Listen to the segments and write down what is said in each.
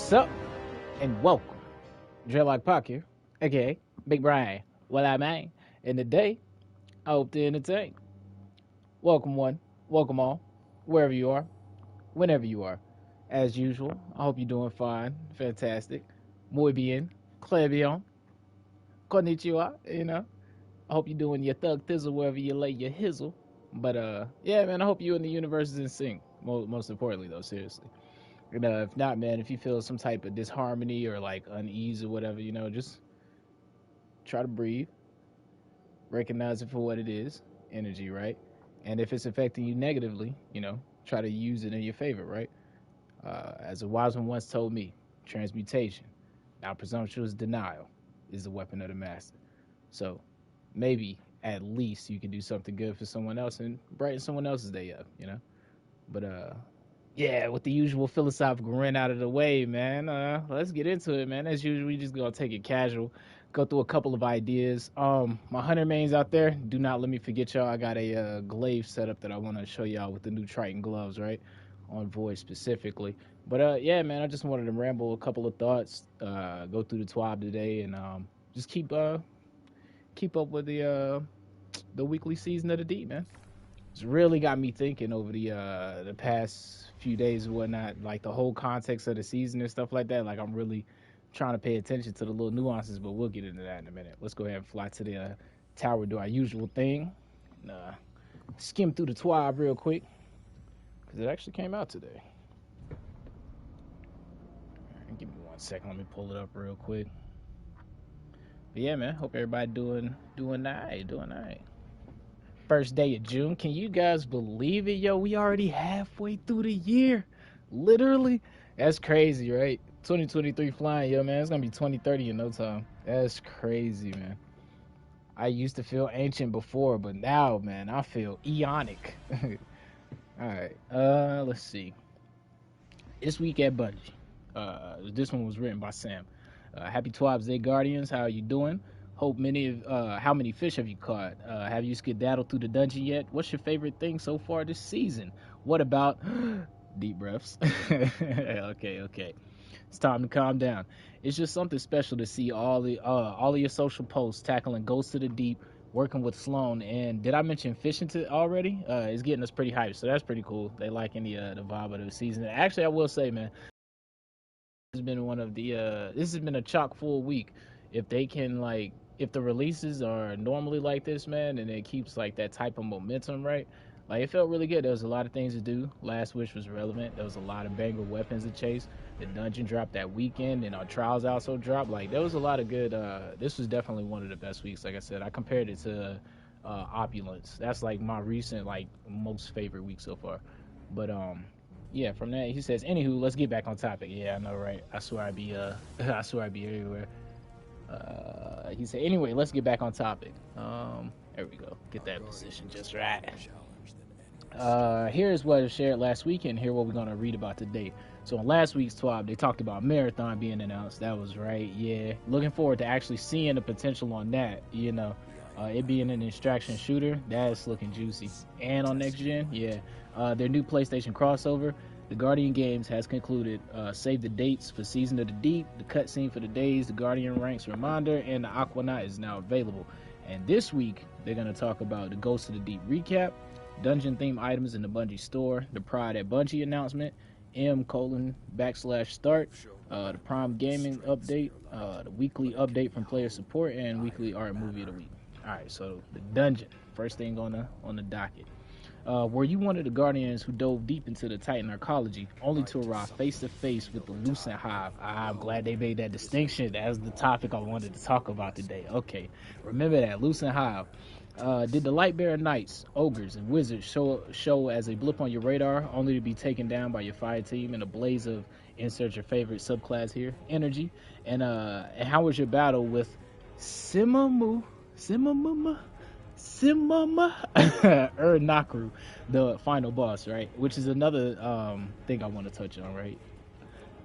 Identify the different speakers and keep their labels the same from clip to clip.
Speaker 1: What's up? And welcome. Dreadlock Pac here, aka Big Brian, what I mean. And today, I hope to entertain. Welcome one, welcome all, wherever you are, whenever you are. As usual, I hope you're doing fine, fantastic. Muy bien, clair bien, konnichiwa, you know. I hope you're doing your thug thizzle wherever you lay your hizzle. But yeah, man, I hope you and the universe is in sync. Most importantly, though, seriously. And if not, man, if you feel some type of disharmony or like unease or whatever, just try to breathe, recognize it for what it is, energy, right? And if it's affecting you negatively, try to use it in your favor, right? As a wise one once told me, transmutation, now presumptuous denial, is the weapon of the master. So maybe at least you can do something good for someone else and brighten someone else's day up, But yeah, with the usual philosophical rant out of the way, man. Let's get into it, man. As usual, we just gonna take it casual, go through a couple of ideas. My hunter mains out there, do not let me forget y'all. I got a glaive setup that I want to show y'all with the new Triton gloves, right, on Void specifically. But yeah, man, I just wanted to ramble a couple of thoughts, go through the TWAB today, and just keep up with the weekly season of the deep, man. It's really got me thinking over the past few days and whatnot, like the whole context of the season and stuff like that. Like I'm really trying to pay attention to the little nuances, but we'll get into that in a minute. Let's go ahead and fly to the tower, do our usual thing, skim through the TWAB real quick because it actually came out today. Right, give me 1 second, let me pull it up real quick. But yeah, man, hope everybody doing all right. First day of June. Can you guys believe it? Yo, we already halfway through the year. Literally. That's crazy, right? 2023 flying, yo, man. It's gonna be 2030 in no time. That's crazy, man. I used to feel ancient before, but now, man, I feel eonic. Alright, let's see. This week at Bungie. This one was written by Sam. Happy TwabsDay, Guardians. How are you doing? Hope how many fish have you caught? Have you skedaddled through the dungeon yet? What's your favorite thing so far this season? What about deep breaths? Okay. It's time to calm down. It's just something special to see all of your social posts tackling Ghosts of the Deep, working with Sloan, and did I mention fishing already? It's getting us pretty hyped, so that's pretty cool. They liking the vibe of the season. Actually, I will say, man, this has been a chock full week. If they can if the releases are normally like this, man, and it keeps like that type of momentum, right? Like it felt really good. There was a lot of things to do. Last Wish was relevant. There was a lot of banger weapons to chase. The dungeon dropped that weekend, and our trials also dropped. Like there was a lot of good. This was definitely one of the best weeks. Like I said, I compared it to Opulence. That's like my recent most favorite week so far. But yeah, from that he says, anywho, let's get back on topic. Yeah, I know, right? I swear I'd be everywhere. He said, anyway, let's get back on topic. There we go. Get that position just right. Here's what I shared last week, and here what we're going to read about today. So on last week's TWAB, they talked about Marathon being announced. That was right, yeah. Looking forward to actually seeing the potential on that, it being an extraction shooter, that's looking juicy. And on next gen, yeah. Their new PlayStation crossover, the Guardian Games has concluded. Save the dates for Season of the Deep, the cutscene for the days, the Guardian Ranks Reminder, and the Aquanaut is now available. And this week, they're going to talk about the Ghost of the Deep recap, dungeon theme items in the Bungie store, the Pride at Bungie announcement, M:/start, the Prime Gaming update, the weekly update from player support, and weekly art movie of the week. Alright, so the dungeon, first thing on the docket. Were you one of the Guardians who dove deep into the Titan arcology, only to arrive face to face with the Lucent Hive? I'm glad they made that distinction. That's the topic I wanted to talk about today. Okay, remember that, Lucent Hive. Did the Lightbearer Knights, Ogres, and Wizards show as a blip on your radar, only to be taken down by your fire team in a blaze of insert your favorite subclass here, energy? And how was your battle with Simama Nakru, the final boss, right? Which is another thing I want to touch on, right?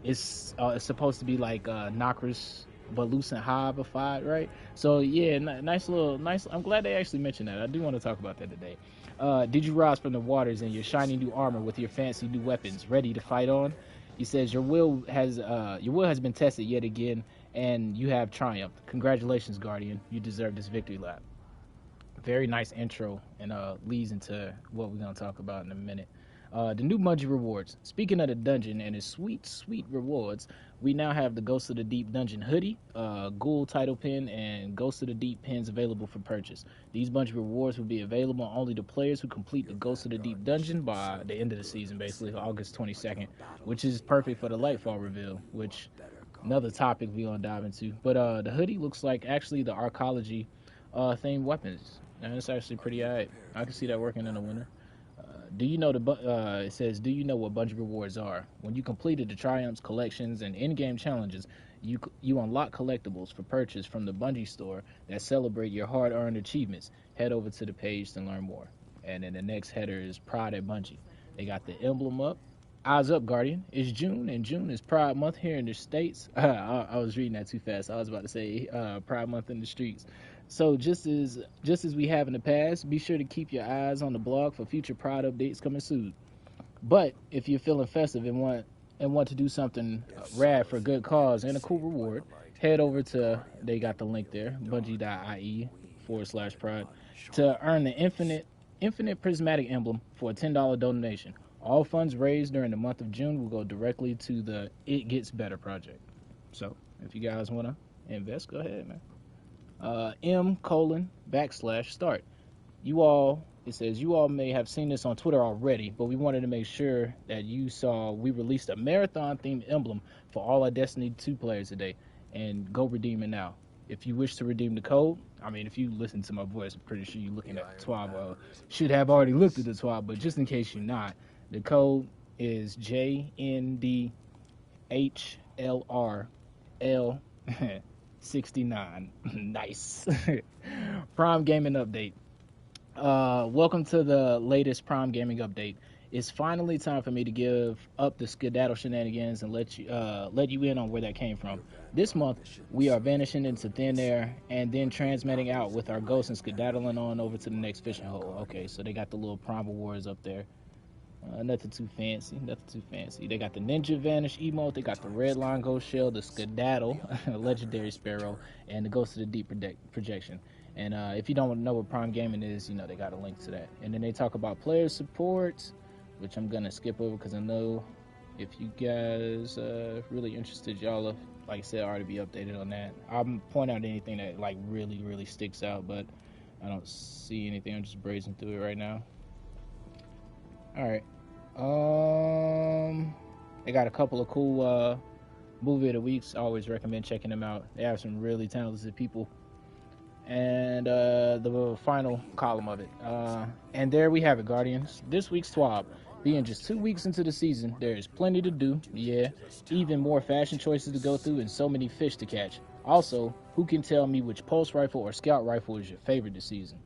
Speaker 1: It's supposed to be like Nakru's but Lucent Hive-ified, right? So yeah, nice. I'm glad they actually mentioned that. I do want to talk about that today. Did you rise from the waters in your shiny new armor with your fancy new weapons, ready to fight on? He says your will has been tested yet again, and you have triumphed. Congratulations, Guardian. You deserve this victory lap. Very nice intro, and leads into what we're gonna talk about in a minute. The new Bungie rewards. Speaking of the dungeon and its sweet, sweet rewards, we now have the Ghost of the Deep dungeon hoodie, Ghoul title pin, and Ghost of the Deep pins available for purchase. These Bungie rewards will be available only to players who complete the Ghost of the Deep dungeon by the end of the season, basically August 22nd, which is perfect for the Lightfall reveal, which another topic we're gonna dive into. But the hoodie looks like actually the arcology themed weapons, and it's actually pretty alright. I can see that working in the winter. Do you know it says, do you know what Bungie rewards are? When you completed the triumphs, collections, and in-game challenges, you unlock collectibles for purchase from the Bungie store that celebrate your hard-earned achievements. Head over to the page to learn more. And then the next header is Pride at Bungie. They got the emblem up. Eyes up, Guardian. It's June, and June is Pride Month here in the States. I was reading that too fast. I was about to say Pride Month in the streets. So just as we have in the past, be sure to keep your eyes on the blog for future Pride updates coming soon. But if you're feeling festive and want to do something rad for a good cause and a cool reward, head over to, they got the link there, bungie.ie/pride, to earn the infinite prismatic emblem for a $10 donation. All funds raised during the month of June will go directly to the It Gets Better project. So if you guys want to invest, go ahead, man. M:/start. It says you all may have seen this on Twitter already, but we wanted to make sure that you saw we released a marathon themed emblem for all our Destiny 2 players today, and go redeem it now. If you wish to redeem the code, I mean, if you listen to my voice, I'm pretty sure you're looking at the TWAB. Should have already looked at the TWAB, but just in case you're not, the code is JNDHLRL69. Nice. Prime Gaming Update. Welcome to the latest Prime Gaming Update. It's finally time for me to give up the skedaddle shenanigans and let you in on where that came from. This month, we are vanishing into thin air and then transmitting out with our ghosts and skedaddling on over to the next fishing hole. Okay, so they got the little Prime Awards up there. Nothing too fancy. They got the Ninja Vanish emote. They got the Red Line Ghost Shell, the Skedaddle, Legendary Sparrow, and the Ghost of the Deep projection. And if you don't know what Prime Gaming is, they got a link to that. And then they talk about player support, which I'm going to skip over because I know if you guys are really interested, y'all have, like I said, already be updated on that. I'll point out anything that like really, really sticks out, but I don't see anything. I'm just brazing through it right now. All right. They got a couple of cool movie of the weeks. I always recommend checking them out. They have some really talented people. And the final column of it. And there we have it, Guardians. This week's TWAB. Being just 2 weeks into the season, there is plenty to do. Yeah, even more fashion choices to go through and so many fish to catch. Also, who can tell me which pulse rifle or scout rifle is your favorite this season?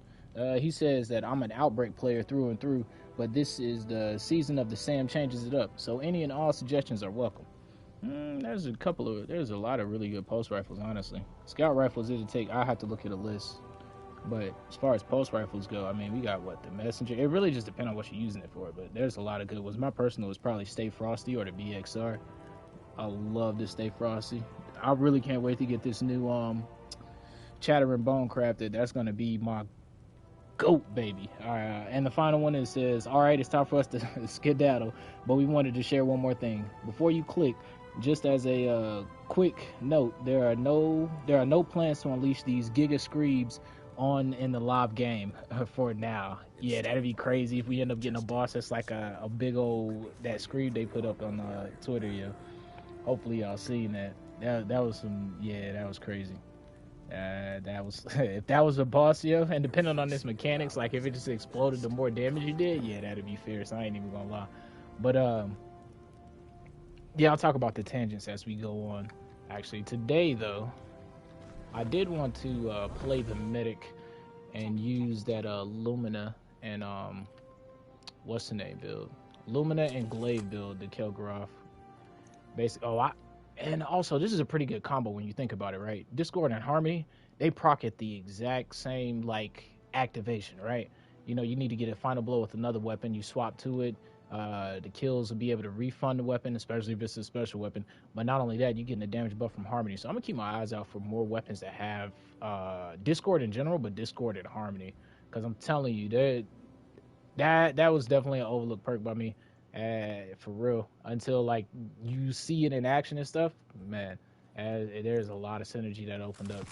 Speaker 1: He says that I'm an Outbreak player through and through, but this is the season of the Sam changes it up, so any and all suggestions are welcome. There's a lot of really good pulse rifles, honestly. Scout rifles is a take. I have to look at a list, but as far as pulse rifles go, I mean, we got the Messenger. It really just depends on what you're using it for, but there's a lot of good ones. My personal is probably Stay Frosty or the BXR. I love this Stay Frosty. I really can't wait to get this new Chattering Bone crafted. That's gonna be my goat, baby. And the final one, it says, all right, it's time for us to skedaddle, but we wanted to share one more thing before you click. Just as a quick note, there are no plans to unleash these giga in the live game for now. Yeah, that'd be crazy if we end up getting a boss that's like a big old that scream they put up on Twitter. Yeah, hopefully y'all seen that. That was that was crazy. That was if that was a boss, and depending on this mechanics, like if it just exploded, the more damage you did, that'd be fierce. I ain't even gonna lie. But I'll talk about the tangents as we go on. Actually, today though, I did want to play the medic and use that Lumina and what's the name build? Lumina and Glaive build to kill Groff. Basically, and also, this is a pretty good combo when you think about it, right? Discord and Harmony, they proc at the exact same, activation, right? You need to get a final blow with another weapon. You swap to it. The kills will be able to refund the weapon, especially if it's a special weapon. But not only that, you're getting a damage buff from Harmony. So I'm gonna keep my eyes out for more weapons that have Discord in general, but Discord and Harmony. Because I'm telling you, that was definitely an overlooked perk by me, for real. Until like you see it in action and stuff, man. There's a lot of synergy that opened up,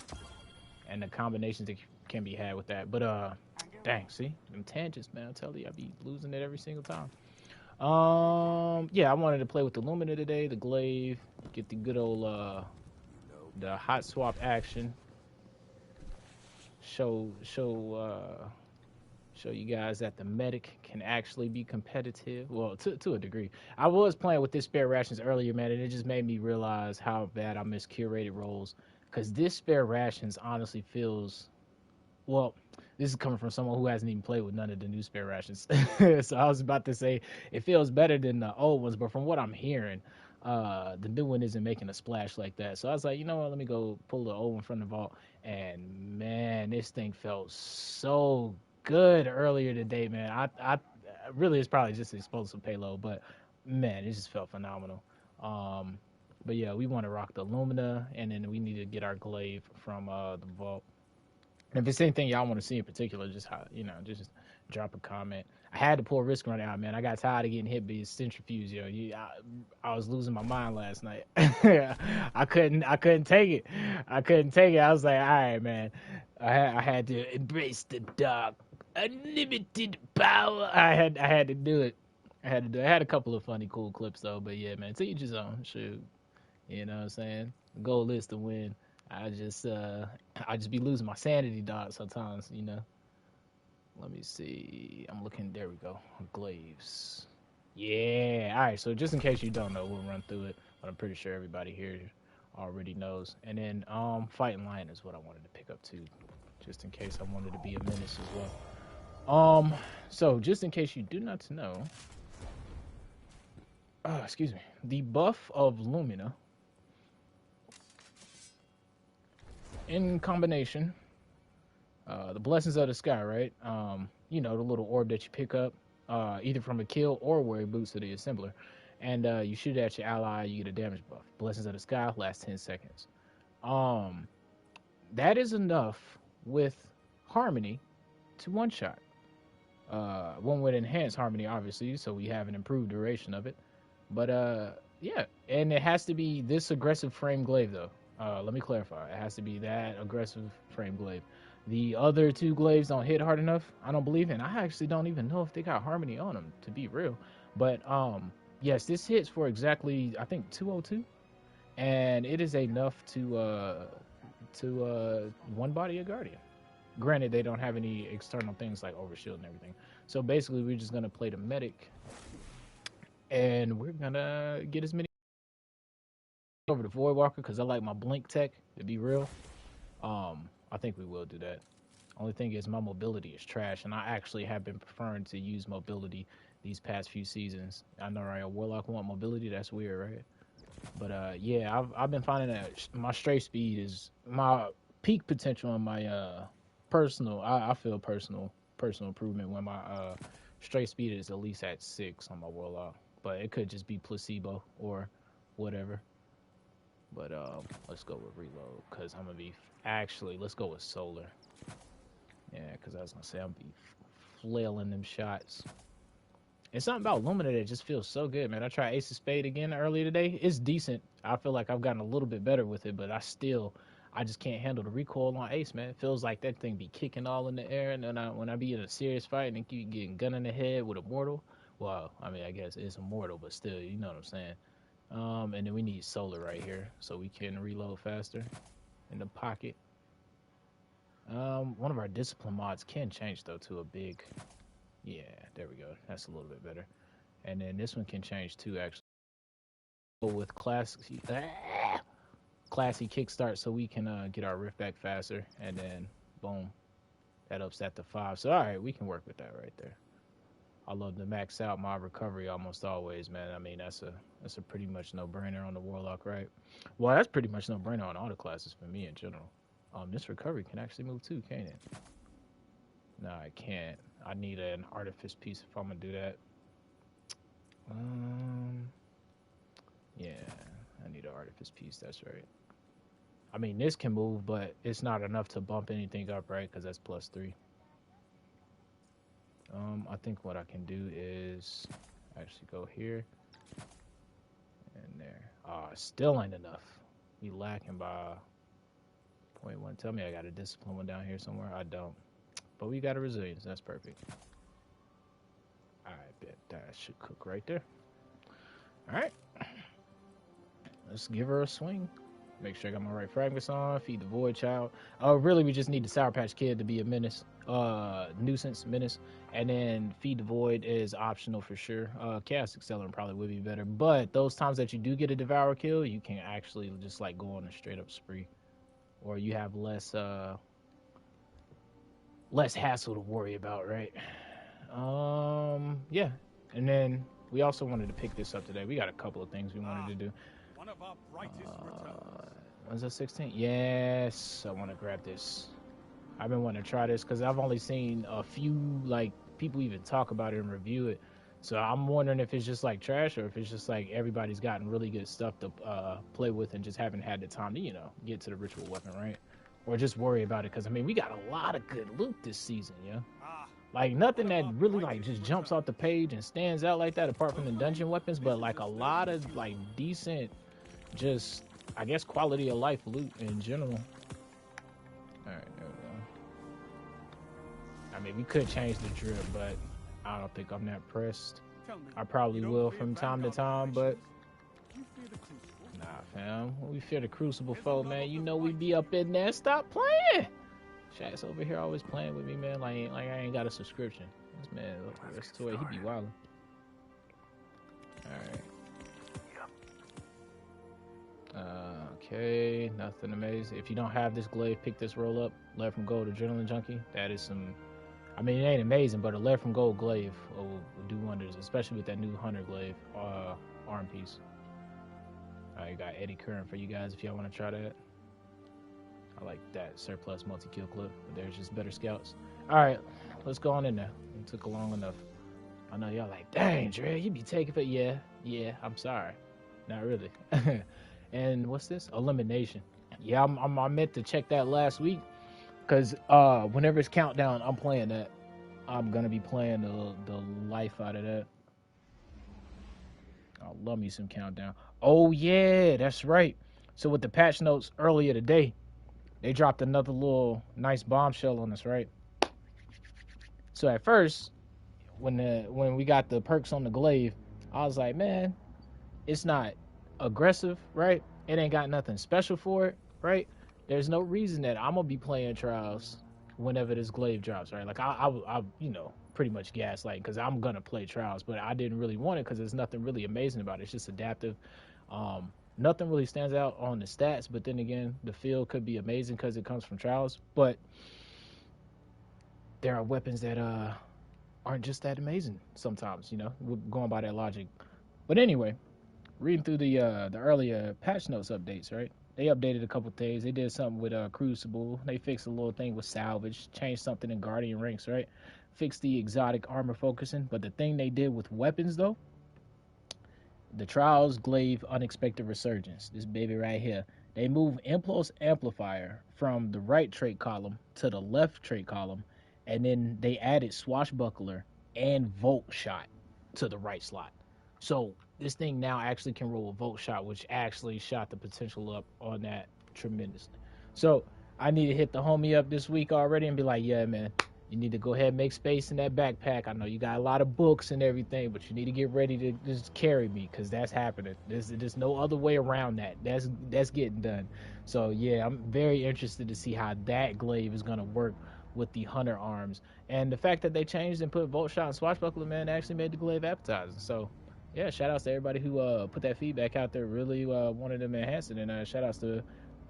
Speaker 1: and the combinations that can be had with that. But dang, see them tangents, man. I tell you, I be losing it every single time. Yeah, I wanted to play with the Lumina today, the Glaive, get the good old the hot swap action. Show you guys that the medic can actually be competitive. Well, to a degree. I was playing with this spare rations earlier, man, and it just made me realize how bad I miss curated roles. Because this spare rations honestly feels, well, this is coming from someone who hasn't even played with none of the new spare rations. So I was about to say it feels better than the old ones, but from what I'm hearing, the new one isn't making a splash like that. So I was like, you know what, let me go pull the old one from the vault. And man, this thing felt so good earlier today, man. I really, it's probably just explosive payload, but man, it just felt phenomenal. But yeah, we want to rock the Lumina, and then we need to get our glaive from the vault. And if it's anything y'all want to see in particular, just just drop a comment. I had to pull Risk Run out, man. I got tired of getting hit by his centrifuge, yo. I was losing my mind last night. I couldn't take it. I couldn't take it. I was like, all right, man. I had to embrace the dark, unlimited power. I had to do it. I had a couple of funny, cool clips though. But yeah, man, to each his own. Shoot, you know what I'm saying? The goal is to win. I just be losing my sanity, dog, sometimes, you know. Let me see. I'm looking. There we go. Glaives. Yeah. All right. So just in case you don't know, we'll run through it. But I'm pretty sure everybody here already knows. And then Fighting Lion is what I wanted to pick up too, just in case I wanted to be a menace as well. So just in case you do not know, excuse me, the buff of Lumina in combination, the blessings of the sky, right? The little orb that you pick up, either from a kill or where it boosts to the assembler, and you shoot it at your ally, you get a damage buff. Blessings of the sky lasts 10 seconds. That is enough with Harmony to one shot. One would enhance Harmony, obviously, so we have an improved duration of it. But yeah, and it has to be this aggressive frame glaive though. Let me clarify. It has to be that aggressive frame glaive. The other two glaives don't hit hard enough, I don't believe, and I actually don't even know if they got Harmony on them, to be real. But yes, this hits for exactly, I think, 202, and it is enough to one body a Guardian. Granted, they don't have any external things like overshield and everything. So basically, we're just gonna play the medic, and we're gonna get as many over the Voidwalker because I like my blink tech, to be real. I think we will do that. Only thing is my mobility is trash, and I actually have been preferring to use mobility these past few seasons. I know, right? A Warlock want mobility. That's weird, right? But yeah, I've been finding that my stray speed is my peak potential in my personal. I feel personal improvement when my stray speed is at least at 6 on my Warlock. But it could just be placebo or whatever. But let's go with reload because I'm gonna be let's go with solar. Yeah, because I was gonna say I'm be flailing them shots. It's something about Lumina that just feels so good, man. I tried Ace of Spade again earlier today. It's decent. I feel like I've gotten a little bit better with it, but I just can't handle the recoil on Ace, man. It feels like that thing be kicking all in the air, and then when I be in a serious fight and keep getting gun in the head with a mortal, well, I mean, I guess it's a mortal, but still, you know what I'm saying. And then we need solar right here so we can reload faster in the pocket. One of our discipline mods can change though to a big. Yeah, there we go. That's a little bit better. And then this one can change too, actually. With classy kickstart, so we can get our rift back faster, and then boom, that ups that to 5. So all right, we can work with that right there. I love to max out my recovery almost always, man. I mean, that's a pretty much no-brainer on the Warlock, right? Well, that's pretty much no-brainer on all the classes for me in general. This recovery can actually move too, can't it? No, I can't. I need an artifice piece if I'm gonna do that. Yeah, I need an artifice piece. That's right. I mean, this can move, but it's not enough to bump anything up, right? Because that's +3. I think what I can do is actually go here and there. Still ain't enough. We lacking by 0.1. Tell me I got a discipline one down here somewhere. I don't. But we got a resilience. That's perfect. I bet that should cook right there. All right. Let's give her a swing. Make sure I got my right fragments on. Feed the void child. Really, we just need the Sour Patch Kid to be a menace. Nuisance, menace. And then feed the void is optional for sure. Chaos Accelerant probably would be better. But those times that you do get a Devour kill, you can actually just like go on a straight up spree. Or you have less hassle to worry about, right? Yeah. And then we also wanted to pick this up today. We got a couple of things we wanted to do.
Speaker 2: One of our brightest returns.
Speaker 1: When's the 16th? Yes, I want to grab this. I've been wanting to try this because I've only seen a few like people even talk about it and review it. So I'm wondering if it's just like trash or if it's just like everybody's gotten really good stuff to play with and just haven't had the time to, you know, get to the ritual weapon, right? Or just worry about it because I mean we got a lot of good loot this season, yeah. Like nothing that really like just jumps off the page and stands out like that apart from the dungeon weapons, but like a lot of like decent, just I guess quality of life loot in general. All right, there we go. I mean we could change the drip, but I don't think I'm that pressed. I probably will from time to time, but nah, fam. When we fear the Crucible foe, man, you know we be up in there. Stop playing. Shaq's over here always playing with me, man. Like I ain't got a subscription. This man, that's the way he be wildin'. All right. Okay, nothing amazing. If you don't have this glaive, pick this roll up. Lead from Gold Adrenaline Junkie. That is some. I mean, it ain't amazing, but a lead from Gold glaive will do wonders, especially with that new Hunter glaive arm piece. I got Eddy Current for you guys if y'all want to try that. I like that surplus multi-kill clip. But there's just better scouts. All right, let's go on in there. It took long enough. I know y'all like, dang, Dre, you be taking for yeah. I'm sorry, not really. And what's this? Elimination. Yeah, I meant to check that last week because whenever it's countdown, I'm playing that. I'm gonna be playing the life out of that. I love me some countdown. Oh yeah, that's right. So with the patch notes earlier today, they dropped another little nice bombshell on us, right? So at first, when we got the perks on the glaive, I was like, man, it's not aggressive, right? It ain't got nothing special for it, right? There's no reason that I'm gonna be playing trials whenever this glaive drops, right? Like I you know, pretty much gaslight because I'm gonna play trials, but I didn't really want it because there's nothing really amazing about it. It's just adaptive. Nothing really stands out on the stats, but then again, the feel could be amazing because it comes from trials. But there are weapons that aren't just that amazing sometimes, you know, we're going by that logic. But anyway, reading through the earlier patch notes updates, right? They updated a couple things. They did something with Crucible. They fixed a little thing with salvage, changed something in Guardian ranks, right? Fixed the exotic armor focusing. But the thing they did with weapons, though, the Trials Glaive Unexpected Resurgence, this baby right here, they move Impulse Amplifier from the right trait column to the left trait column, and then they added Swashbuckler and Volt Shot to the right slot. So this thing now actually can roll a Volt Shot, which actually shot the potential up on that tremendously. So I need to hit the homie up this week already and be like, yeah, man, you need to go ahead and make space in that backpack. I know you got a lot of books and everything, but you need to get ready to just carry me because that's happening. There's no other way around that. That's getting done. So yeah, I'm very interested to see how that glaive is gonna work with the Hunter arms. And the fact that they changed and put Volt Shot and Swashbuckler, man, actually made the glaive appetizing. So yeah, shout outs to everybody who put that feedback out there, really wanted them enhanced it. And shout outs to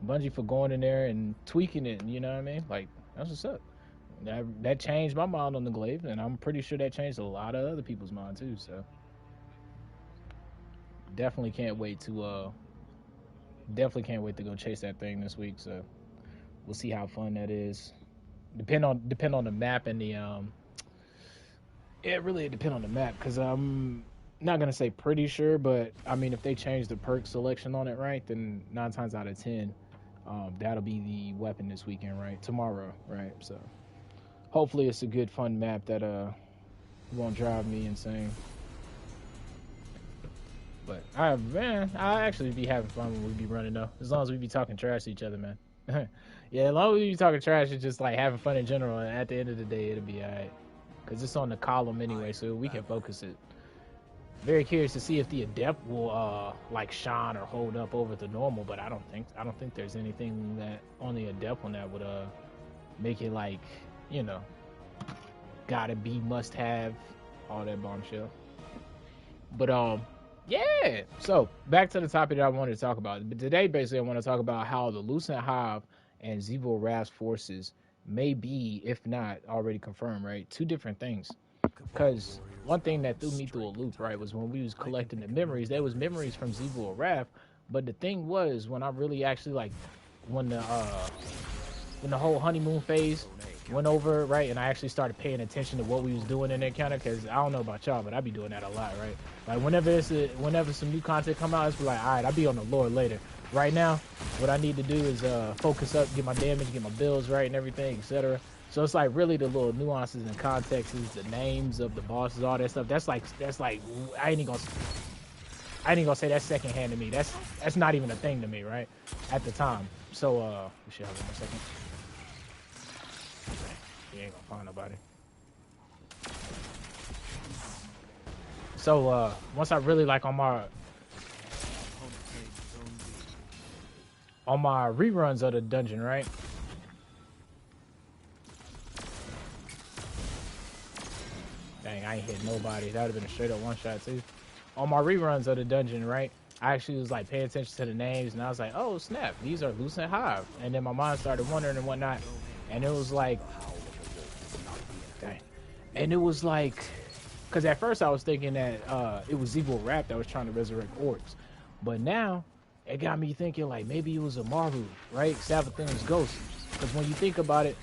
Speaker 1: Bungie for going in there and tweaking it, you know what I mean? Like, that's what's up. That changed my mind on the glaive, and I'm pretty sure that changed a lot of other people's mind too. So definitely can't wait to go chase that thing this week. So we'll see how fun that is. Depend on the map and the it really depend on the map because not gonna say pretty sure, but I mean, if they change the perk selection on it, right, then 9 times out of 10, that'll be the weapon this weekend, right? Tomorrow, right? So hopefully it's a good, fun map that won't drive me insane. But I actually be having fun when we be running though, as long as we be talking trash to each other, man. Yeah, as long as we be talking trash and just like having fun in general, and at the end of the day, it'll be alright. Cause it's on the column anyway, so we can focus it. Very curious to see if the adept will like shine or hold up over the normal, but I don't think there's anything that on the adept one that would make it like, you know, gotta be, must have, all that bombshell. But yeah. So back to the topic that I wanted to talk about. But today, basically, I want to talk about how the Lucent Hive and Zevil Raph's forces may be, if not already confirmed, right, two different things. Because one thing that threw me through a loop, right, was when we was collecting the memories. There was memories from Zevil Raph, but the thing was, when I really actually like, when the whole honeymoon phase went over, right, and I actually started paying attention to what we was doing in that counter, because I don't know about y'all, but I be doing that a lot, right? Like whenever some new content come out, it's like, all right, I'll be on the lore later. Right now, what I need to do is focus up, get my damage, get my builds right, and everything, etc. So it's like really the little nuances and contexts, the names of the bosses, all that stuff. That's like I ain't even gonna say that's secondhand to me. That's not even a thing to me, right? At the time. So we should have 1 second. You ain't gonna find nobody. So once I really like on my reruns of the dungeon, right? Dang, I ain't hit nobody. That would have been a straight up one shot too. On my reruns of the dungeon, right? I actually was like paying attention to the names, and I was like, oh snap, these are Lucent Hive. And then my mind started wondering and whatnot, and it was like, dang. And it was like, because at first I was thinking that it was Zevil Raph that was trying to resurrect orcs, but now it got me thinking like maybe it was a Maru, right? Savathun's ghost. Because when you think about it,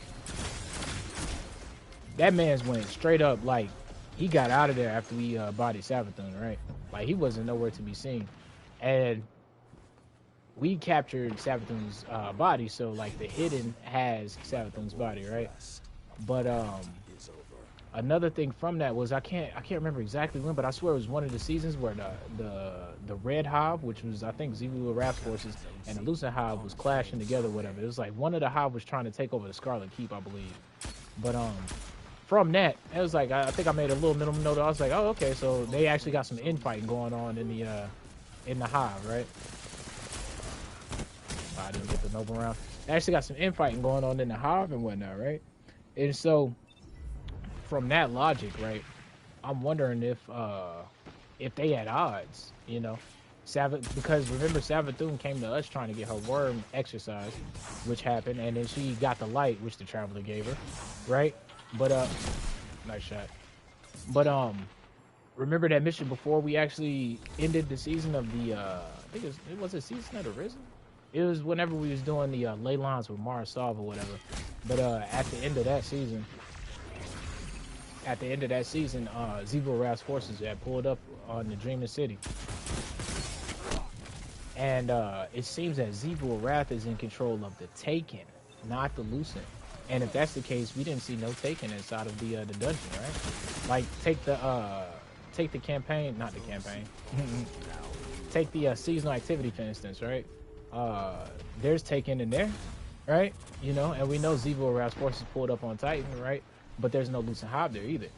Speaker 1: that man's went straight up, like he got out of there after we bodied Savathun, right? Like he wasn't nowhere to be seen, and we captured Savathun's body, so like the hidden has Savathun's body, right? But another thing from that was I can't remember exactly when, but I swear it was one of the seasons where the Red Hive, which was I think Zevil Raph's forces, and the Lucent Hive was clashing together, whatever. It was like one of the Hive was trying to take over the Scarlet Keep, I believe. But from that, it was like I think I made a little minimum note. I was like, oh okay, so they actually got some infighting going on in the Hive, right? I didn't get the noble round. They actually got some infighting going on in the Hive and whatnot, right? And so from that logic, right, I'm wondering if they had odds, you know, because remember Savathun came to us trying to get her worm exercised, which happened, and then she got the light, which the Traveler gave her, right? But nice shot. But remember that mission before we actually ended the season of the I think it was a season of the Risen. It was whenever we was doing the ley lines with Mara Solve or whatever. But at the end of that season, Zevil Raph's forces had pulled up on the Dreaming City. And it seems that Zevil Raph is in control of the Taken, not the Lucent. And if that's the case, we didn't see no Taken inside of the dungeon, right? Like take the campaign, not the campaign. Take the seasonal activity, for instance, right? There's Taken in there, right? You know, and we know Zevil Raph's forces pulled up on Titan, right? But there's no Lucent Hive there either.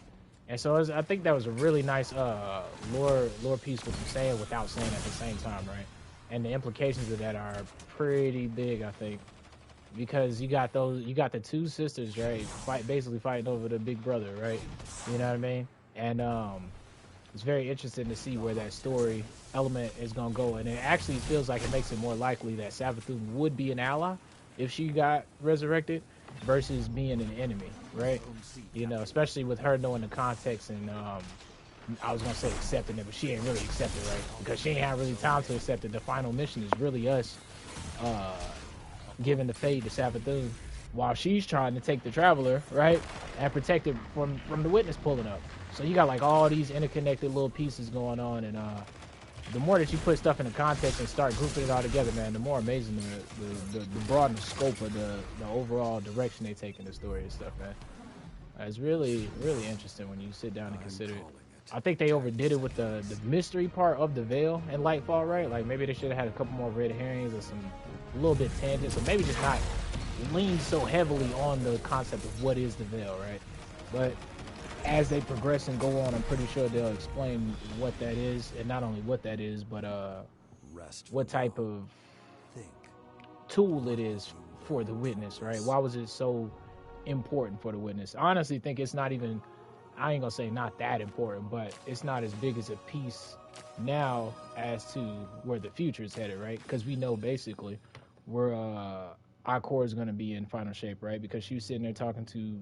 Speaker 1: And so I think that was a really nice lore piece what you're saying without saying at the same time, right? And the implications of that are pretty big, I think, because you got the two sisters, right, basically fighting over the big brother, right? You know what I mean? And it's very interesting to see where that story element is gonna go, and it actually feels like it makes it more likely that Savathun would be an ally if she got resurrected versus being an enemy, right? You know, especially with her knowing the context and I was gonna say accepting it, but she ain't really accepted, right? Because she ain't had really time to accept it. The final mission is really us giving the fade to Savathun while she's trying to take the Traveler, right, and protect it from the Witness pulling up. So you got like all these interconnected little pieces going on, and the more that you put stuff into context and start grouping it all together, man, the more amazing the broadened scope of the overall direction they take in the story and stuff, man. It's really, really interesting when you sit down and consider it. I think they overdid it with the mystery part of the veil in Lightfall, right? Like maybe they should have had a couple more red herrings or some a little bit tangents, or maybe just not lean so heavily on the concept of what is the veil, right? But as they progress and go on, I'm pretty sure they'll explain what that is, and not only what that is, but what type of tool it is for the Witness, right? Why was it so important for the Witness? I honestly think it's not even, I ain't gonna say not that important, but it's not as big as a piece now as to where the future is headed, right? Because we know basically where our core is gonna be in final shape, right? Because she was sitting there talking to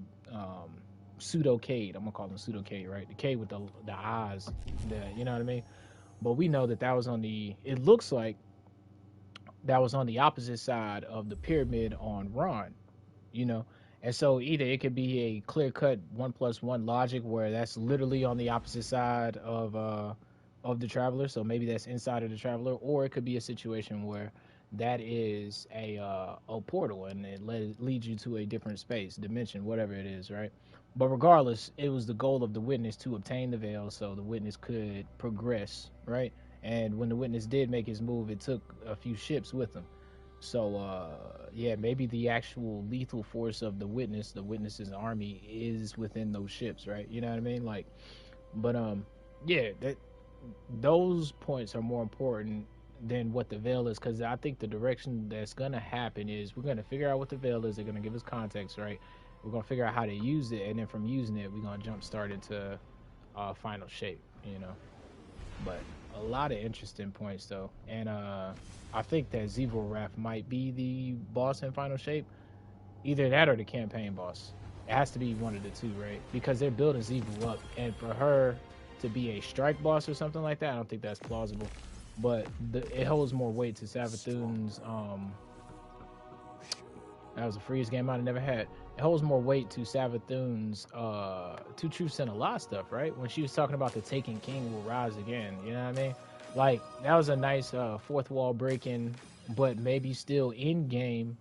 Speaker 1: Pseudo Cade. I'm gonna call him Pseudo Cade, right? The Cade with the eyes, you know what I mean? But we know that was on the, it looks like that was on the opposite side of the pyramid on Ron, you know? And so either it could be a clear-cut 1+1 logic where that's literally on the opposite side of the Traveler, so maybe that's inside of the Traveler, or it could be a situation where that is a portal and it leads you to a different space, dimension, whatever it is, right? But regardless, it was the goal of the Witness to obtain the veil so the Witness could progress, right? And when the Witness did make his move, it took a few ships with him. So, yeah, maybe the actual lethal force of the Witness's army is within those ships, right? You know what I mean? Like, but, yeah, those points are more important than what the veil is, because I think the direction that's going to happen is we're going to figure out what the veil is. They're going to give us context, right? We're going to figure out how to use it, and then from using it, we're going to jump start into final shape, you know? But a lot of interesting points, though. And I think that Zevoraph might be the boss in final shape. Either that or the campaign boss. It has to be one of the two, right? Because they're building Zevo up, and for her to be a strike boss or something like that, I don't think that's plausible. But it holds more weight to Savathun's, that was a freeze game I'd never had. It holds more weight to Savathun's Two Truths and a Lie stuff, right? When she was talking about the Taken King will rise again, you know what I mean? Like, that was a nice fourth wall breaking, but maybe still in-game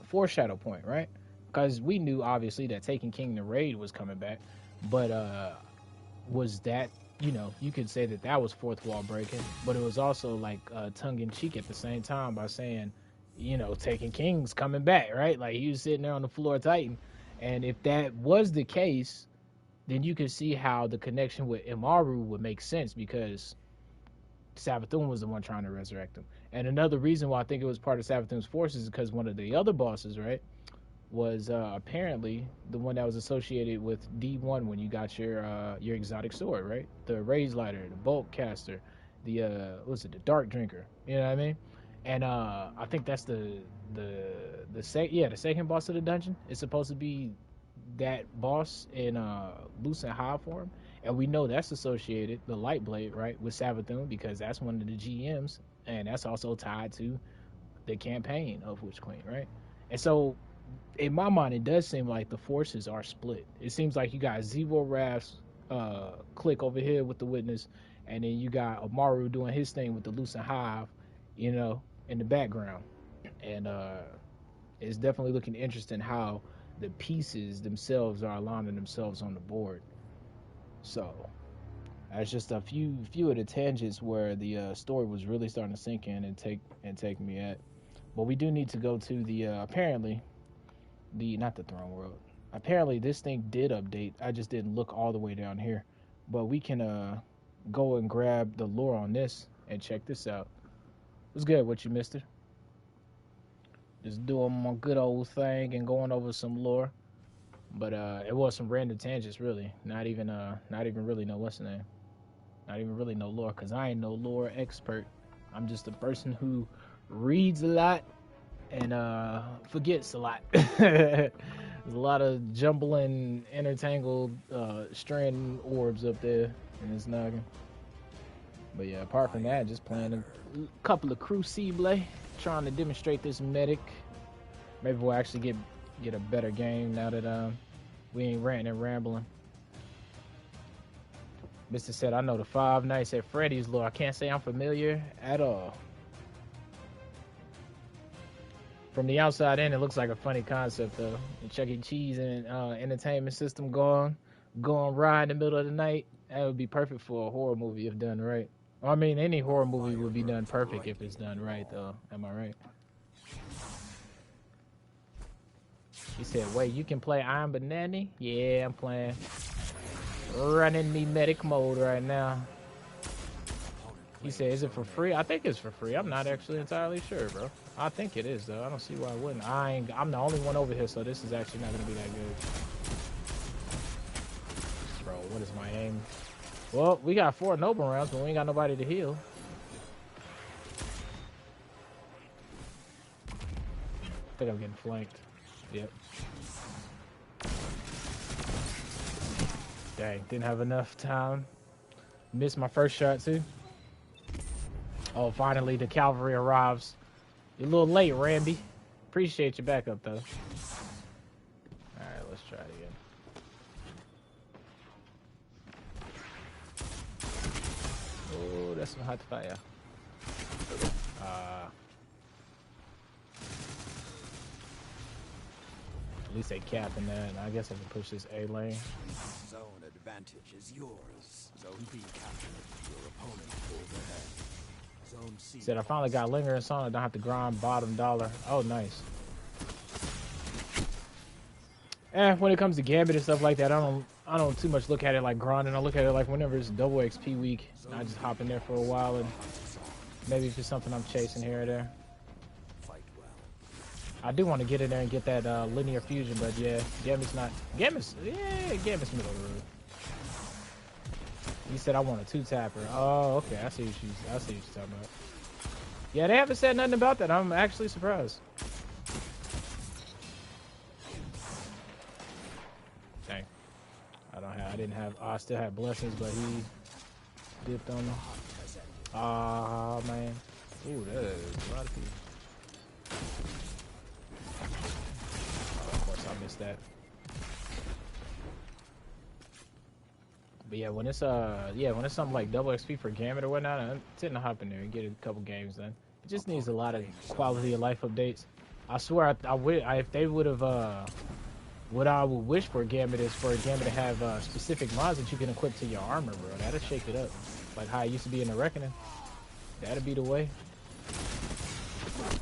Speaker 1: foreshadow point, right? Because we knew, obviously, that Taken King the Raid was coming back, but was that, you know, you could say that was fourth wall breaking, but it was also like tongue-in-cheek at the same time by saying, you know, Taken King's coming back, right? Like, he was sitting there on the floor of Titan, and if that was the case, then you can see how the connection with Imaru would make sense, because Savathun was the one trying to resurrect him. And another reason why I think it was part of Savathun's forces is because one of the other bosses, right, was apparently the one that was associated with D1 when you got your exotic sword, right? The Raise Lighter, the Bolt Caster, the the Dark Drinker, you know what I mean? And I think that's the second boss of the dungeon. It's supposed to be that boss in Lucent Hive form, and we know that's associated, the Light Blade, right, with Savathun, because that's one of the GMs, and that's also tied to the campaign of Witch Queen, right? And so, in my mind, it does seem like the forces are split. It seems like you got Zevorap's click over here with the Witness, and then you got Amaru doing his thing with the Lucent Hive, you know, in the background. And it's definitely looking interesting how the pieces themselves are aligning themselves on the board. So that's just a few of the tangents where the story was really starting to sink in and take me at. But we do need to go to the apparently not the throne world. Apparently this thing did update. I just didn't look all the way down here. But we can go and grab the lore on this and check this out. What's good with you, mister? Just doing my good old thing and going over some lore. But it was some random tangents, really. Not even really know what's the name. Not even really know lore, because I ain't no lore expert. I'm just a person who reads a lot and forgets a lot. There's a lot of jumbling, intertangled strand orbs up there in this noggin. But yeah, apart from that, just playing a couple of Crucible, trying to demonstrate this medic. Maybe we'll actually get a better game now that we ain't ranting and rambling. Mr. said, I know the Five Nights at Freddy's lore. I can't say I'm familiar at all. From the outside in, it looks like a funny concept, though. The Chuck E. Cheese and entertainment system going right in the middle of the night. That would be perfect for a horror movie if done right. I mean, any horror movie would be done perfect if it's done right, though. Am I right? He said, wait, you can play IronBanner? Yeah, I'm playing. Running me medic mode right now. He said, is it for free? I think it's for free. I'm not actually entirely sure, bro. I think it is, though. I don't see why I wouldn't. I'm the only one over here, so this is actually not going to be that good. Bro, what is my aim? Well, we got 4 noble rounds, but we ain't got nobody to heal. I think I'm getting flanked. Yep. Dang, didn't have enough time. Missed my first shot, too. Oh, finally, the cavalry arrives. You're a little late, Randy. Appreciate your backup, though. Alright, let's try it again. Oh, that's some hot fire. At least they capping that, and I guess I can push this A lane.
Speaker 2: Zone advantage is yours. Zone B captured. Your opponent pulled ahead. Zone C.
Speaker 1: Said I finally got lingering song. I don't have to grind bottom dollar. Oh, nice. When it comes to Gambit and stuff like that, I don't too much look at it like grinding. I look at it like whenever it's double XP week, I just hop in there for a while, and maybe if it's something I'm chasing here or there. I do want to get in there and get that linear fusion, but yeah, Gambit's middle of the road. You said I want a 2-tapper. Oh, okay, I see what you're talking about. Yeah, they haven't said nothing about that. I'm actually surprised. Dang. I still had blessings, but he dipped on me. Ah, man. Ooh, that is a lot of people. Of course, I missed that. But yeah, when it's something like double XP for Gambit or whatnot, I tend to hop in there and get a couple games done. It just needs a lot of quality of life updates. I swear, if they would have, what I would wish for Gambit is for Gambit to have specific mods that you can equip to your armor, bro. That'd shake it up, like how it used to be in the Reckoning. That'd be the way.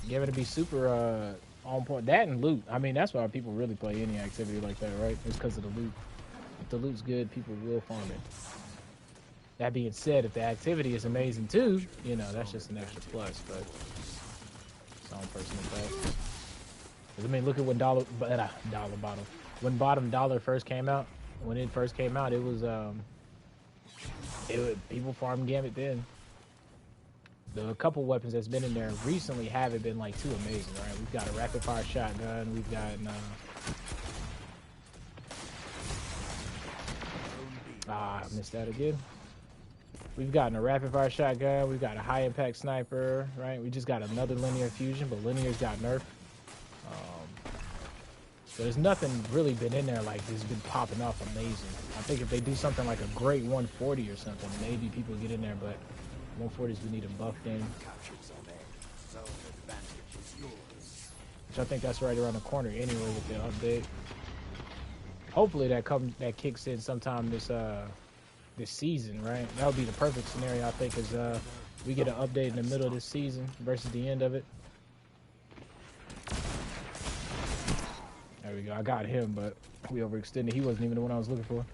Speaker 1: Gambit to be super on point. That and loot. I mean, that's why people really play any activity like that, right? It's because of the loot. If the loot's good, people will farm it. That being said, if the activity is amazing too, you know, that's just an extra plus, but it's on personal thought. I mean, look at when when bottom dollar first came out. When it first came out, it was people farmed Gambit then. The couple weapons that's been in there recently haven't been like too amazing, right? We've got a rapid fire shotgun, we've got I missed that again. We've gotten a rapid fire shotgun, we've got a high impact sniper, right? We just got another linear fusion, but linear's got nerfed. So there's nothing really been in there like this been popping off amazing. I think if they do something like a great 140 or something, maybe people get in there, but 140s we need them buffed in. Which I think that's right around the corner anyway with the update. Hopefully that kicks in sometime this season, right? That would be the perfect scenario, I think, is we get an update in the middle of this season versus the end of it. There we go. I got him, but we overextended. He wasn't even the one I was looking for.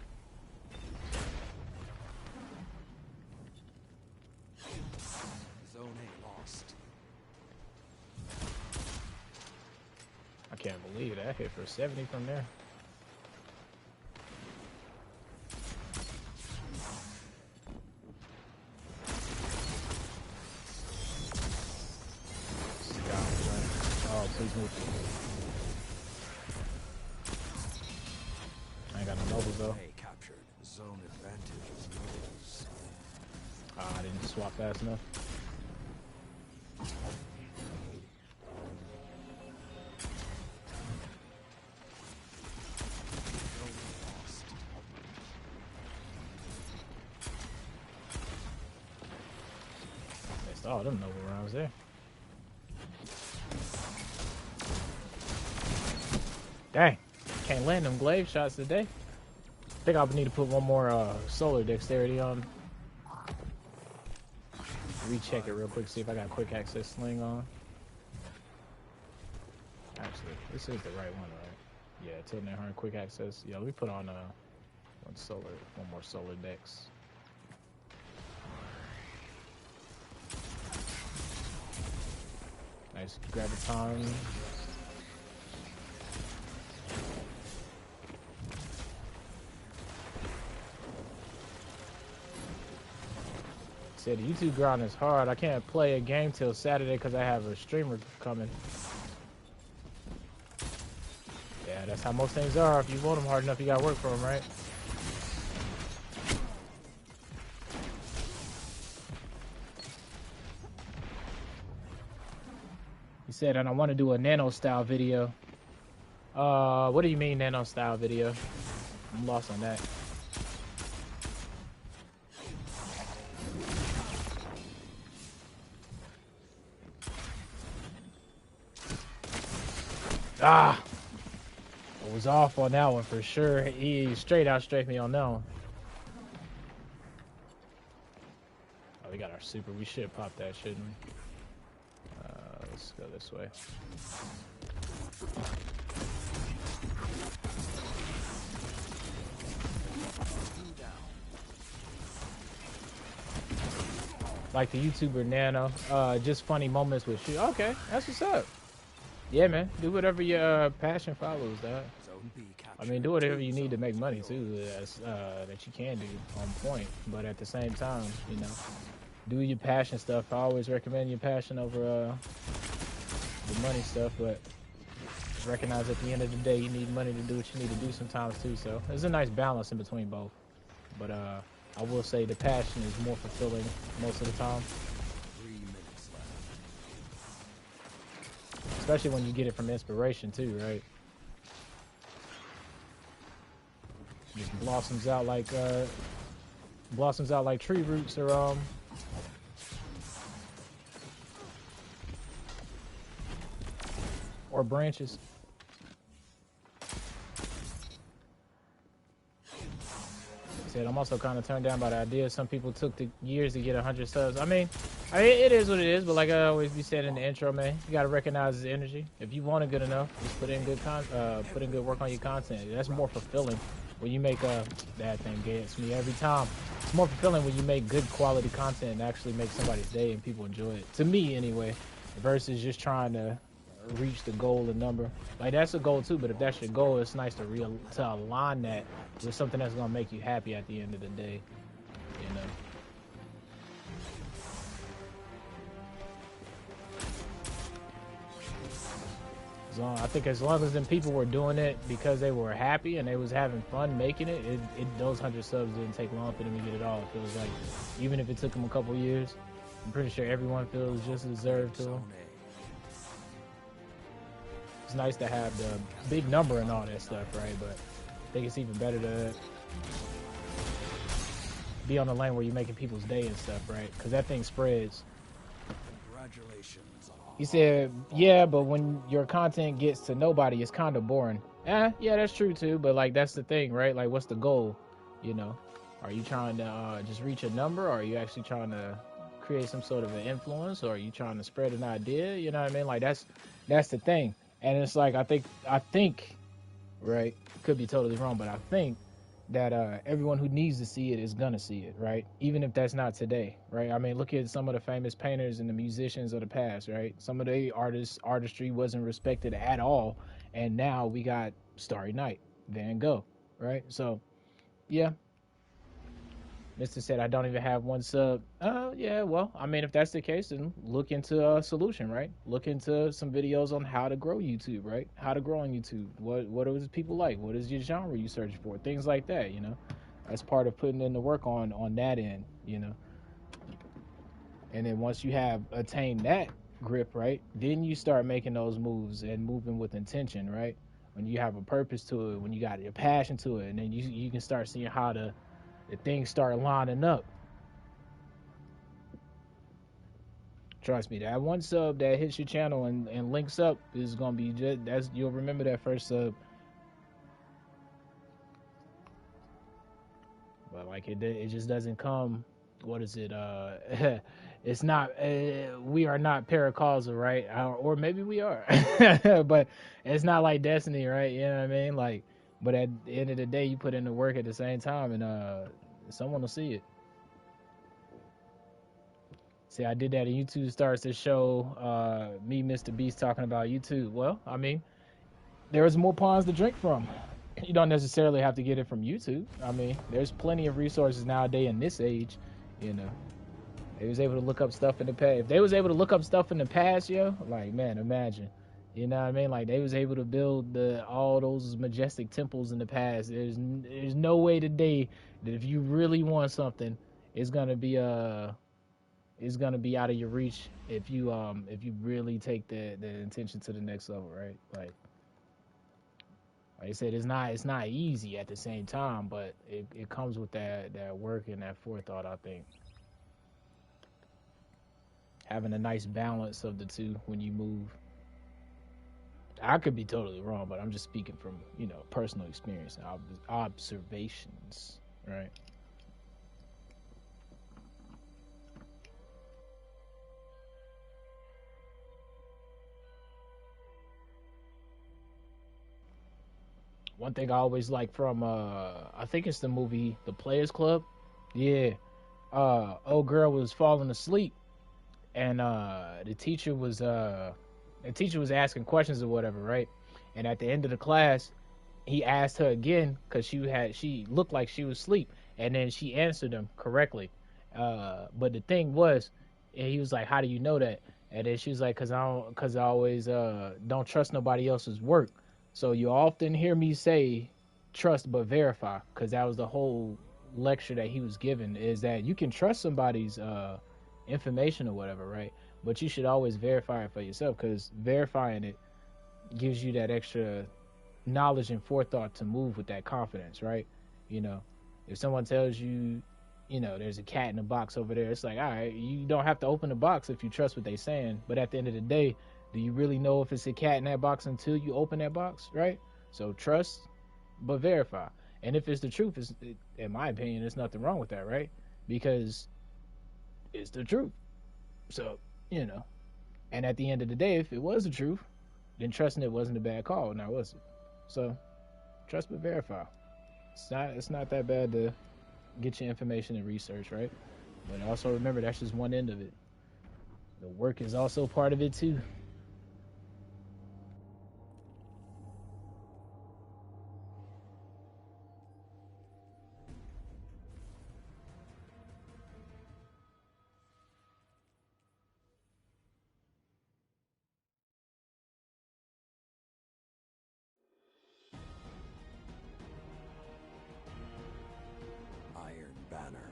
Speaker 2: Zone A lost.
Speaker 1: I can't believe that hit for 70 from there. Oh, please move. I ain't got no nobles though.
Speaker 2: Captured. Zone advantage is yours.
Speaker 1: I didn't swap fast enough. all them noble rounds there. Dang, can't land them glaive shots today. I think I'll need to put one more solar dexterity on. Recheck it real quick, see if I got quick access sling on. Actually, this is the right one, right? Yeah, 10 quick access. Yeah, let me put on one more solar dex. Nice graviton. Said the YouTube grind is hard. I can't play a game till Saturday because I have a streamer coming. Yeah, that's how most things are. If you want them hard enough, you gotta work for them, right? He said, and I want to do a nano style video. What do you mean nano style video? I'm lost on that. Ah, I was off on that one for sure. He straight me on that one. Oh, we got our super. We should pop that, shouldn't we? Let's go this way. Like the YouTuber Nano, just funny moments with you. Okay, that's what's up. Yeah, man. Do whatever your passion follows, dog. I mean, do whatever you need to make money too. That you can do on point. But at the same time, you know, do your passion stuff. I always recommend your passion over the money stuff. But just recognize at the end of the day, you need money to do what you need to do sometimes too. So there's a nice balance in between both. But I will say the passion is more fulfilling most of the time. Especially when you get it from inspiration too, right? Just blossoms out like tree roots or branches. Said I'm also kind of turned down by the idea some people took the years to get 100 subs. I mean, it is what it is, but like I always be saying in the intro, man, you gotta recognize the energy. If you want it good enough, just put in good work on your content. That's more fulfilling when you make that thing gets me every time. It's more fulfilling when you make good quality content and actually make somebody's day and people enjoy it. To me, anyway, versus just trying to reach the goal and number. Like that's a goal too, but if that's your goal, it's nice to align that with something that's gonna make you happy at the end of the day, you know. I think as long as them people were doing it because they were happy and they was having fun making it, those 100 subs didn't take long for them to get it all. It feels like even if it took them a couple years, I'm pretty sure everyone feels just deserved to them. It's nice to have the big number and all that stuff, right? But I think it's even better to be on the lane where you're making people's day and stuff, right? Because that thing spreads.
Speaker 2: Congratulations.
Speaker 1: He said, yeah, but when your content gets to nobody, it's kind of boring. Yeah, that's true too. But like, that's the thing, right? Like, what's the goal? You know, are you trying to just reach a number? Or are you actually trying to create some sort of an influence? Or are you trying to spread an idea? You know what I mean? Like, that's the thing. And it's like, I think, right? Could be totally wrong, but I think that everyone who needs to see it is gonna see it, right? Even if that's not today, right? I mean, look at some of the famous painters and the musicians of the past, right? Some of the artistry wasn't respected at all, and now we got Starry Night, Van Gogh, right? So, yeah. Mr. said, I don't even have one sub. Yeah, well, I mean, if that's the case, then look into a solution, right? Look into some videos on how to grow YouTube, right? How to grow on YouTube. What does people like? What is your genre you search for? Things like that, you know? That's part of putting in the work on that end, you know? And then once you have attained that grip, right? Then you start making those moves and moving with intention, right? When you have a purpose to it, when you got your passion to it, and then you can start seeing how the things start lining up. Trust me, that one sub that hits your channel and links up is gonna be just you'll remember that first sub. But like it just doesn't come. What is it? It's not. We are not paracausal, right? Or maybe we are, but it's not like Destiny, right? You know what I mean? Like, but at the end of the day, you put in the work at the same time, and someone will see it. See, I did that, and YouTube starts to show me, Mr. Beast, talking about YouTube. Well, I mean, there's more ponds to drink from. You don't necessarily have to get it from YouTube. I mean, there's plenty of resources nowadays in this age, you know. They was able to look up stuff in the past. If they was able to look up stuff in the past, yo, like, man, imagine. You know what I mean? Like, they was able to build all those majestic temples in the past. There's no way today that if you really want something, it's gonna be out of your reach if you really take the intention to the next level, right? Like I said, it's not easy at the same time, but it comes with that work and that forethought, I think. Having a nice balance of the two when you move. I could be totally wrong, but I'm just speaking from, you know, personal experience and observations, right? One thing I always like from I think it's the movie The Players Club. Yeah. Old girl was falling asleep and the teacher was asking questions or whatever, right? And at the end of the class, he asked her again because she looked like she was asleep, and then she answered him correctly. But the thing was, and he was like, "How do you know that?" And then she was like, "Cause I always don't trust nobody else's work." So you often hear me say, "Trust but verify," because that was the whole lecture that he was given. Is that you can trust somebody's information or whatever, right? But you should always verify it for yourself, because verifying it gives you that extra knowledge and forethought to move with that confidence, right? You know, if someone tells you, you know, there's a cat in the box over there, it's like, all right, you don't have to open the box if you trust what they're saying. But at the end of the day, do you really know if it's a cat in that box until you open that box, right? So trust, but verify. And if it's the truth, in my opinion, there's nothing wrong with that, right? Because it's the truth. So, you know, and at the end of the day, if it was the truth, then trusting it wasn't a bad call, now was it? So, trust but verify. It's not that bad to get your information and research, right? But also remember, that's just one end of it. The work is also part of it too.
Speaker 2: IronBanner.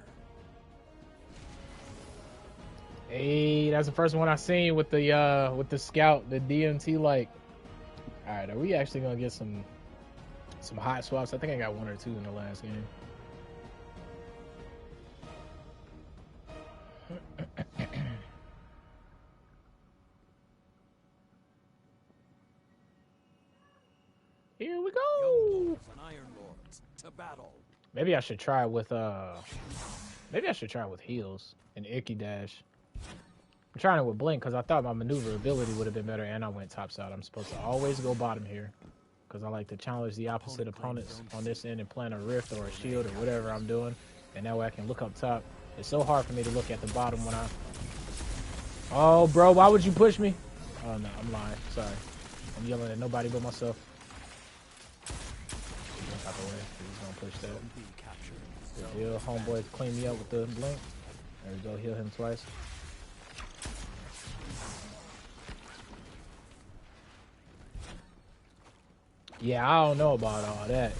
Speaker 1: Hey, that's the first one I seen with the scout, the DMT like. All right, are we actually gonna get some hot swaps? I think I got one or two in the last game. Here we go.
Speaker 2: And Iron Lords to battle.
Speaker 1: Maybe I should try with heals and Icky Dash. I'm trying it with Blink because I thought my maneuverability would have been better, and I went top side. I'm supposed to always go bottom here because I like to challenge the opposite opponents on this end and plant a rift or a shield or whatever I'm doing, and that way I can look up top. It's so hard for me to look at the bottom when I... Oh, bro, why would you push me? Oh, no, I'm lying. Sorry. I'm yelling at nobody but myself. He's gonna push that. Good deal. Homeboy clean me up with the Blink. There we go. Heal him twice. Yeah, I don't know about all that.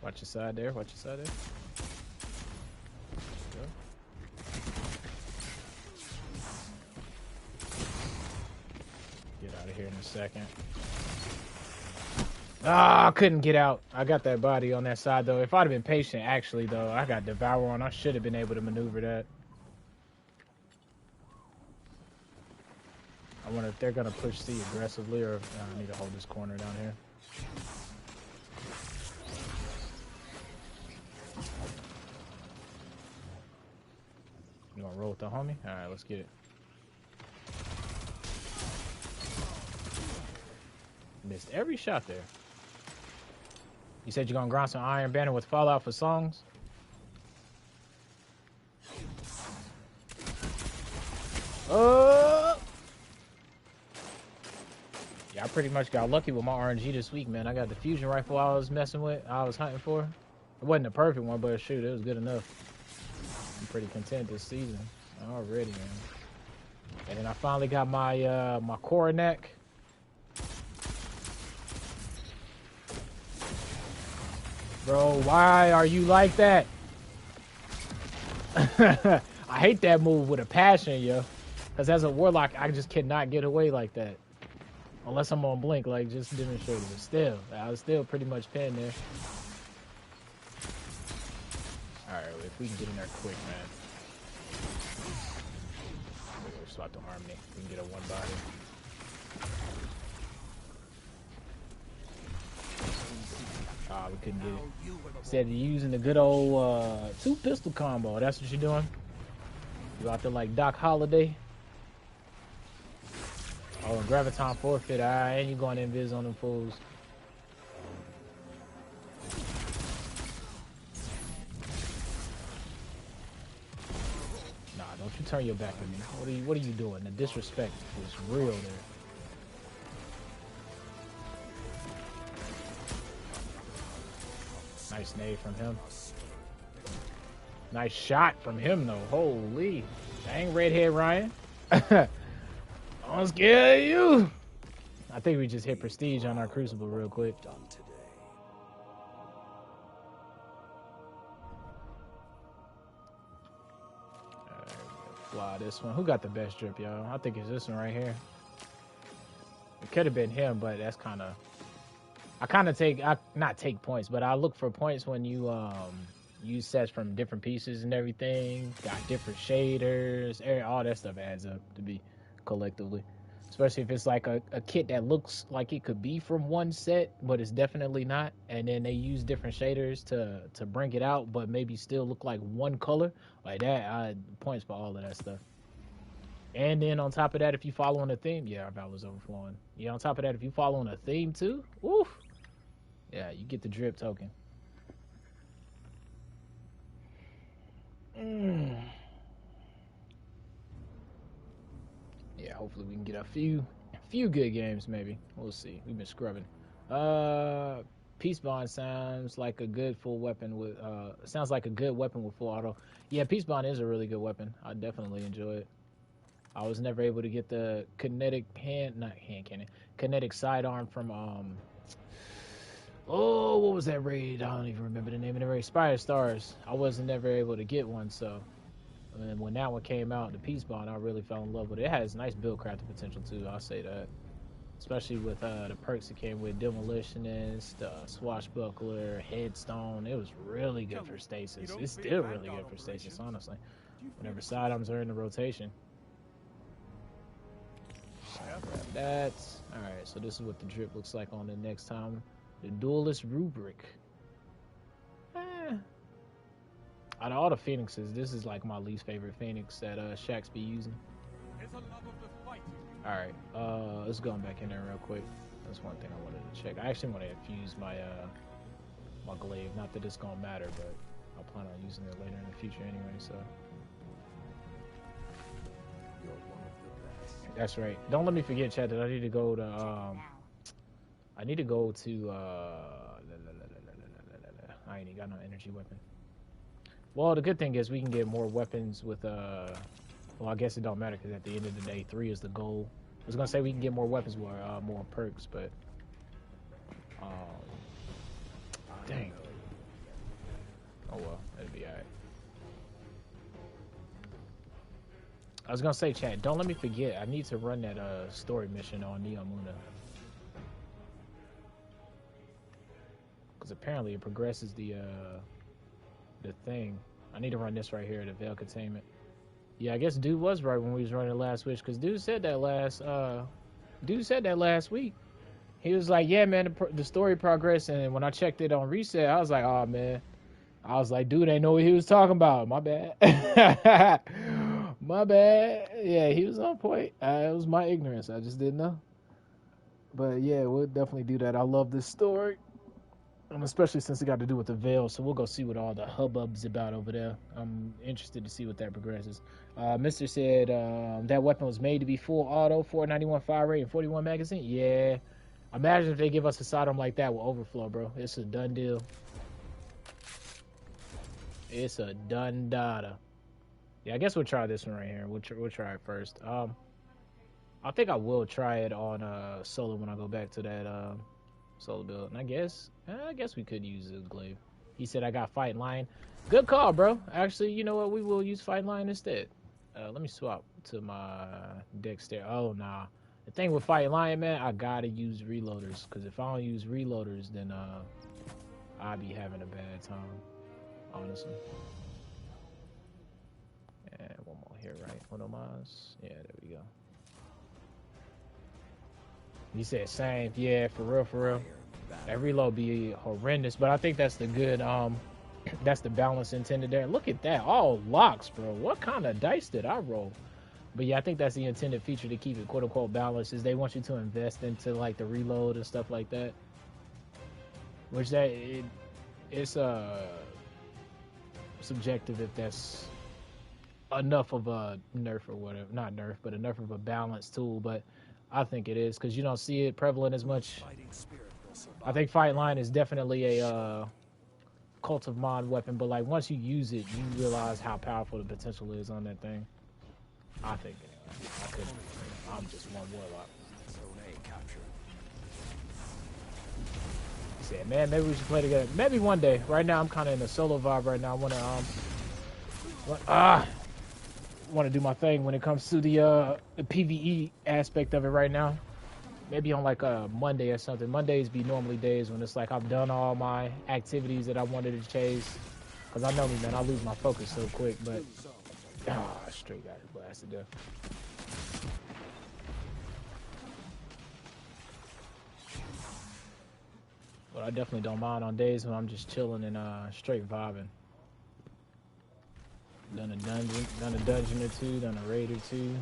Speaker 1: Watch your side there. Watch your side there. Go. Get out of here in a second. Ah, I couldn't get out. I got that body on that side, though. If I'd have been patient, actually, though, I got Devour on. I should have been able to maneuver that. I wonder if they're going to push C aggressively, or I need to hold this corner down here. You want to roll with the homie? All right, let's get it. Missed every shot there. You said you're going to grind some IronBanner with Fallout for songs? Yeah, I pretty much got lucky with my RNG this week, man. I got the fusion rifle I was messing with, I was hunting for. It wasn't a perfect one, but shoot, it was good enough. I'm pretty content this season already, man. And then I finally got my my coronet. Bro, why are you like that? I hate that move with a passion, yo. Because as a warlock, I just cannot get away like that. Unless I'm on blink, like just demonstrated. But still, I was still pretty much pinned there. Alright, if we can get in there quick, man. We'll swap the harmony. We can get a one body. Ah, we couldn't get it. Instead of using the good old 2-pistol combo. That's what you're doing? You out there like Doc Holliday? Oh, and Graviton forfeit. Alright, and you going invis on them fools. Nah, don't you turn your back at me. What are you doing? The disrespect was real there. Nice nade from him. Nice shot from him, though. Holy. Dang, redhead Ryan. I'm scared of you. I think we just hit prestige on our Crucible real quick. Alright, fly this one. Who got the best drip, y'all? I think it's this one right here. It could have been him, but that's kind of... not take points, but I look for points when you use sets from different pieces and everything. Got different shaders. All that stuff adds up to be collectively. Especially if it's like a kit that looks like it could be from one set, but it's definitely not. And then they use different shaders to bring it out, but maybe still look like one color. Like that, points for all of that stuff. And then on top of that, if you follow on a theme, yeah, our Valor's overflowing. Yeah, on top of that, if you follow on a theme too, woof. Yeah, you get the drip token. Yeah, hopefully we can get a few good games, maybe. We'll see. We've been scrubbing. Peace Bond sounds like a good full weapon with sounds like a good weapon with full auto. Yeah, Peace Bond is a really good weapon. I definitely enjoy it. I was never able to get the kinetic kinetic sidearm from oh, what was that raid? I don't even remember the name of the raid. Spire Stars. I wasn't never able to get one, so and when that one came out, the Peace Bond, I really fell in love with it. It has nice build crafting potential too, I'll say that. Especially with the perks it came with, Demolitionist, Swashbuckler, Headstone. It was really good for stasis. It's still really good for stasis, honestly. Whenever sidearms are in the rotation. Grab that. Alright, so this is what the drip looks like on the next time. The Duelist Rubric. Out of all the Phoenixes, this is like my least favorite Phoenix that Shaxx be using. Alright, let's go back in there real quick. That's one thing I wanted to check. I actually want to infuse my my glaive. Not that it's gonna matter, but I'll plan on using it later in the future anyway, so. That's right. Don't let me forget, chat, that I need to go to I need to go to I ain't even got no energy weapon. Well, the good thing is we can get more weapons with well, I guess it don't matter because at the end of the day, 3 is the goal. I was gonna say we can get more weapons with more perks, but dang. Oh well, that'd be alright. I was gonna say, chat, don't let me forget. I need to run that story mission on Neomuna. because apparently it progresses the thing. I need to run this right here, the veil containment. Yeah, I guess dude was right when we was running the last switch, because dude said that last week. He was like, yeah, man, the story progressed, and when I checked it on reset, I was like, oh, man. I was like, dude ain't know what he was talking about. My bad. My bad. Yeah, he was on point. It was my ignorance. I just didn't know. But, yeah, we'll definitely do that. I love this story. And especially since it got to do with the veil, so we'll go see what all the hubbub's about over there. I'm interested to see what that progresses. Mr. said that weapon was made to be full auto, 491 fire rate, and 41 magazine. Yeah. Imagine if they give us a sidearm like that with overflow, bro. It's a done deal. It's a done data. Yeah, I guess we'll try this one right here. We'll try it first. I think I will try it on solo when I go back to that solo build. And I guess we could use a glaive. He said I got Fighting Lion. Good call, bro. Actually, you know what? We will use Fighting Lion instead. Let me swap to my Dexter. Oh, nah. The thing with Fighting Lion, man, I gotta use reloaders. Because if I don't use reloaders, then I'll be having a bad time. Honestly. And one more here, right? One of mine. Yeah, there we go. He said same. Yeah, for real. That reload be horrendous, but I think that's the good that's the balance intended there. Look at that, all locks, bro. What kind of dice did I roll? But yeah, I think that's the intended feature to keep it quote unquote balanced, is they want you to invest into like the reload and stuff like that. Which it's subjective if that's enough of a nerf or whatever. Not nerf, but enough of a balanced tool. But I think it is, because you don't see it prevalent as much. I think Fight Line is definitely a cult of mind weapon, but like once you use it, you realize how powerful the potential is on that thing. I think I'm just one warlock. He said, man, maybe we should play together. Maybe one day. Right now, I'm kind of in a solo vibe right now. I want to do my thing when it comes to the PvE aspect of it right now. Maybe on like a Monday or something. Mondays be normally days when it's like I've done all my activities that I wanted to chase. Because I know me, man, I lose my focus so quick. But straight got it blasted there. But I definitely don't mind on days when I'm just chilling and straight vibing. Done a dungeon or two, done a raid or two.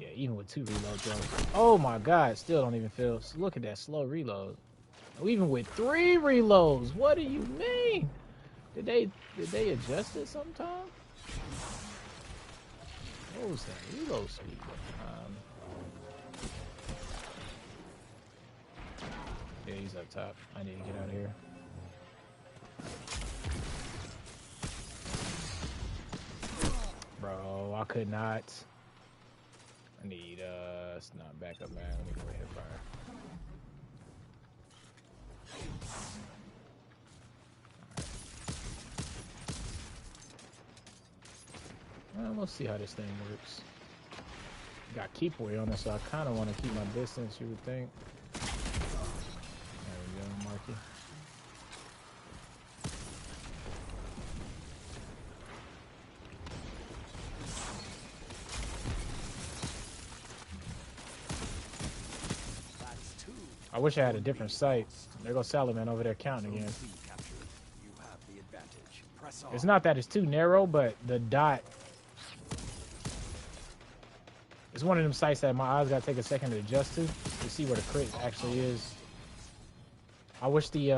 Speaker 1: Yeah, even with 2 reload drops. Oh my god, still don't even feel. Look at that slow reload. Even with 3 reloads, what do you mean? Did they adjust it sometime? What was that reload speed? Yeah, he's up top. I need to get out of here. Bro, I could not. I need, it's not backup, man. Let me go ahead and fire. Well, we'll see how this thing works. Got keep away on it, so I kind of want to keep my distance, you would think. There we go, Marky. I wish I had a different sight. There goes Salaman over there counting again. It's not that it's too narrow, but the dot. It's one of them sights that my eyes gotta take a second to adjust to see where the crit actually is. I wish the,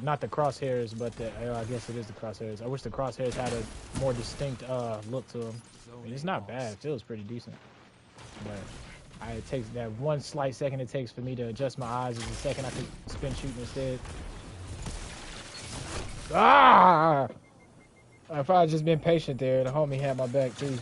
Speaker 1: not the crosshairs, but the, I guess it is the crosshairs. I wish the crosshairs had a more distinct look to them. I mean, it's not bad. It feels pretty decent. But it takes that one slight second it takes for me to adjust my eyes is a second I could spin shooting instead. Ah! If I had just been patient there, the homie had my back too.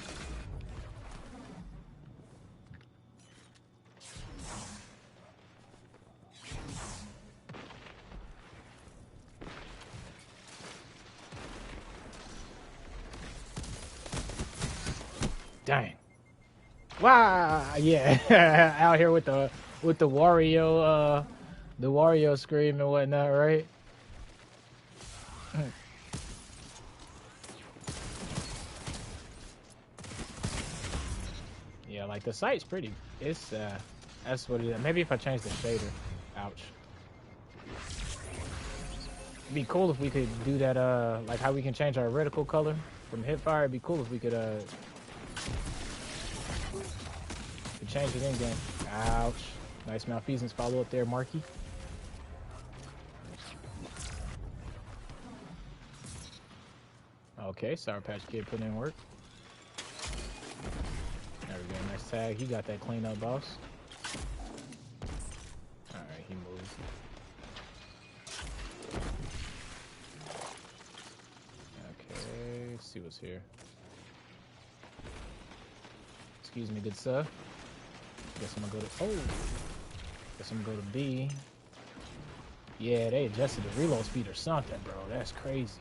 Speaker 1: Dang. Wow, yeah. Out here with the Wario The Wario scream and whatnot, right? Yeah, like the site's pretty. It's that's what it is. Maybe if I change the shader. Ouch. It'd be cool if we could do that. Like how we can change our reticle color from hipfire. It'd be cool if we could change it in game. Ouch. Nice malfeasance follow up there, Marky. Okay, Sour Patch Kid put in work. There we go, nice tag. He got that clean up, boss. Alright, he moves. Okay, let's see what's here. Excuse me, good sir. Guess I'm gonna go to Guess I'm gonna go to B. Yeah, they adjusted the reload speed or something, bro. That's crazy.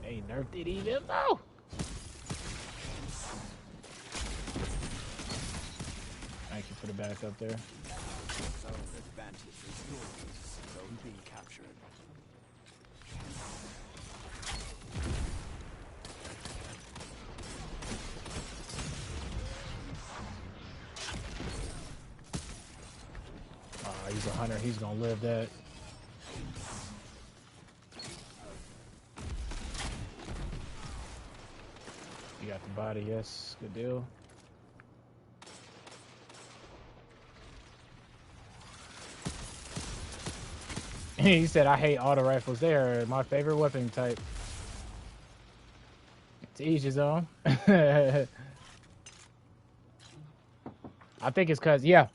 Speaker 1: They nerfed it even though. Thank you for the backup there.
Speaker 2: Zone advantage is yours. Zone B captured.
Speaker 1: He's a hunter. He's gonna live that. You got the body, yes. Good deal. He said, I hate auto rifles. They are my favorite weapon type. To each his own. I think it's because, yeah.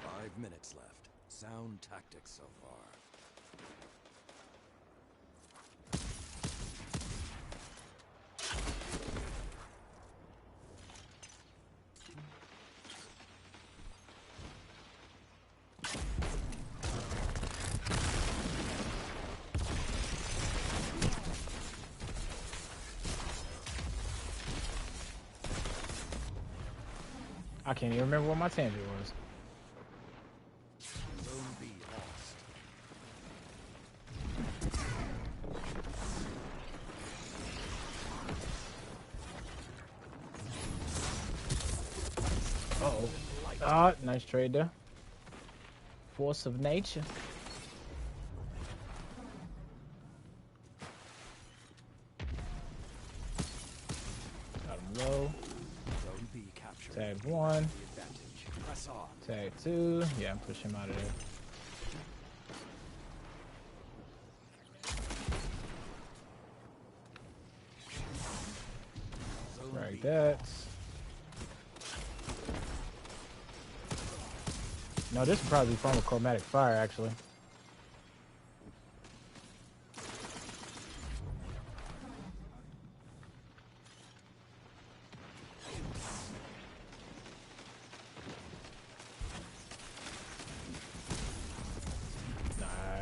Speaker 2: 5 minutes left. Sound tactics so far.
Speaker 1: I can't even remember what my tangent was.
Speaker 2: Zone B lost.
Speaker 1: Uh-oh. Ah, nice trade there. Force of nature. Got him low.
Speaker 2: Zone B captured.
Speaker 1: Tag 1.
Speaker 2: The advantage. Press on.
Speaker 1: Tag 2. Yeah, I'm pushing him out of there.
Speaker 2: Zone
Speaker 1: Like
Speaker 2: B
Speaker 1: that.
Speaker 2: lost.
Speaker 1: No, this would probably be fun with chromatic fire, actually.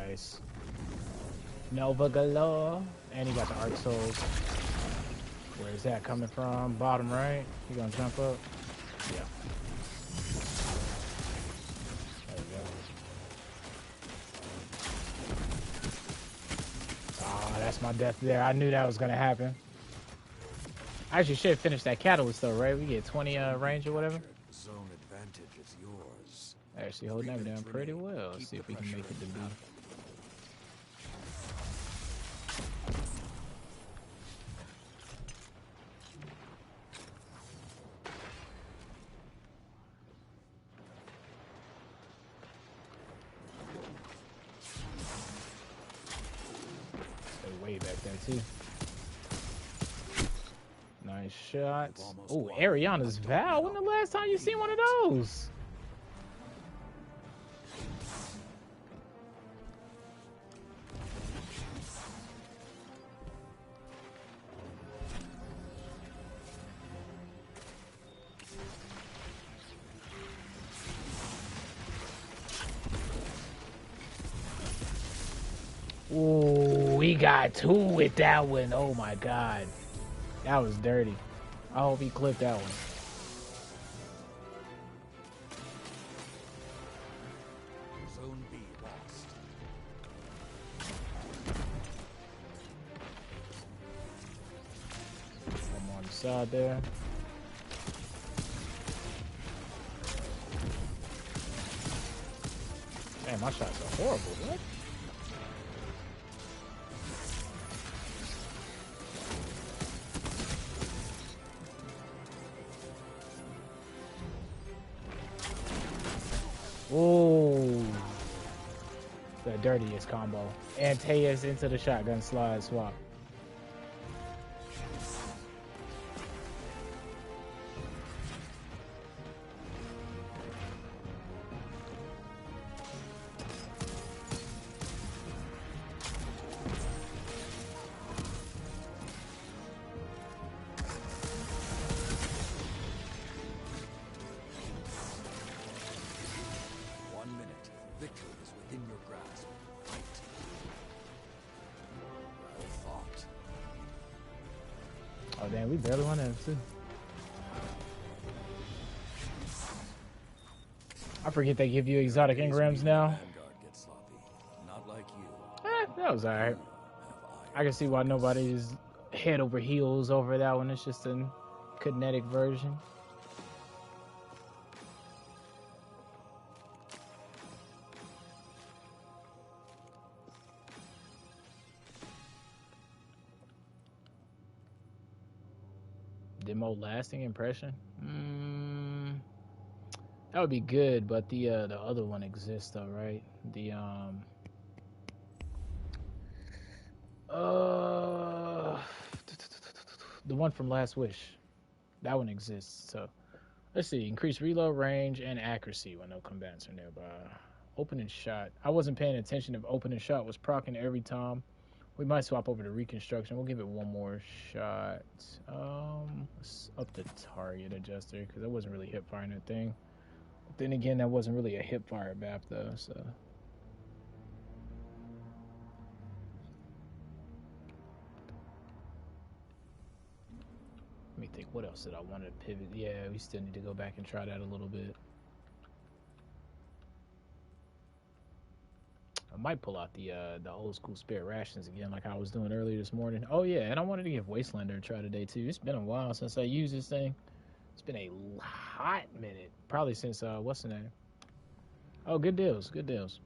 Speaker 1: Nice. Nova galore. And he got the Arc Souls. Where is that coming from? Bottom right. He gonna jump up? Yeah. There we go. Ah, that's my death there. I knew that was gonna happen. I actually should finish that catalyst though, right? We get 20 range or whatever.
Speaker 2: Zone advantage is yours.
Speaker 1: Actually holding that down pretty well. Let's see if we can make it to B. Stay way back there too. Nice shots. Oh, Ariana's Vow. When the last time you seen one of those? Ooh, we got 2 with that one. Oh my god. That was dirty. I hope he clipped that one.
Speaker 2: Zone B
Speaker 1: side there. Man, my shots are horrible. What? Oh, the dirtiest combo. And Tejas into the shotgun slide swap. Oh damn, we barely won that too. I forget they give you exotic engrams now.
Speaker 2: Not like you.
Speaker 1: That was alright. I can see why nobody's head over heels over that one. It's just a kinetic version. Demo lasting impression? That would be good, but the other one exists though, right? The one from Last Wish. That one exists. So let's see. Increase reload range and accuracy when no combatants are nearby. Opening shot. I wasn't paying attention if opening shot was proccing every time. We might swap over to reconstruction. We'll give it one more shot. Let's up the target adjuster because I wasn't really hip firing that thing. But then again, that wasn't really a hip fire map though, so. Let me think, what else did I want to pivot? Yeah, we still need to go back and try that a little bit. I might pull out the old school spirit rations again like I was doing earlier this morning. Oh yeah, and I wanted to give Wastelander a try today too. It's been a while since I used this thing. It's been a hot minute. Probably since, what's the name? Oh, good deals, good deals.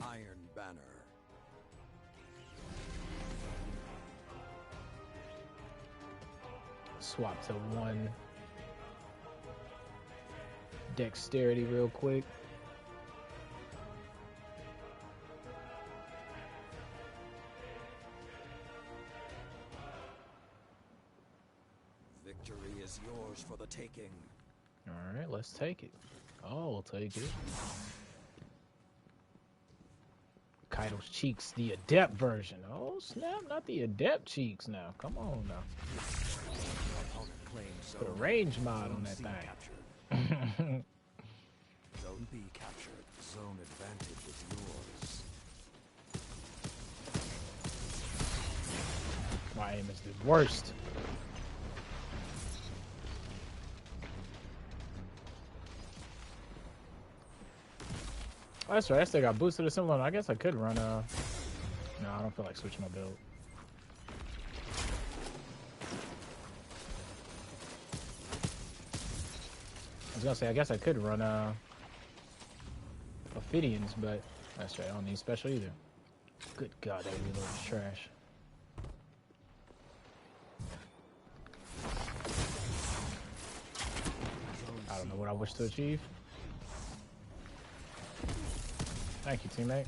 Speaker 2: IronBanner.
Speaker 1: Swap to 1 dexterity real quick.
Speaker 2: Victory is yours for the taking.
Speaker 1: All right, let's take it. I'll take it. Kaido's cheeks, the adept version. Oh snap, not the adept cheeks now. Come on now. Put a range mod on that thing.
Speaker 2: Zone B captured. Zone advantage is yours.
Speaker 1: My aim is the worst. Oh, that's right. I still got boosted or something. I guess I could run. No, I don't feel like switching my build. I was gonna say I guess I could run Ophidians, but that's right. I don't need special either. Good God, that reload is trash. I don't know what I wish to achieve. Thank you, teammate.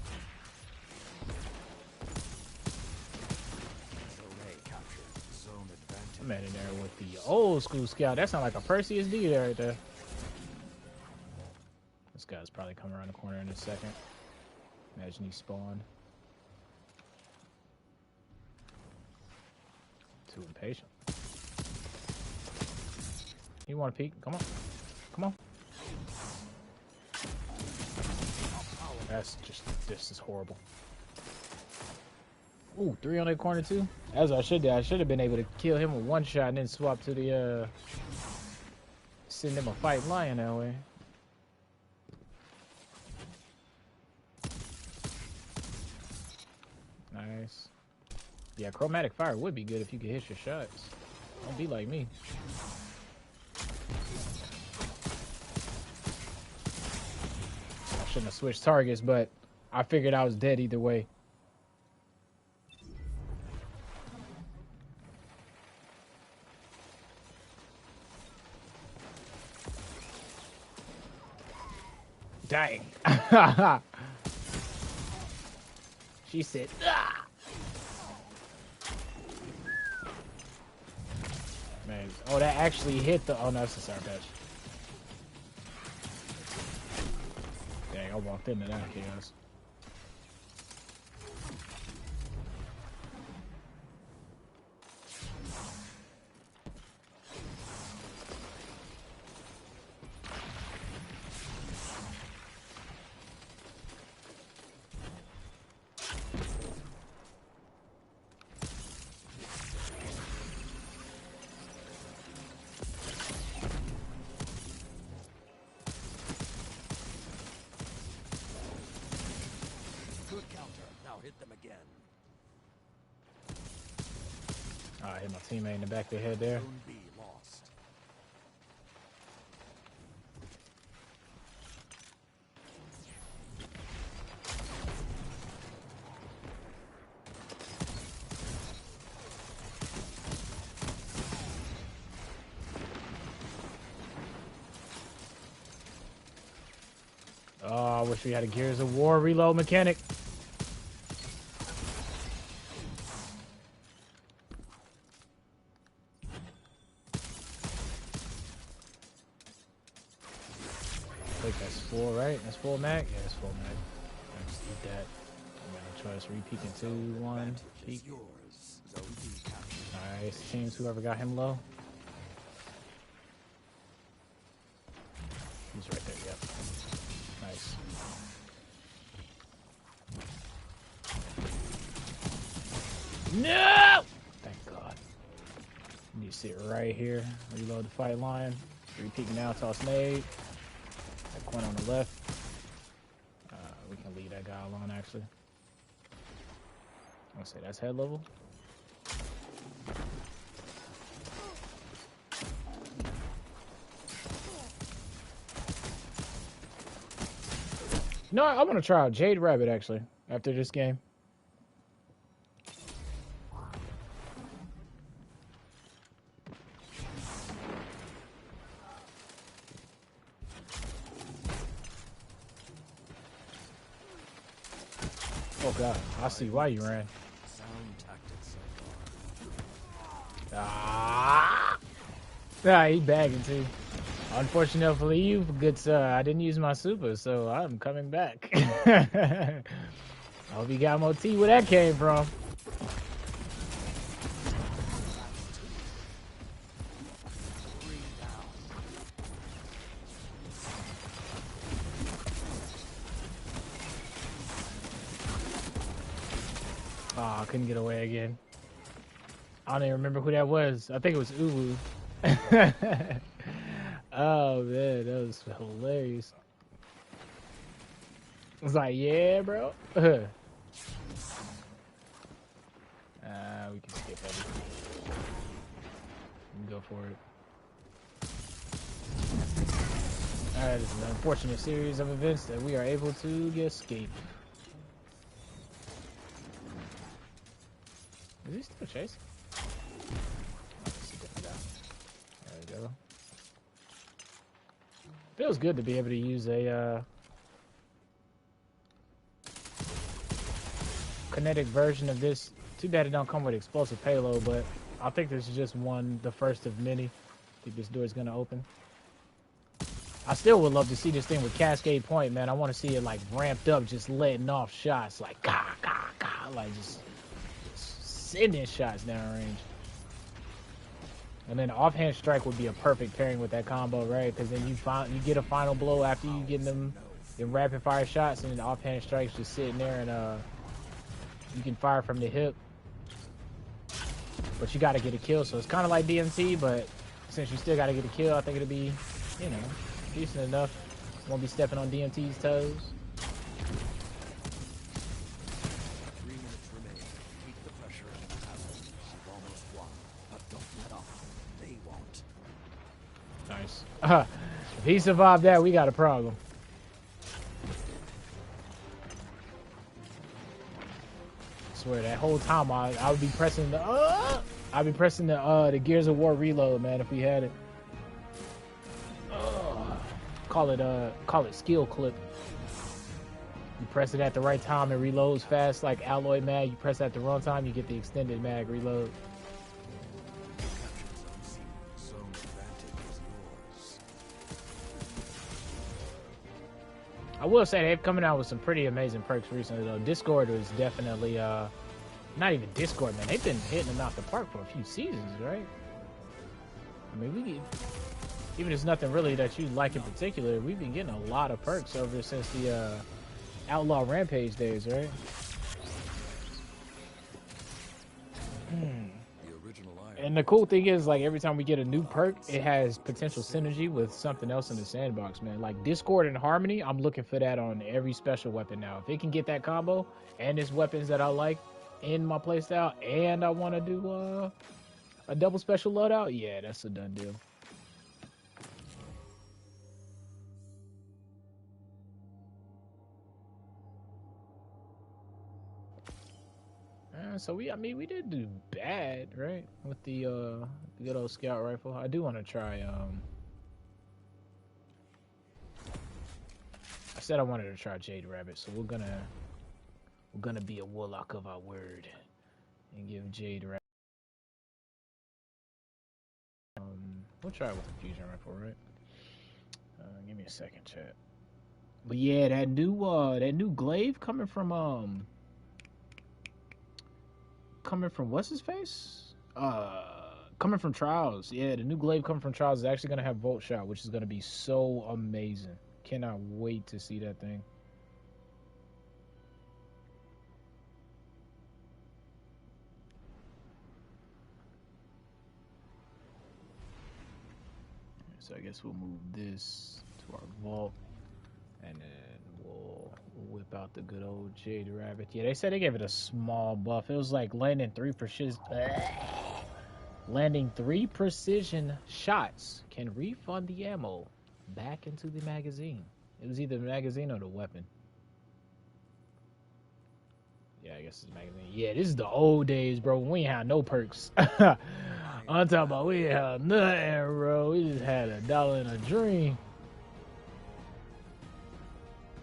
Speaker 1: I'm in there with the old school scout. That sounds like a Perseus D there right there. This guy's probably coming around the corner in a second. Imagine he spawned. Too impatient. You want to peek? Come on. Come on. That's just, this is horrible. Ooh, 3 on that corner too. As I should do. I should have been able to kill him with one shot and then swap to the send him a fight lion that way. Nice. Yeah, chromatic fire would be good if you could hit your shots. Don't be like me. I shouldn't have switched targets, but I figured I was dead either way. Dang. She said, ah! Man, oh, that actually hit the, oh no, it's a sour patch. Dang, I walked into that chaos. I hit my teammate in the back of the head there. Oh, I wish we had a Gears of War reload mechanic. I think that's full, right? That's full mag? Yeah, it's full mag. I just eat that. I'm gonna try to re-peek in 2, 1, peek. Nice. Teams, whoever got him low. He's right there, yep. Nice. No! Thank God. You need to sit right here. Reload the fight line. Re-peek now, toss nade. That coin on the left. We can leave that guy alone, actually. I'm gonna say that's head level. No, I'm gonna try out Jade Rabbit actually after this game. Oh God, I see why you ran. Ah! Yeah, he bagging too. Unfortunately for you, good sir, I didn't use my super, so I'm coming back. I hope you got more tea where that came from. Oh, I couldn't get away again. I don't even remember who that was. I think it was Uwu. Oh man, that was hilarious. I was like, yeah, bro. We can skip everything. We can go for it. Alright, this is an unfortunate series of events that we are able to escape. Is he still chasing? Oh, that's a different guy. There we go. Feels good to be able to use a kinetic version of this. Too bad it don't come with explosive payload, but I think this is just the first of many. I think this door is gonna open. I still would love to see this thing with Cascade Point, man. I want to see it like ramped up, just letting off shots, like like just sending shots down range. And then offhand strike would be a perfect pairing with that combo, right? Because then you get a final blow after you get them in rapid fire shots, and then offhand strikes just sitting there, and you can fire from the hip. But you got to get a kill, so it's kind of like DMT, but since you still got to get a kill, I think it'll be, you know, decent enough. Won't be stepping on DMT's toes.
Speaker 2: 3 minutes remain. Keep the pressure on the battle. You've almost won, but don't let up. They won't.
Speaker 1: Nice. If he survived that, we got a problem. I swear that whole time I would be pressing the I'd be pressing the Gears of War reload, man, if we had it. Call it skill clip. You press it at the right time, it reloads fast like alloy mag. You press it at the wrong time, you get the extended mag reload. I will say they've coming out with some pretty amazing perks recently though. Discord was definitely not even Discord, man. They've been hitting them out the park for a few seasons, right? I mean, even if it's nothing really that you like in particular, we've been getting a lot of perks over since the Outlaw Rampage days, right? And the cool thing is, like, every time we get a new perk, it has potential synergy with something else in the sandbox, man. Like Discord and Harmony, I'm looking for that on every special weapon now. If it can get that combo and it's weapons that I like in my playstyle, and I want to do a double special loadout, yeah, that's a done deal. So we did do bad, right? With the good old scout rifle. I do want to try I said I wanted to try Jade Rabbit, so we're gonna be a warlock of our word and give Jade Rabbit. We'll try it with the fusion rifle, right? Give me a second, chat. But yeah, that new glaive coming from what's his face? Coming from Trials. Yeah, the new glaive coming from Trials is actually gonna have Volt Shot, which is gonna be so amazing. Cannot wait to see that thing. So I guess we'll move this to our vault, and then we'll whip out the good old Jade Rabbit. Yeah, they said they gave it a small buff. It was like landing 3 precision shots can refund the ammo back into the magazine. It was either the magazine or the weapon. Yeah, I guess it's the magazine. Yeah, this is the old days, bro. We ain't had no perks. I'm talking about we ain't had nothing, bro. We just had $1 in a dream.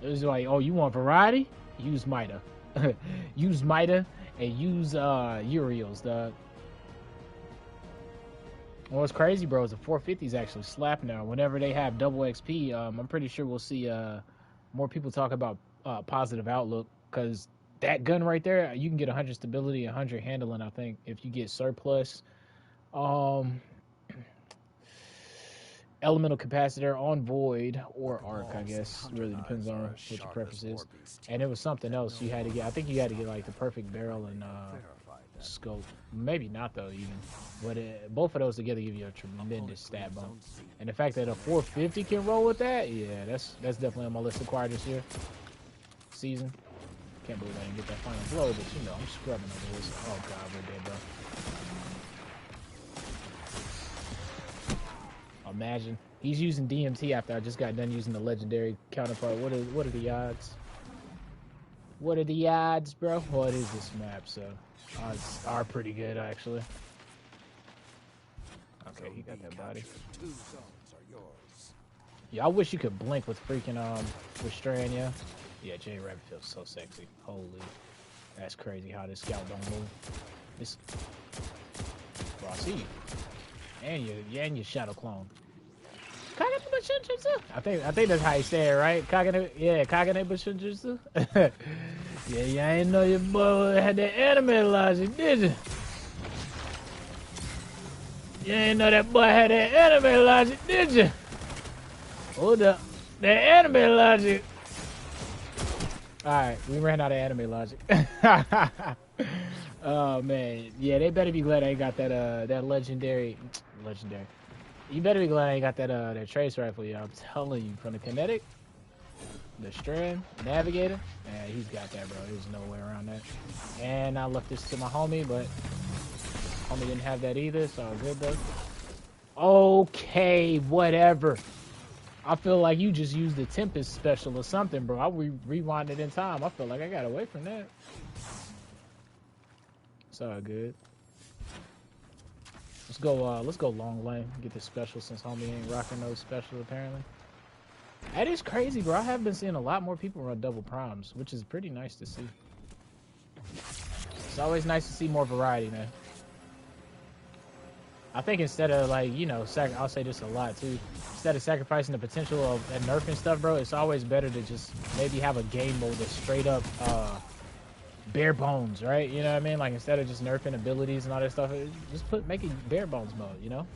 Speaker 1: It was like, oh, you want variety? Use mehta. Use mehta and use Uriels, dog. What's crazy, bro, is the 450s actually slap now. Whenever they have double XP, I'm pretty sure we'll see more people talk about positive outlook, because that gun right there, you can get 100 stability, 100 handling, I think, if you get surplus. Elemental capacitor on void or arc, I guess. It really depends on what your preference is. And it was something else you had to get. I think you had to get like the perfect barrel and scope. Maybe not though, even. But both of those together give you a tremendous stat bump. And the fact that a 450 can roll with that, yeah, that's definitely on my list acquired this year. Season. Can't believe I didn't get that final blow, but you know, I'm scrubbing over this. Oh god, we're dead, bro. Imagine. He's using DMT after I just got done using the legendary counterpart. What are the odds? What are the odds, bro? What is this map? So odds are pretty good, actually. Okay, he got that body. Yeah, I wish you could blink with freaking restrain, yeah. Yeah, J Rabbit feels so sexy. Holy, that's crazy how this scout don't move. This, bro, I see you, and your shadow clone. I think that's how you say it, right? Kagane Bushujutsu. Yeah, you ain't know your boy had that anime logic, did you? You ain't know that boy had that anime logic, did you? Hold up, that anime logic. All right, we ran out of anime logic. Oh man, yeah, they better be glad I ain't got that legendary. You better be glad I ain't got that trace rifle, yo. I'm telling you, from the kinetic, the strand, navigator, man, he's got that, bro. There's no way around that. And I left this to my homie, but homie didn't have that either, so good though. Okay, whatever. I feel like you just used the Tempest special or something, bro. I rewinded in time. I feel like I got away from that. It's all good. Let's go long lane. Get the special since homie ain't rocking those special apparently. That is crazy, bro. I have been seeing a lot more people run double primes, which is pretty nice to see. It's always nice to see more variety, man. I think instead of like, you know, I'll say this a lot too. Instead of sacrificing the potential of that nerfing stuff, bro, it's always better to just maybe have a game mode that's straight up bare bones, right? You know what I mean? Like instead of just nerfing abilities and all that stuff, just make it bare bones mode, you know?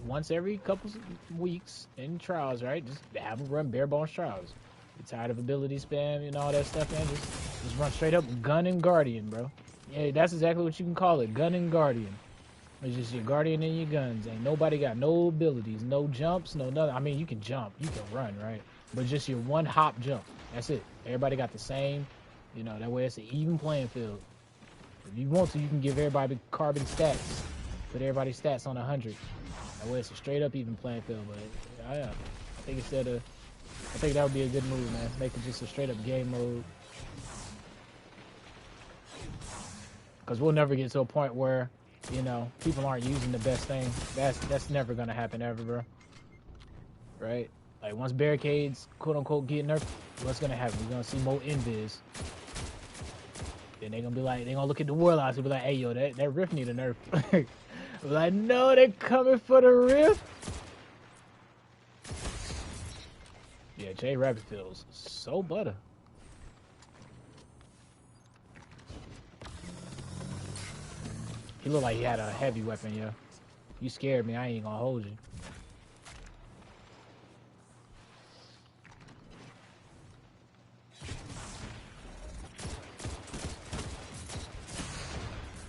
Speaker 1: Once every couple weeks in trials, right? Just have them run bare bones trials. You're tired of ability spam and all that stuff, man. Just run straight up gun and guardian, bro. Yeah, that's exactly what you can call it, gun and guardian. It's just your guardian and your guns. Ain't nobody got no abilities, no jumps, no nothing. I mean, you can jump, you can run, right? But just your one hop jump. That's it. Everybody got the same. You know, that way it's an even playing field. If you want to, you can give everybody carbon stats. Put everybody's stats on 100. That way it's a straight up even playing field. But yeah, I think I think that would be a good move, man. Make it just a straight up game mode. Because we'll never get to a point where, you know, people aren't using the best thing. That's never gonna happen ever, bro. Right? Like once barricades, quote unquote, get nerfed, what's gonna happen? We're gonna see more invis. Then they're gonna be like, they're gonna look at the warlocks and be like, hey yo, that rift need a nerf. Like, no, they're coming for the rift. Yeah, J Rabbit feels so butter. He looked like he had a heavy weapon, yo. You scared me, I ain't gonna hold you.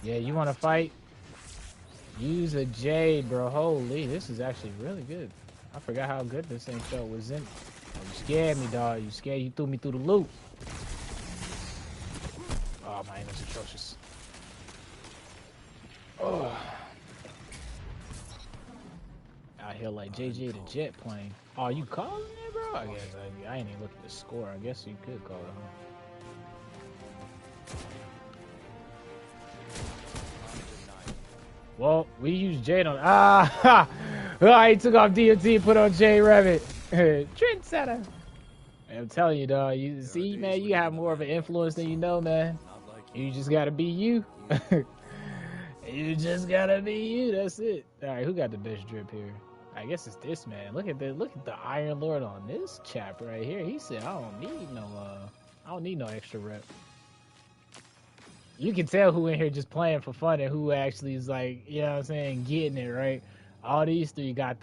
Speaker 1: Yeah, you wanna fight? Use a J, bro. Holy, this is actually really good. I forgot how good this thing felt with Zen. Oh, you scared me, dog. You scared, you threw me through the loop. Oh, my aim is atrocious. Oh. Out here like JJ the Jet plane. Oh, you calling it, bro? I guess I ain't even look at the score. I guess you could call it, huh? Well, we used Jade on. Ah! Oh, he took off DMT and put on J Rabbit. Trendsetter. I'm telling you, dog. You see, man, you have more of an influence than you know, man. You just gotta be you. You just gotta be you. That's it. All right, who got the best drip here? I guess it's this man. Look at the Iron Lord on this chap right here. He said, I don't need no extra rep. You can tell who in here just playing for fun and who actually is like, you know what I'm saying, getting it, right? All these three got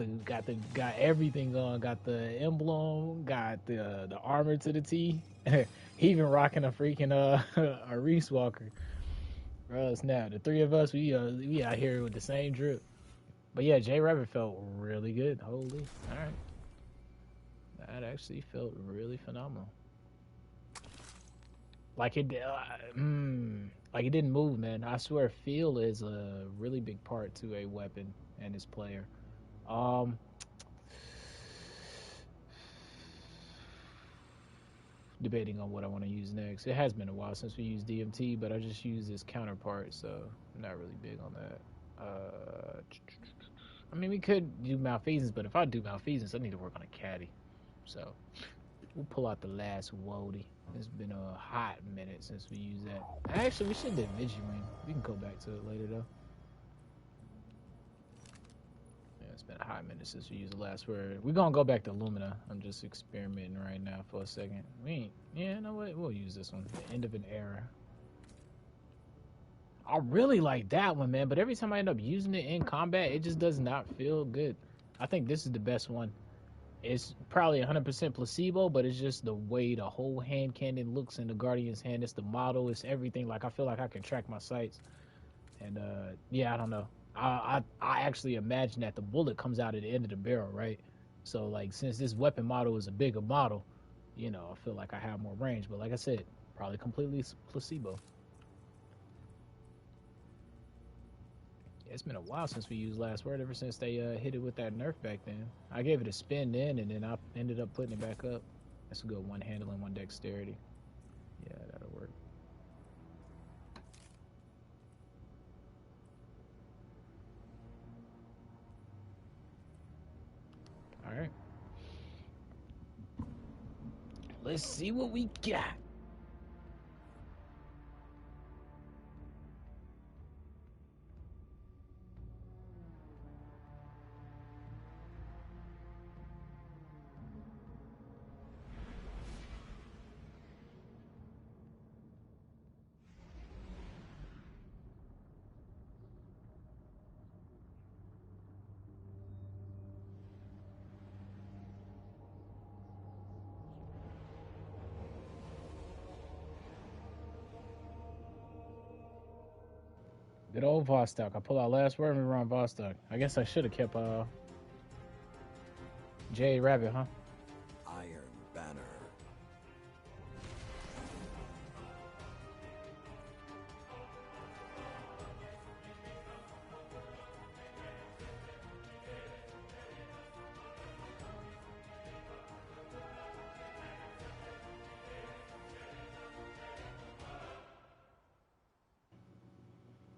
Speaker 1: everything on. Got the emblem, got the armor to the T. He even rocking a freaking a Reese Walker. Bro, snap. The three of us, we out here with the same drip. But yeah, J Rabbit felt really good. Holy. Alright. That actually felt really phenomenal. Like it didn't move, man. I swear feel is a really big part to a weapon and its player. Debating on what I want to use next. It has been a while since we used DMT, but I just use this counterpart, so I'm not really big on that. I mean, we could do malfeasance, but if I do malfeasance, I need to work on a caddy. So we'll pull out the last Wody. It's been a hot minute since we used that. Actually, we should do Vigilwing. We can go back to it later, though. Yeah, it's been a hot minute since we used the last word. We're going to go back to Lumina. I'm just experimenting right now for a second. Yeah, you know what? We'll use this one. The end of an era. I really like that one, man, but every time I end up using it in combat, it just does not feel good. I think this is the best one. It's probably 100% placebo, but it's just the way the whole hand cannon looks in the Guardian's hand. It's the model. It's everything. Like, I feel like I can track my sights. And, yeah, I don't know. I actually imagine that the bullet comes out at the end of the barrel, right? So, like, since this weapon model is a bigger model, you know, I feel like I have more range. But like I said, probably completely placebo. It's been a while since we used last word, ever since they hit it with that nerf back then. I gave it a spin then, and then I ended up putting it back up. That's a good one handle and one dexterity. Yeah, that'll work. All right. Let's see what we got. Good old Vostok. I pull out last word and we run Vostok. I guess I should have kept J Rabbit, huh?
Speaker 2: IronBanner.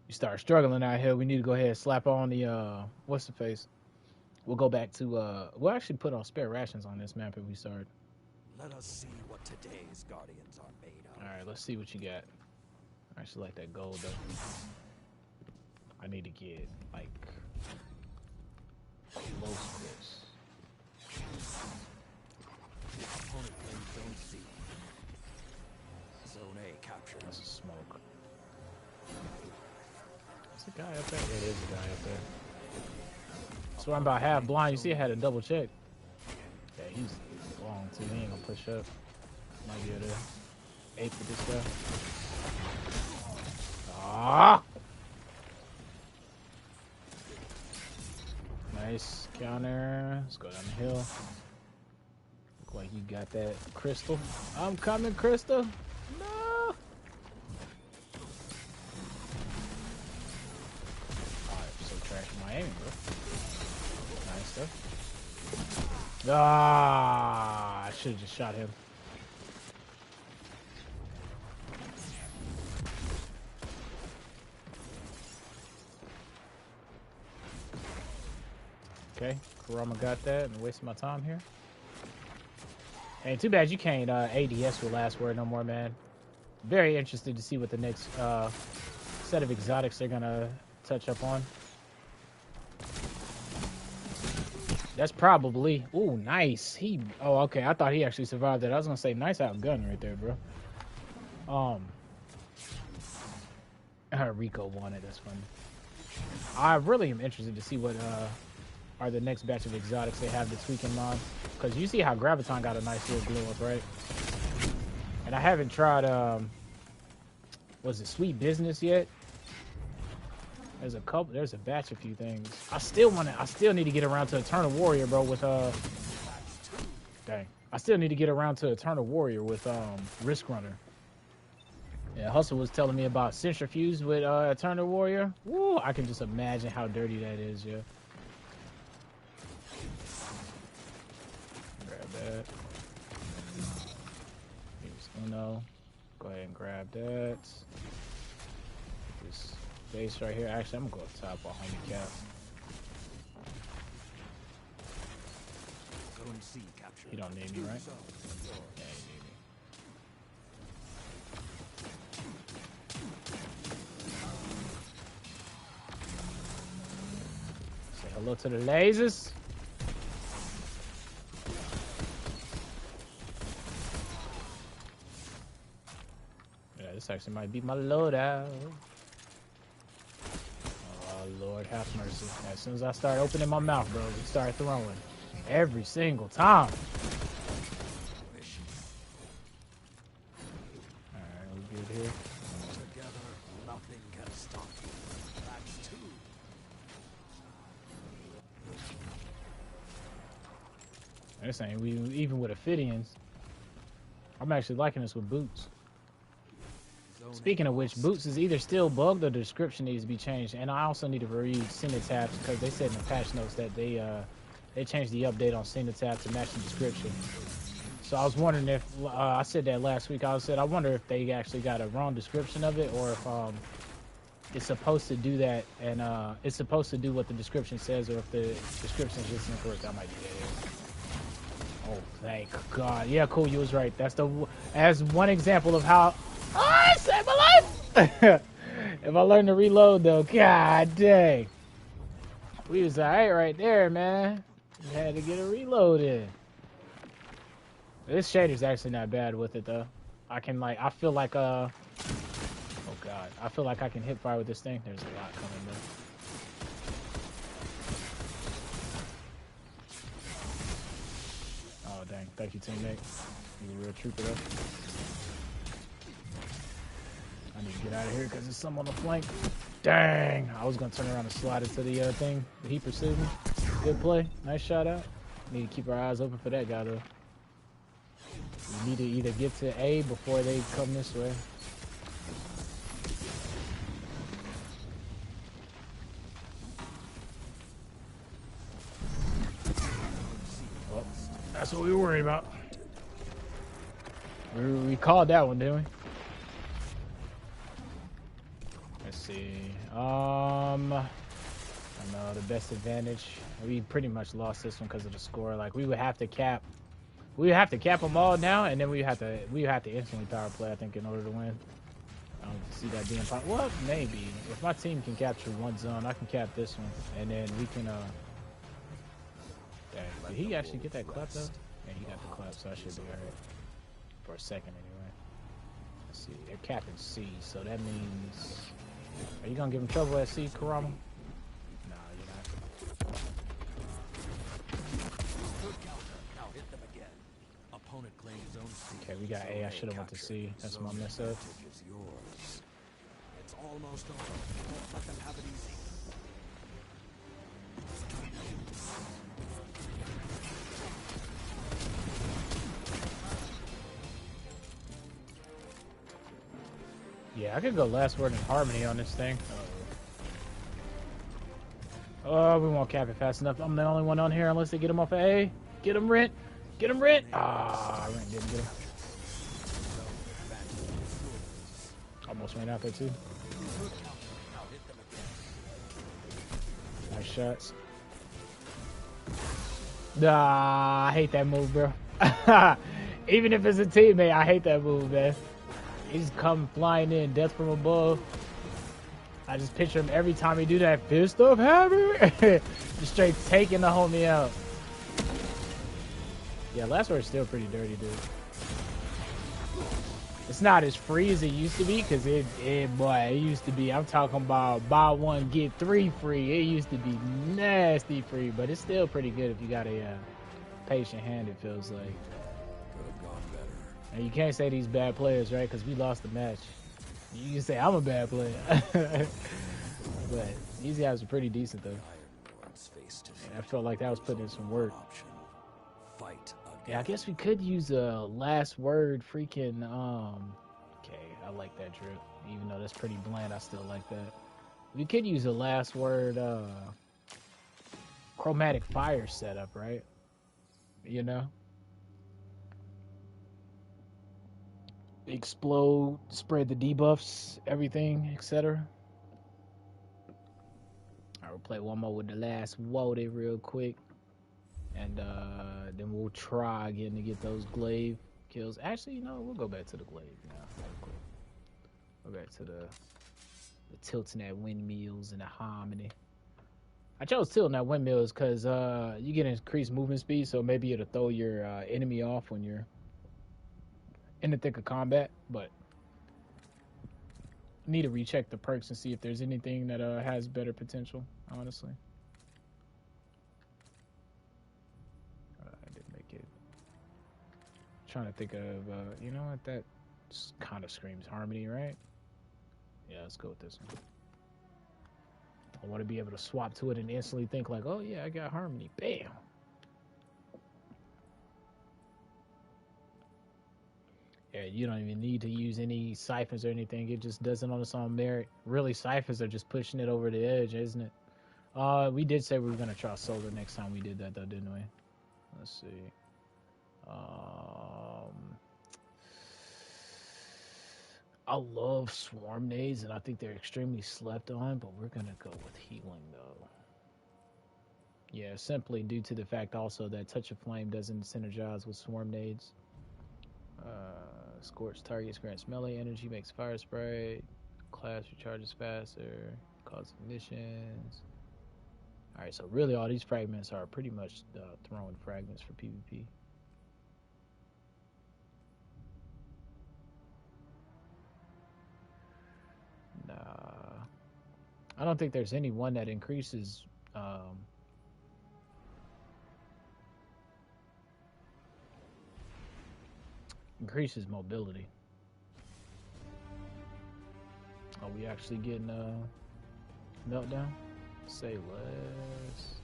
Speaker 1: You start struggling out here, we need to go ahead and slap on the what's the face? We'll go back to we'll actually put on spare rations on this map if we start.
Speaker 2: Let us see what today's guardians are made of.
Speaker 1: Alright, let's see what you got. I actually like that gold though. I need to get like close to this.
Speaker 2: The opponent planes don't see. Zone A captured.
Speaker 1: That's a smoke. There's a guy up there. Yeah, there's a guy up there. So I'm about half blind. You see I had a double check. Yeah, he's long too. He ain't gonna push up. Might be able to ape with this guy. Ah! Nice counter. Let's go down the hill. Look like you got that crystal. I'm coming, Crystal. No! So trash in my aiming, bro. Nice stuff. Ah, I should have just shot him. Okay, Kurama got that and wasting my time here. Hey, too bad you can't ADS with last word no more, man. Very interested to see what the next set of exotics they're gonna touch up on. That's probably... Ooh, nice. Oh, okay. I thought he actually survived that. I was gonna say, nice outgun right there, bro. Rico won it. That's funny. I really am interested to see what are the next batch of exotics they have to tweak in mod. Because you see how Graviton got a nice little glow up, right? And I haven't tried, was it Sweet Business yet? There's a couple. There's a batch of few things. I still need to get around to Eternal Warrior, bro. With dang. I still need to get around to Eternal Warrior with Risk Runner. Yeah, Hustle was telling me about Centrifuge with Eternal Warrior. Woo! I can just imagine how dirty that is, yeah. Grab that. Here's Uno. Go ahead and grab that. This base right here. Actually, I'm gonna go up top while homie cap.
Speaker 2: Go and see, capture.
Speaker 1: You don't need me, right?
Speaker 2: So,
Speaker 1: Yeah, you need me. Say hello to the lasers. Yeah, this actually might be my loadout. Oh, Lord, have mercy. As soon as I start opening my mouth, bro, we start throwing. Every single time. Alright, we good here.
Speaker 2: together, nothing can stop you. That's two.
Speaker 1: This ain't even with Ophidians. I'm actually liking this with boots. Speaking of which, boots is either still bugged or the description needs to be changed. And I also need to read Syntax because they said in the patch notes that they changed the update on Syntax to match the description. So I was wondering if I said that last week. I wonder if they actually got a wrong description of it, or if it's supposed to do that and it's supposed to do what the description says, or if the description is just incorrect. I might be dead. Oh, thank God. Yeah, cool. You was right. That's one example of how. Oh, I saved my life! If I learn to reload, though, god dang. We was alright right there, man. We had to get a reload in. This shader's actually not bad with it, though. I feel like, oh god. I feel like I can hip fire with this thing. There's a lot coming, though. Oh, dang. Thank you, teammate. You're a real trooper, though. I need to get out of here because there's some on the flank. Dang! I was going to turn around and slide into the thing, but he pursued me. Good play. Nice shot out. Need to keep our eyes open for that guy, though. We need to either get to A before they come this way. Well, that's what we were worried about. We called that one, didn't we? Let's see. I know the best advantage. We pretty much lost this one because of the score. Like we would have to cap them all now, and then we have to instantly power play. I think in order to win. I don't see that being possible. Well, maybe if my team can capture one zone, I can cap this one, and then we can. Dang, did he actually get that clap though? Yeah, he got the clap, so I should be alright for a second anyway. Let's see. They're capping C, so that means. Are you gonna give him trouble at C, Karama? Nah, you're not.
Speaker 2: Good counter. Now hit them again. Opponent claims zone C.
Speaker 1: Okay, we got A. I should have went to C. That's my mess up.
Speaker 2: Is yours. It's almost over. Don't let them have it easy.
Speaker 1: Yeah, I could go last word in harmony on this thing. Oh, we won't cap it fast enough. I'm the only one on here unless they get him off of A. Get him, Rent. Get him, Rent. Ah, Rent didn't get him. Almost ran out there, too. Nice shots. Nah, I hate that move, bro. Even if it's a teammate, I hate that move, man. He's come flying in, death from above. I just picture him every time he do that fist of hammer. Just straight taking the homie out. Yeah, last word's still pretty dirty, dude. It's not as free as it used to be, because it used to be, I'm talking about buy one, get three free. It used to be nasty free, but it's still pretty good if you got a patient hand, it feels like.
Speaker 2: Could have gone better.
Speaker 1: And you can't say these bad players, right? Because we lost the match. You can say I'm a bad player. But Easy Eyes are pretty decent though. Yeah, I felt like that was putting in some work. Yeah, I guess we could use a last word freaking okay, I like that drip. Even though that's pretty bland, I still like that. We could use a last word chromatic fire setup, right? You know? Explode, spread the debuffs, everything, etc. Alright, we'll play one more with the last Woden real quick. And then we'll try again to get those glaive kills. Actually, you know, we'll go back to the glaive now. Real quick. Go back to the tilting at windmills and the harmony. I chose tilting at windmills because you get increased movement speed, so maybe it'll throw your enemy off when you're in the thick of combat. But need to recheck the perks and see if there's anything that has better potential, honestly. Trying to think of, you know what, that kind of screams harmony, right? Yeah, let's go with this one. I want to be able to swap to it and instantly think like, oh yeah, I got harmony. Bam! Yeah, you don't even need to use any ciphers or anything. It just does it on its own merit. Really, ciphers are just pushing it over the edge, isn't it? We did say we were going to try solar next time we did that, though, didn't we? Let's see. I love swarm nades, and I think they're extremely slept on, but we're gonna go with healing though. Yeah, simply due to the fact also that Touch of Flame doesn't synergize with swarm nades. Scorch targets, grants melee energy, makes fire spray, class recharges faster, cause ignitions. Alright, so really all these fragments are pretty much throwing fragments for PvP. I don't think there's any one that increases mobility. Are we actually getting meltdown? Say less.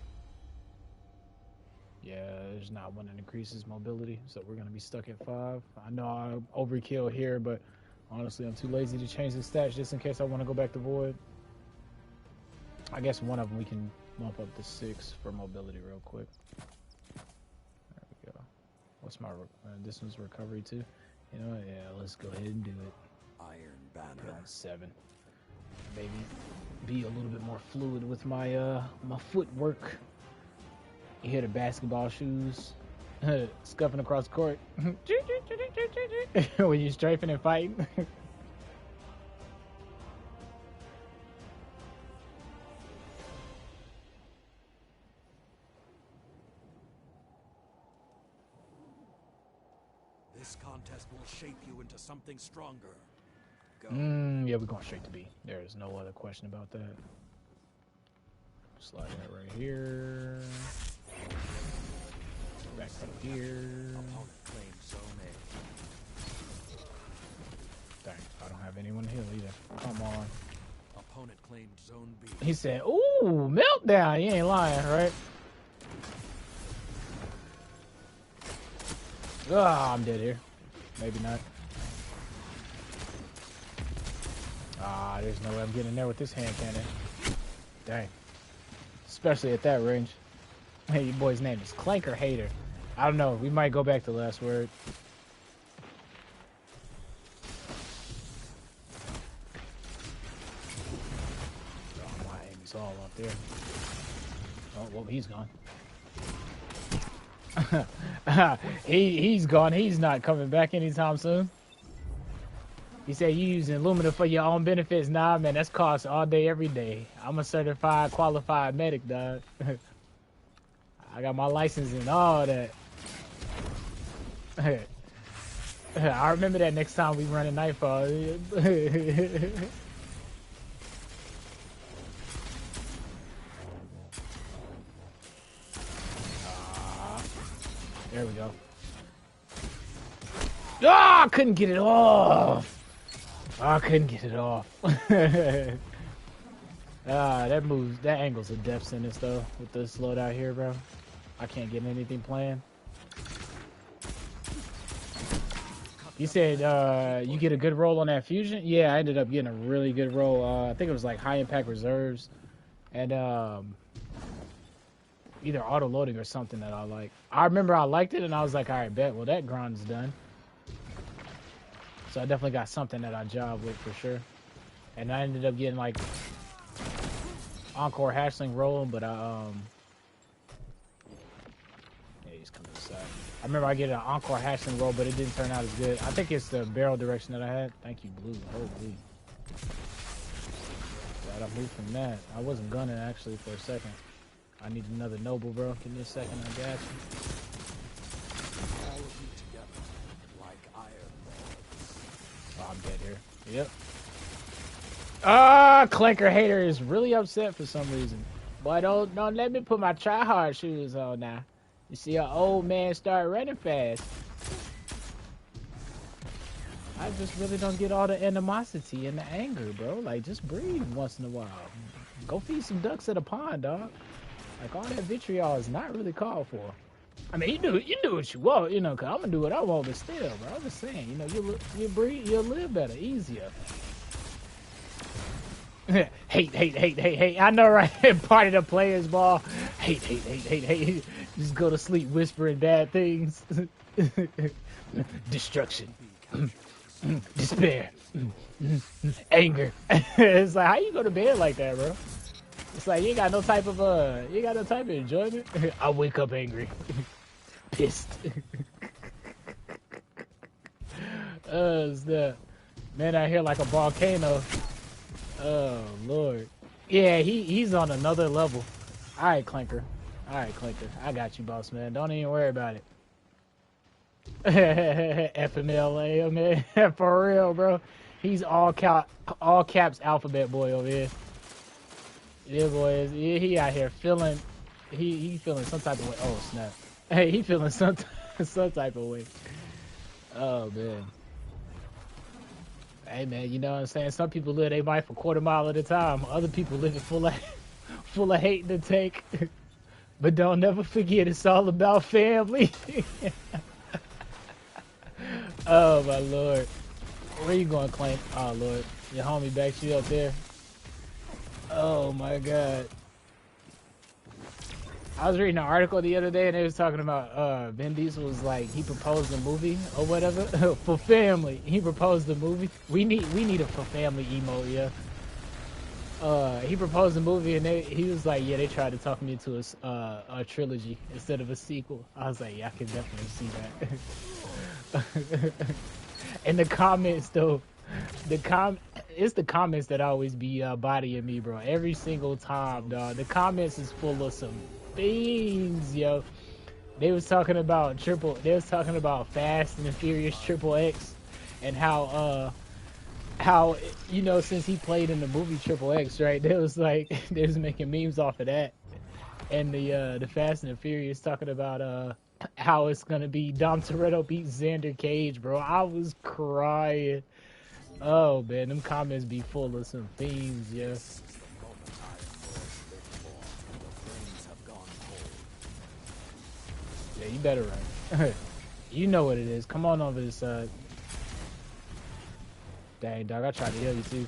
Speaker 1: Yeah, there's not one that increases mobility, so we're gonna be stuck at 5. I know I overkill here, but honestly, I'm too lazy to change the stats just in case I want to go back to Void. I guess one of them we can bump up to 6 for mobility real quick. There we go. What's my... this one's recovery too. You know what? Yeah, let's go ahead and do it.
Speaker 2: IronBanner.
Speaker 1: On 7. Maybe be a little bit more fluid with my my footwork. You hear the basketball shoes scuffing across court. When you're strafing and fighting.
Speaker 2: This contest will shape you into something stronger. Go.
Speaker 1: Yeah, we're going straight to B. There is no other question about that. Slide that right here. Back up here.
Speaker 2: Opponent claimed zone A.
Speaker 1: Dang, I don't have anyone to heal either. Come on.
Speaker 2: Opponent claimed zone B.
Speaker 1: He said, ooh, meltdown. You ain't lying, right? Ah, I'm dead here. Maybe not. Ah, there's no way I'm getting in there with this hand cannon. Dang. Especially at that range. Hey, your boy's name is Clanker Hater. I don't know. We might go back to last word. Oh, my aim is all up there. Oh, well, he's gone. He's gone. He's not coming back anytime soon. He said you using Lumina for your own benefits. Nah, man, that's cost all day, every day. I'm a certified, qualified medic, dog. I got my license and all that. I remember that next time we run a Nightfall. There we go. Ah, I couldn't get it off. I couldn't get it off. That angle's a death sentence though with this loadout here, bro. I can't get anything planned. You said you get a good roll on that fusion? Yeah, I ended up getting a really good roll. I think it was like high impact reserves and either auto loading or something that I like. I remember I liked it and I was like, all right, bet. Well, that grind's done. So I definitely got something that I job with for sure. And I ended up getting like Encore Hatchling roll, but yeah, he's coming to the side. I remember I get an Encore Hatchling roll, but it didn't turn out as good. I think it's the barrel direction that I had. Thank you, Blue. Holy. Glad I moved from that. I wasn't gunning actually for a second. I need another noble, bro. Give me a second. I got you.
Speaker 2: All of you together, like IronBanner.
Speaker 1: Oh, I'm dead here. Yep. Ah, Clanker Hater is really upset for some reason. Boy, don't let me put my try-hard shoes on now. You see an old man start running fast. I just really don't get all the animosity and the anger, bro. Like, just breathe once in a while. Go feed some ducks at a pond, dog. Like, all that vitriol is not really called for. I mean, you do what you want, you know, because I'm going to do what I want, but still, bro. I'm just saying, you know, you breathe, you'll live better, easier. hate. I know, right? Part of the players' ball. Hate. Just go to sleep whispering bad things. Destruction. Despair. Anger. It's like, how you go to bed like that, bro? It's like you ain't got no type of enjoyment. I wake up angry. Pissed. Snap. Man out here like a volcano. Oh Lord. Yeah, he's on another level. Alright, Clanker. I got you, boss man. Don't even worry about it. FMLA, man. For real, bro. He's all caps alphabet boy over here. Yeah, boy, he out here feeling he feeling some type of way. Oh snap. Hey, he feeling some type of way. Oh man. Hey man, you know what I'm saying? Some people live their life a quarter mile at a time. Other people live it full of hate in the tank. But don't never forget, it's all about family. Oh my Lord. Where you going, Clank? Oh Lord. Your homie backs you up there. Oh my God. I was reading an article the other day and they was talking about Vin Diesel was like he proposed a movie or whatever for family. He proposed a movie. We need a for family emote, yeah. He proposed a movie and he was like, yeah, they tried to talk me into a trilogy instead of a sequel. I was like, yeah, I can definitely see that. And the comments though, it's the comments that always be bodying me, bro. Every single time, dog. The comments is full of some things, yo. They was talking about Fast and the Furious XXX and how you know, since he played in the movie XXX, right? They was making memes off of that. And the Fast and the Furious talking about how it's gonna be Dom Toretto beats Xander Cage, bro. I was crying. Oh man, them comments be full of some themes, yeah. Yeah, you better run. You know what it is. Come on over this side. Dang, dog, I tried to heal you too.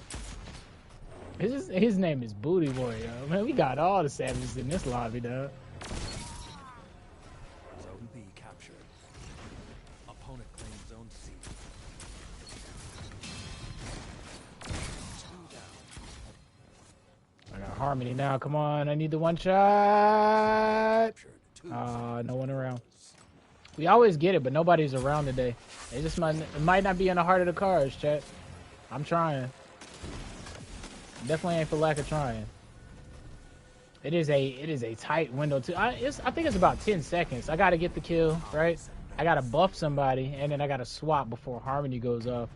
Speaker 1: His name is Booty Boy, yo. Man, we got all the savages in this lobby, dog.
Speaker 2: Zone B captured. Opponent claims Zone C. 2 down.
Speaker 1: I got Harmony now. Come on, I need the one shot. No one around. We always get it, but nobody's around today. It might not be in the heart of the cards, chat. I'm trying. Definitely ain't for lack of trying. It is a tight window too. I think it's about 10 seconds. I gotta get the kill, right? I gotta buff somebody, and then I gotta swap before Harmony goes off.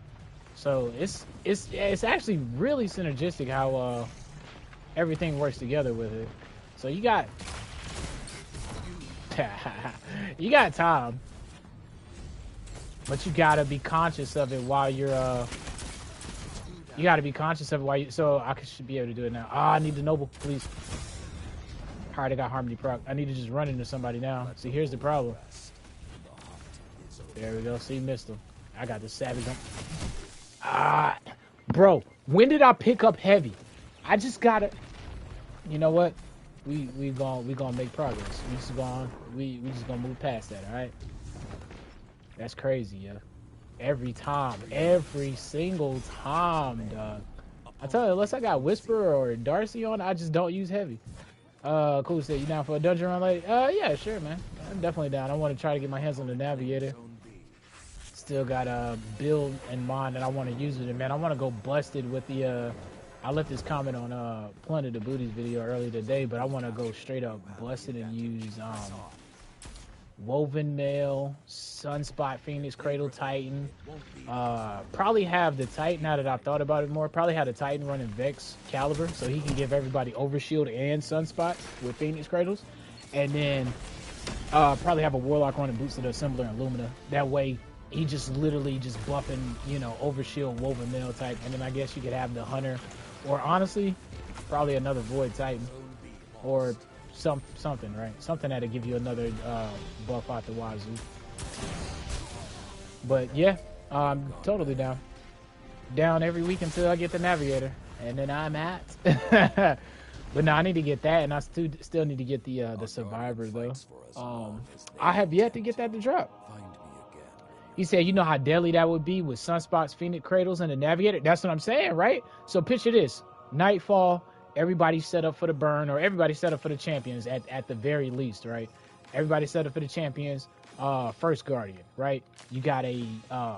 Speaker 1: So it's actually really synergistic how everything works together with it. So you got time, but you gotta be conscious of it while you're You got to be conscious of it while you. So I should be able to do it now. Ah, I need the noble, please. Alright, I got harmony proc. I need to just run into somebody now. See, here's the problem. There we go. See, missed him. I got the savage on. Ah, bro. When did I pick up heavy? I just gotta. You know what? We gonna make progress. We just gonna move past that. All right. That's crazy, yeah. Every time, every single time, dog. I tell you, unless I got Whisper or Darcy on, I just don't use heavy. Cool said, you down for a dungeon run late? Yeah, sure, man. I'm definitely down. I want to try to get my hands on the Navigator. Still got a build in mind that I want to use it. And man, I want to go busted with the. I left this comment on Plunder the Booties video earlier today, but I want to go straight up busted and use Woven Mail, Sunspot Phoenix Cradle Titan. Probably have the Titan, now that I've thought about it more, probably have the Titan running Vex Caliber so he can give everybody Overshield and Sunspot with Phoenix Cradles. And then probably have a Warlock running Boots to the Assembler and Lumina. That way he just literally just buffing, you know, Overshield, Woven Mail type. And then I guess you could have the Hunter, or honestly, probably another Void Titan. Or something, right? Something that'll give you another buff out the wazoo. But yeah, I'm totally down. Down every week until I get the Navigator, and then I'm at. But no, I need to get that, and I still need to get the Survivor though. I have yet to get that to drop. He said, you know how deadly that would be with Sunspots, Phoenix Cradles, and the Navigator? That's what I'm saying, right? So picture this. Nightfall, everybody's set up for the burn, or everybody's set up for the champions at the very least, right? Everybody's set up for the champions. First Guardian, right? You got a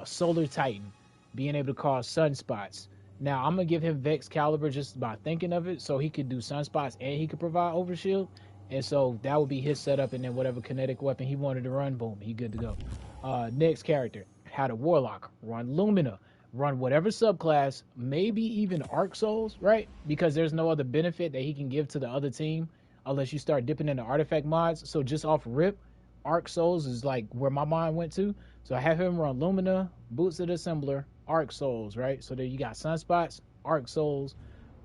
Speaker 1: Solar Titan being able to cause Sunspots. Now, I'm going to give him Vex Caliber just by thinking of it, so he could do Sunspots and he could provide Overshield. And so that would be his setup, and then whatever kinetic weapon he wanted to run, boom, he good to go. Next character, had a Warlock, run Lumina, run whatever subclass, maybe even Arc Souls, right? Because there's no other benefit that he can give to the other team unless you start dipping into artifact mods. So just off rip, Arc Souls is like where my mind went to. So I have him run Lumina, Boots of the Assembler, Arc Souls, right? So there you got Sunspots, Arc Souls,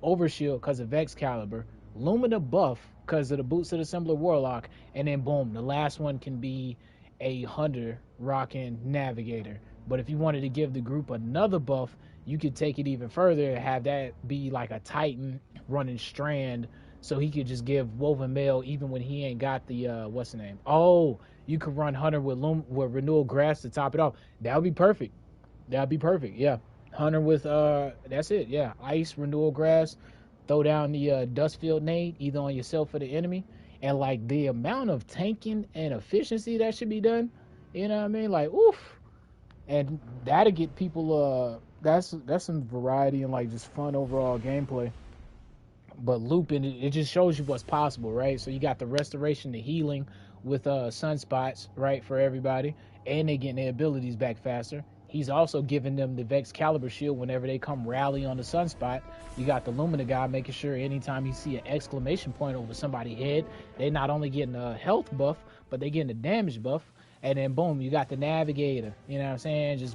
Speaker 1: Overshield because of Vex Caliber, Lumina buff because of the Boots of the Assembler Warlock, and then boom, the last one can be a Hunter rocking Navigator. But if you wanted to give the group another buff, you could take it even further and have that be like a Titan running Strand, so he could just give Woven Mail even when he ain't got the what's the name? Oh, you could run Hunter with Renewal Grass to top it off. That would be perfect. That'd be perfect. Yeah, Hunter with that's it. Yeah, Ice, Renewal Grass, throw down the Dustfield Nade either on yourself or the enemy, and like the amount of tanking and efficiency that should be done. You know what I mean? Like oof. And that'll get people that's some variety and like just fun overall gameplay. But looping it just shows you what's possible, right? So you got the restoration, the healing with Sunspots, right, for everybody, and they getting their abilities back faster. He's also giving them the Vex Caliber shield whenever they come rally on the Sunspot. You got the Lumina guy making sure anytime you see an exclamation point over somebody's head, they not only getting a health buff, but they getting a damage buff. And then boom, you got the Navigator. You know what I'm saying? Just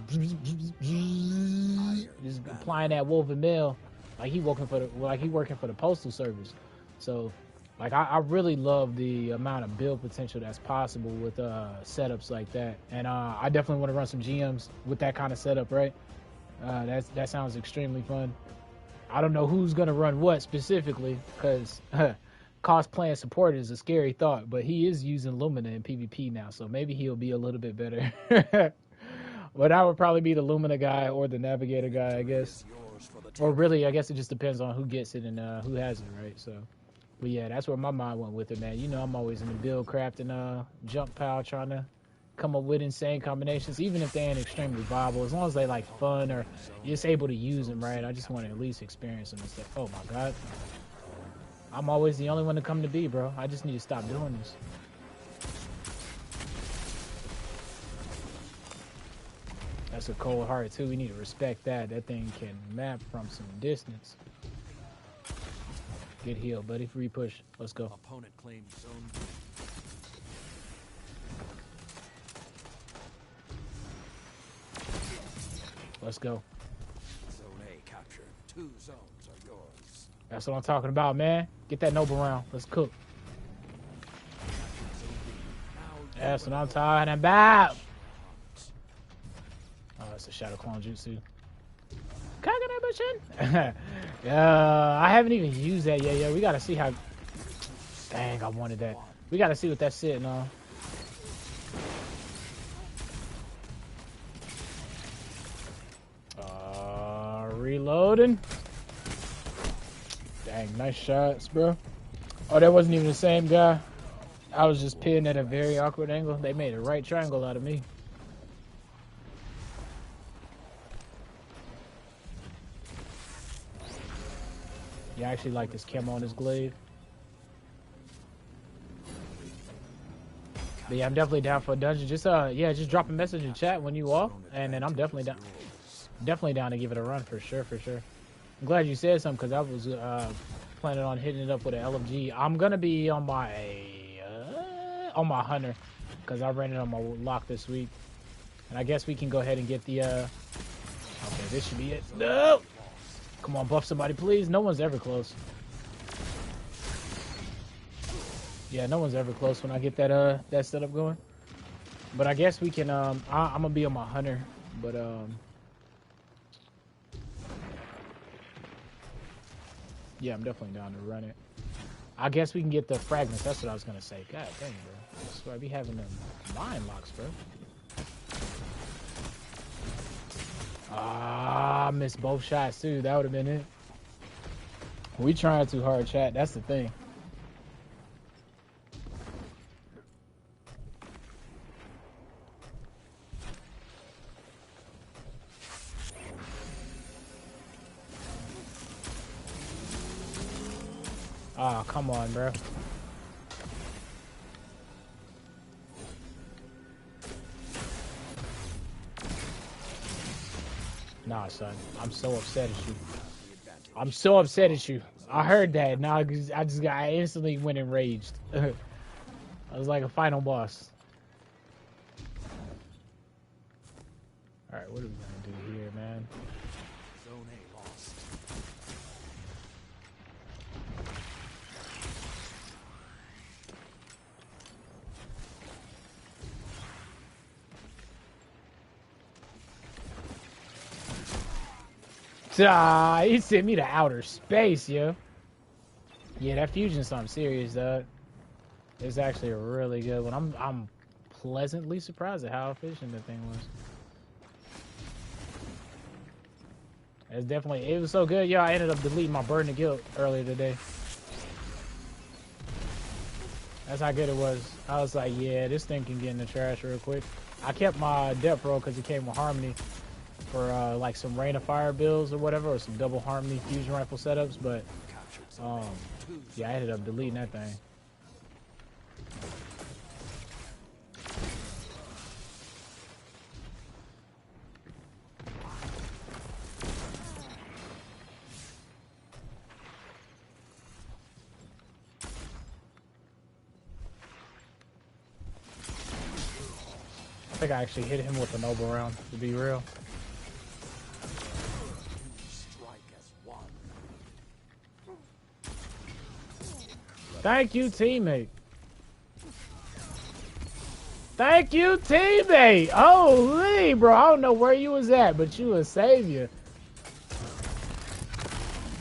Speaker 1: applying that Woven Mail like he working for the Postal Service. So like I really love the amount of build potential that's possible with setups like that. And I definitely want to run some GMs with that kind of setup, right? That sounds extremely fun. I don't know who's gonna run what specifically, because cosplaying support is a scary thought, but he is using Lumina in PvP now, so maybe he'll be a little bit better. But I would probably be the Lumina guy or the Navigator guy, I guess. Or really, I guess it just depends on who gets it and who has it, right? So, but yeah, that's where my mind went with it, man. You know, I'm always in the build craft and jump pile trying to come up with insane combinations, even if they ain't extremely viable, as long as they like fun or you're just able to use them, right? I just want to at least experience them and stuff. Oh my God. I'm always the only one to come to B, bro. I just need to stop doing this. That's a cold heart, too. We need to respect that. That thing can map from some distance. Get healed, buddy. Free push. Let's go.
Speaker 2: Opponent claims zone.
Speaker 1: Let's go.
Speaker 2: Zone A captured. 2 zones are yours.
Speaker 1: That's what I'm talking about, man. Get that noble round. Let's cook. That's what I'm talking about. Oh, it's a shadow clone jutsu. I haven't even used that yet. Yeah, we gotta see how. Dang, I wanted that. We gotta see what that's sitting on. Reloading. Dang, nice shots, bro. Oh, that wasn't even the same guy. I was just pinned at a very awkward angle. They made a right triangle out of me. Yeah, I actually like this camo on this glaive. But yeah, I'm definitely down for a dungeon. Just yeah, just drop a message in chat when you off, and then I'm definitely down. Definitely down to give it a run for sure, for sure. I'm glad you said something because I was planning on hitting it up with an LFG. I'm gonna be on my hunter because I ran it on my lock this week, and I guess we can go ahead and get the. Okay, this should be it. No, come on, buff somebody, please. No one's ever close. Yeah, no one's ever close when I get that that setup going. But I guess we can. I'm gonna be on my hunter, but yeah, I'm definitely down to run it. I guess we can get the fragments. That's what I was gonna say. God dang, bro. I swear I be having them mind locks, bro. Ah, I missed both shots too. That would have been it. We trying too hard, chat. That's the thing. Oh, come on, bro. Nah, son. I'm so upset at you. I'm so upset at you. I heard that. Now I instantly went enraged. I was like a final boss. Alright, what are we gonna do here, man?
Speaker 2: Zone A lost.
Speaker 1: Ah, he sent me to outer space, yo. Yeah, that fusion's something serious, dog. It's actually a really good one. I'm pleasantly surprised at how efficient the thing was. It's definitely, it was so good, yo. I ended up deleting my Burden of Guilt earlier today. That's how good it was. I was like, yeah, this thing can get in the trash real quick. I kept my Depth Roll because it came with Harmony for like some Rain of Fire builds or whatever, or some double Harmony fusion rifle setups, but yeah, I ended up deleting that thing. I think I actually hit him with a noble round, to be real. Thank you, teammate. Thank you, teammate. Holy, bro. I don't know where you was at, but you a savior.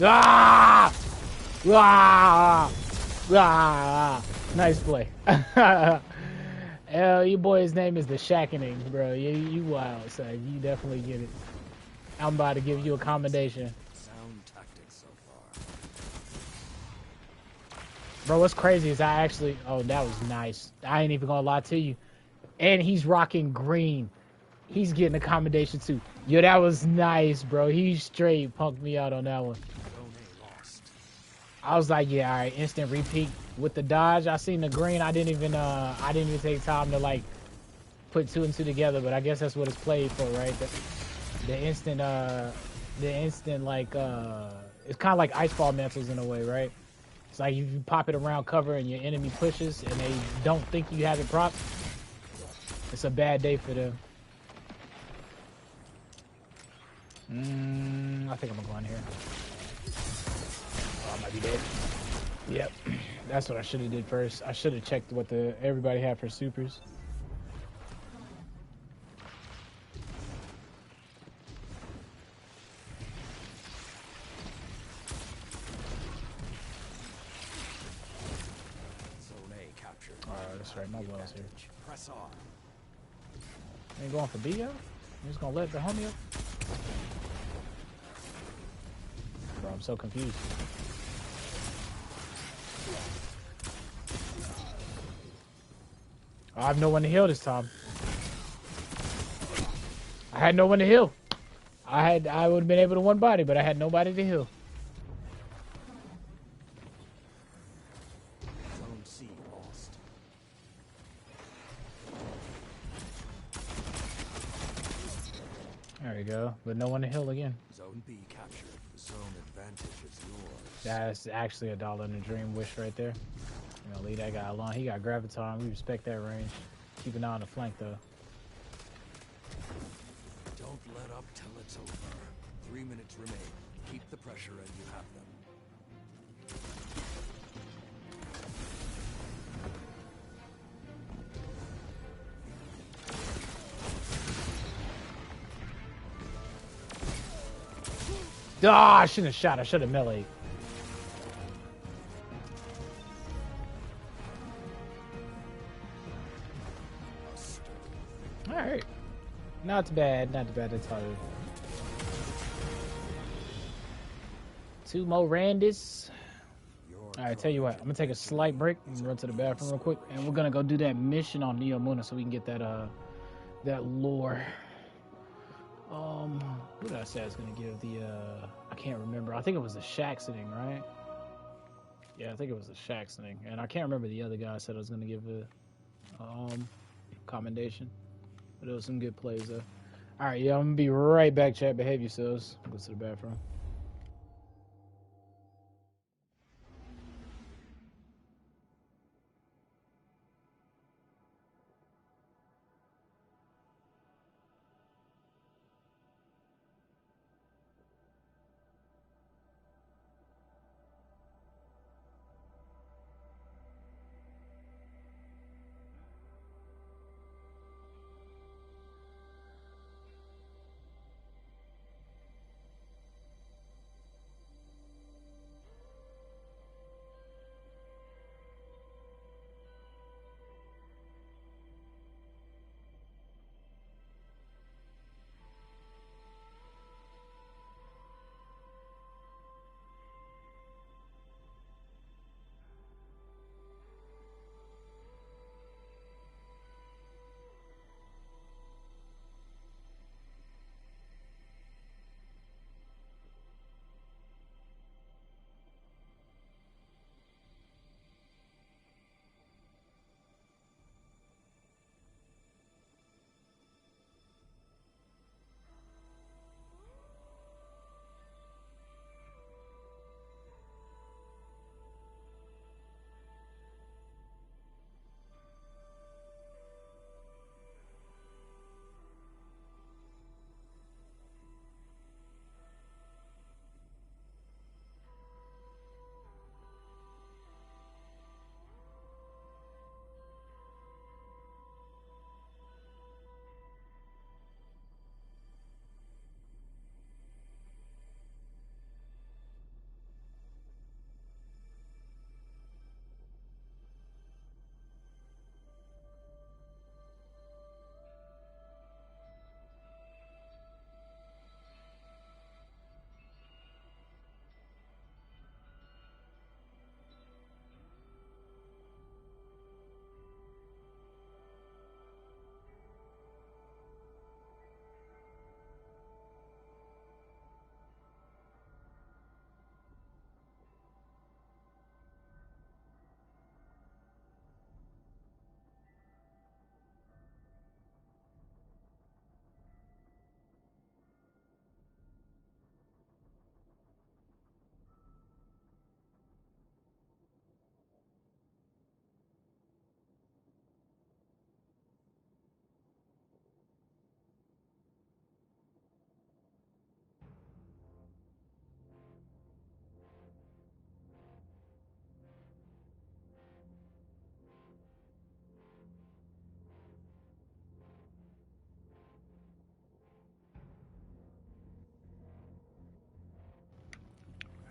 Speaker 1: Ah! Ah! Ah! Nice play. Your boy's name is the Shackening, bro. You wild, son. You definitely get it. I'm about to give you a commendation.
Speaker 2: Sound tactics so far.
Speaker 1: Bro, what's crazy is I actually... Oh, that was nice. I ain't even gonna lie to you. And he's rocking green. He's getting a commendation too. Yo, that was nice, bro. He straight punked me out on that one. I was like, yeah, all right, instant repeat with the dodge. I seen the green. I didn't even take time to like put two and two together. But I guess that's what it's played for, right? The instant like it's kind of like Icefall mantles in a way, right? It's like if you pop it around cover and your enemy pushes and they don't think you have it propped, it's a bad day for them. I think I'm gonna go in here. You did? Yep. That's what I should have did first. I should have checked what everybody had for supers.
Speaker 2: Zone A captured.
Speaker 1: Alright, that's right. My well's here.
Speaker 2: Press on.
Speaker 1: Ain't going for B, yo? You just gonna let the homie up? Bro, I'm so confused. I have no one to heal this time. I had no one to heal. I would have been able to one body, but I had nobody to heal.
Speaker 2: Zone C lost.
Speaker 1: There we go. But no one to heal again.
Speaker 2: Zone B captured. The zone advantage is yours.
Speaker 1: That's actually a dollar in the dream wish right there. You know, leave that guy alone. He got graviton. We respect that range. Keep an eye on the flank though.
Speaker 2: Don't let up till it's over. 3 minutes remain. Keep the pressure and you have them.
Speaker 1: Ah, I shouldn't have shot. I should have meleeed. Alright. Not bad. Not bad at all. 2 more Randis. Alright, tell you what. I'm going to take a slight break. I'm going to run to the bathroom real quick. And we're going to go do that mission on Neo Muna so we can get that lore. Who did I say I was going to give the, I can't remember. I think it was the Shaxoning, right? Yeah, I think it was the Shaxoning. And I can't remember the other guy I said I was going to give the, commendation. But it was some good plays, though. Alright, yeah, I'm going to be right back, chat. Behave yourselves. Go to the bathroom.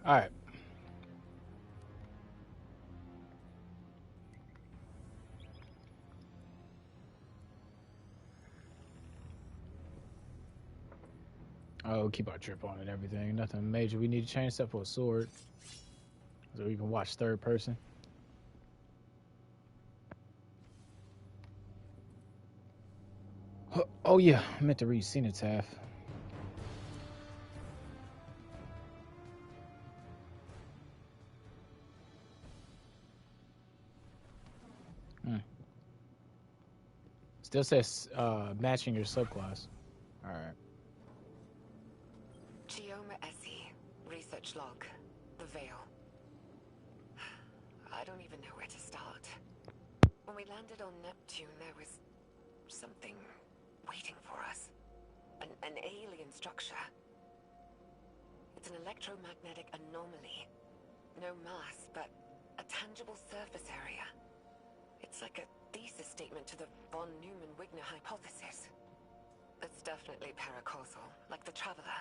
Speaker 1: All right. Oh, keep our trip on and everything. Nothing major we need to change except for a sword. So we can watch third person. Oh yeah, I meant to read Cenotaph. Still says matching your subclass. All right.
Speaker 3: Gioma Essie, research log, the Veil. I don't even know where to start. When we landed on Neptune, there was something waiting for us. An alien structure. It's an electromagnetic anomaly. No mass, but a tangible surface area. It's like a thesis statement to the von Neumann-Wigner hypothesis. It's definitely paracausal, like the Traveler.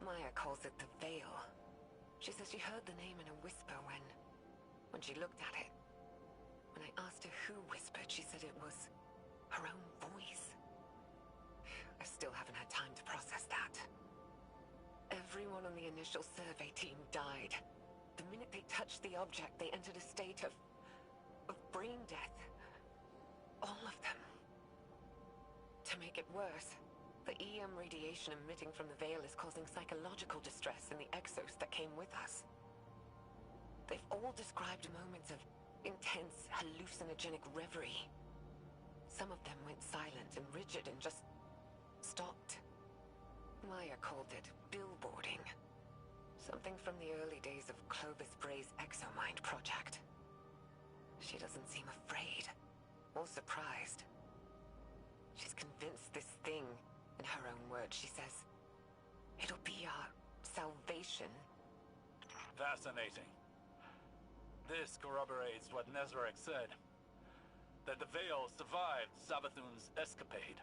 Speaker 3: Maya calls it the Veil. She says she heard the name in a whisper when she looked at it. When I asked her who whispered, she said it was her own voice. I still haven't had time to process that. Everyone on the initial survey team died. The minute they touched the object, they entered a state of brain death. All of them. To make it worse, the EM radiation emitting from the Veil is causing psychological distress in the exos that came with us. They've all described moments of intense, hallucinogenic reverie. Some of them went silent and rigid and just stopped. Maya called it billboarding. Something from the early days of Clovis Bray's Exomind project. She doesn't seem afraid or surprised. She's convinced this thing, in her own words, she says, it'll be our salvation.
Speaker 4: Fascinating. This corroborates what Nezarek said, that the Veil survived Savathun's escapade.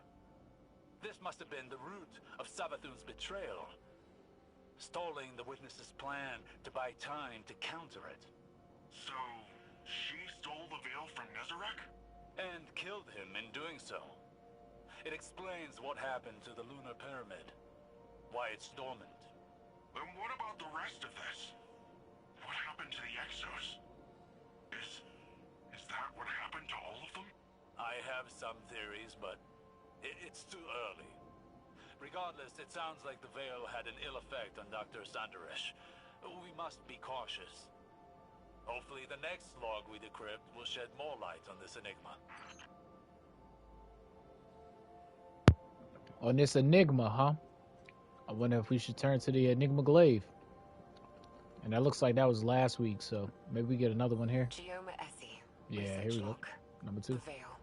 Speaker 4: This must have been the root of Savathun's betrayal, stalling the witness's plan to buy time to counter it.
Speaker 5: So, she stole the Veil from Nezarek?
Speaker 4: And killed him in doing so. It explains what happened to the lunar pyramid, why it's dormant.
Speaker 5: Then what about the rest of this? What happened to the Exos? Is that what happened to all of them?
Speaker 4: I have some theories, but it's too early. Regardless, it sounds like the Veil had an ill effect on Dr. Sanderesh. We must be cautious. Hopefully the next log we decrypt will shed more light on this enigma.
Speaker 1: On this enigma, huh? I wonder if we should turn to the Enigma Glaive. And that looks like that was last week, so maybe we get another one here.
Speaker 3: Gioma Essie.
Speaker 1: Yeah, here we go. Number 2.
Speaker 3: The Veil.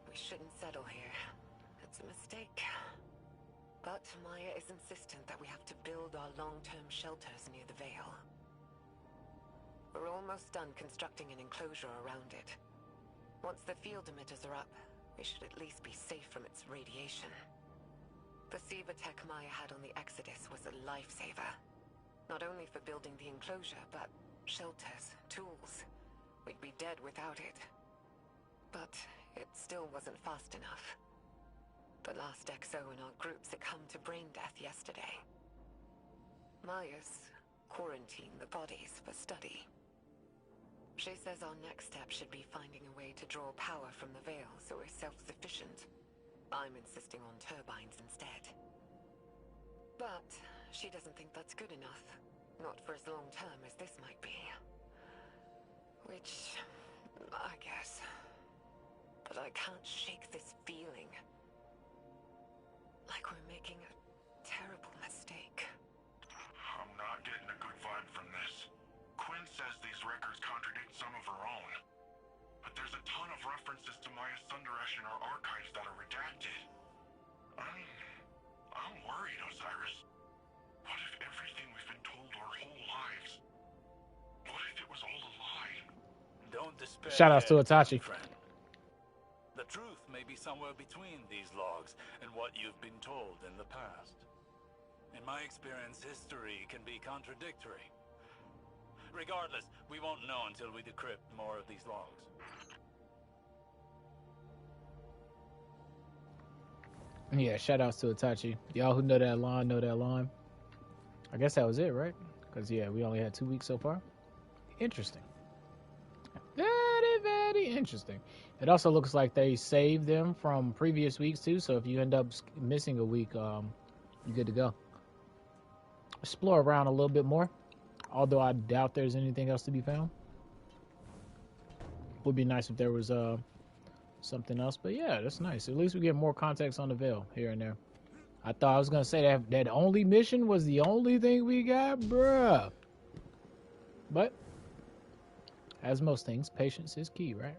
Speaker 3: We shouldn't settle here. It's a mistake. But Maya is insistent that we have to build our long-term shelters near the Veil. We're almost done constructing an enclosure around it. Once the field emitters are up, we should at least be safe from its radiation. The Siva tech Maya had on the Exodus was a lifesaver. Not only for building the enclosure, but shelters, tools. We'd be dead without it. But it still wasn't fast enough. The last XO in our group succumbed to brain death yesterday. Maya's quarantined the bodies for study. She says our next step should be finding a way to draw power from the Veil so we're self-sufficient. I'm insisting on turbines instead. But she doesn't think that's good enough. Not for as long-term as this might be. Which, I guess. But I can't shake this feeling. Like we're making a terrible mistake.
Speaker 5: I'm not getting a good vibe from this. Quinn says these records contradict some of her own. But there's a ton of references to Maya Sundaresh in our archives that are redacted. I'm worried, Osiris. What if everything we've been told our whole lives? What if it was all a lie?
Speaker 4: Don't despair.
Speaker 1: Shout outs to Itachi.
Speaker 4: Friend. The truth may be somewhere between these logs and what you've been told in the past. In my experience, history can be contradictory. Regardless, we won't know until we decrypt more of these logs.
Speaker 1: Yeah, shout outs to Itachi. Y'all who know that line, know that line. I guess that was it, right? Because, yeah, we only had 2 weeks so far. Interesting. Very, very interesting. It also looks like they saved them from previous weeks, too. So if you end up missing a week, you're good to go. Explore around a little bit more. Although I doubt there's anything else to be found. Would be nice if there was something else. But, yeah, that's nice. At least we get more context on the Veil here and there. I thought I was going to say that only mission was the only thing we got, bruh. But, as most things, patience is key, right?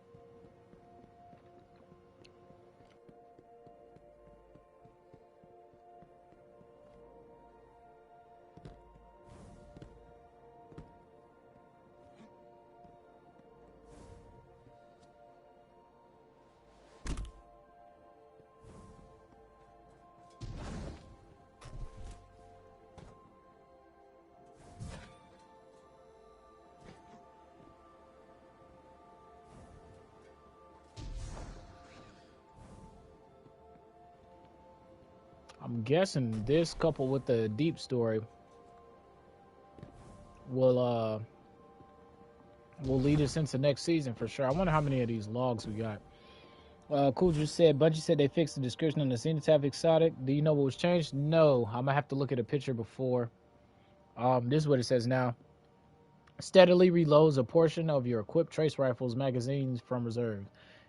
Speaker 1: I'm guessing this coupled with the deep story will lead us into next season for sure. I wonder how many of these logs we got. Cool just said, Bungie said they fixed the description on the cenotaph exotic. Do you know what was changed? No, I'm gonna have to look at a picture before. This is what it says now. Steadily reloads a portion of your equipped trace rifle's magazines from reserve.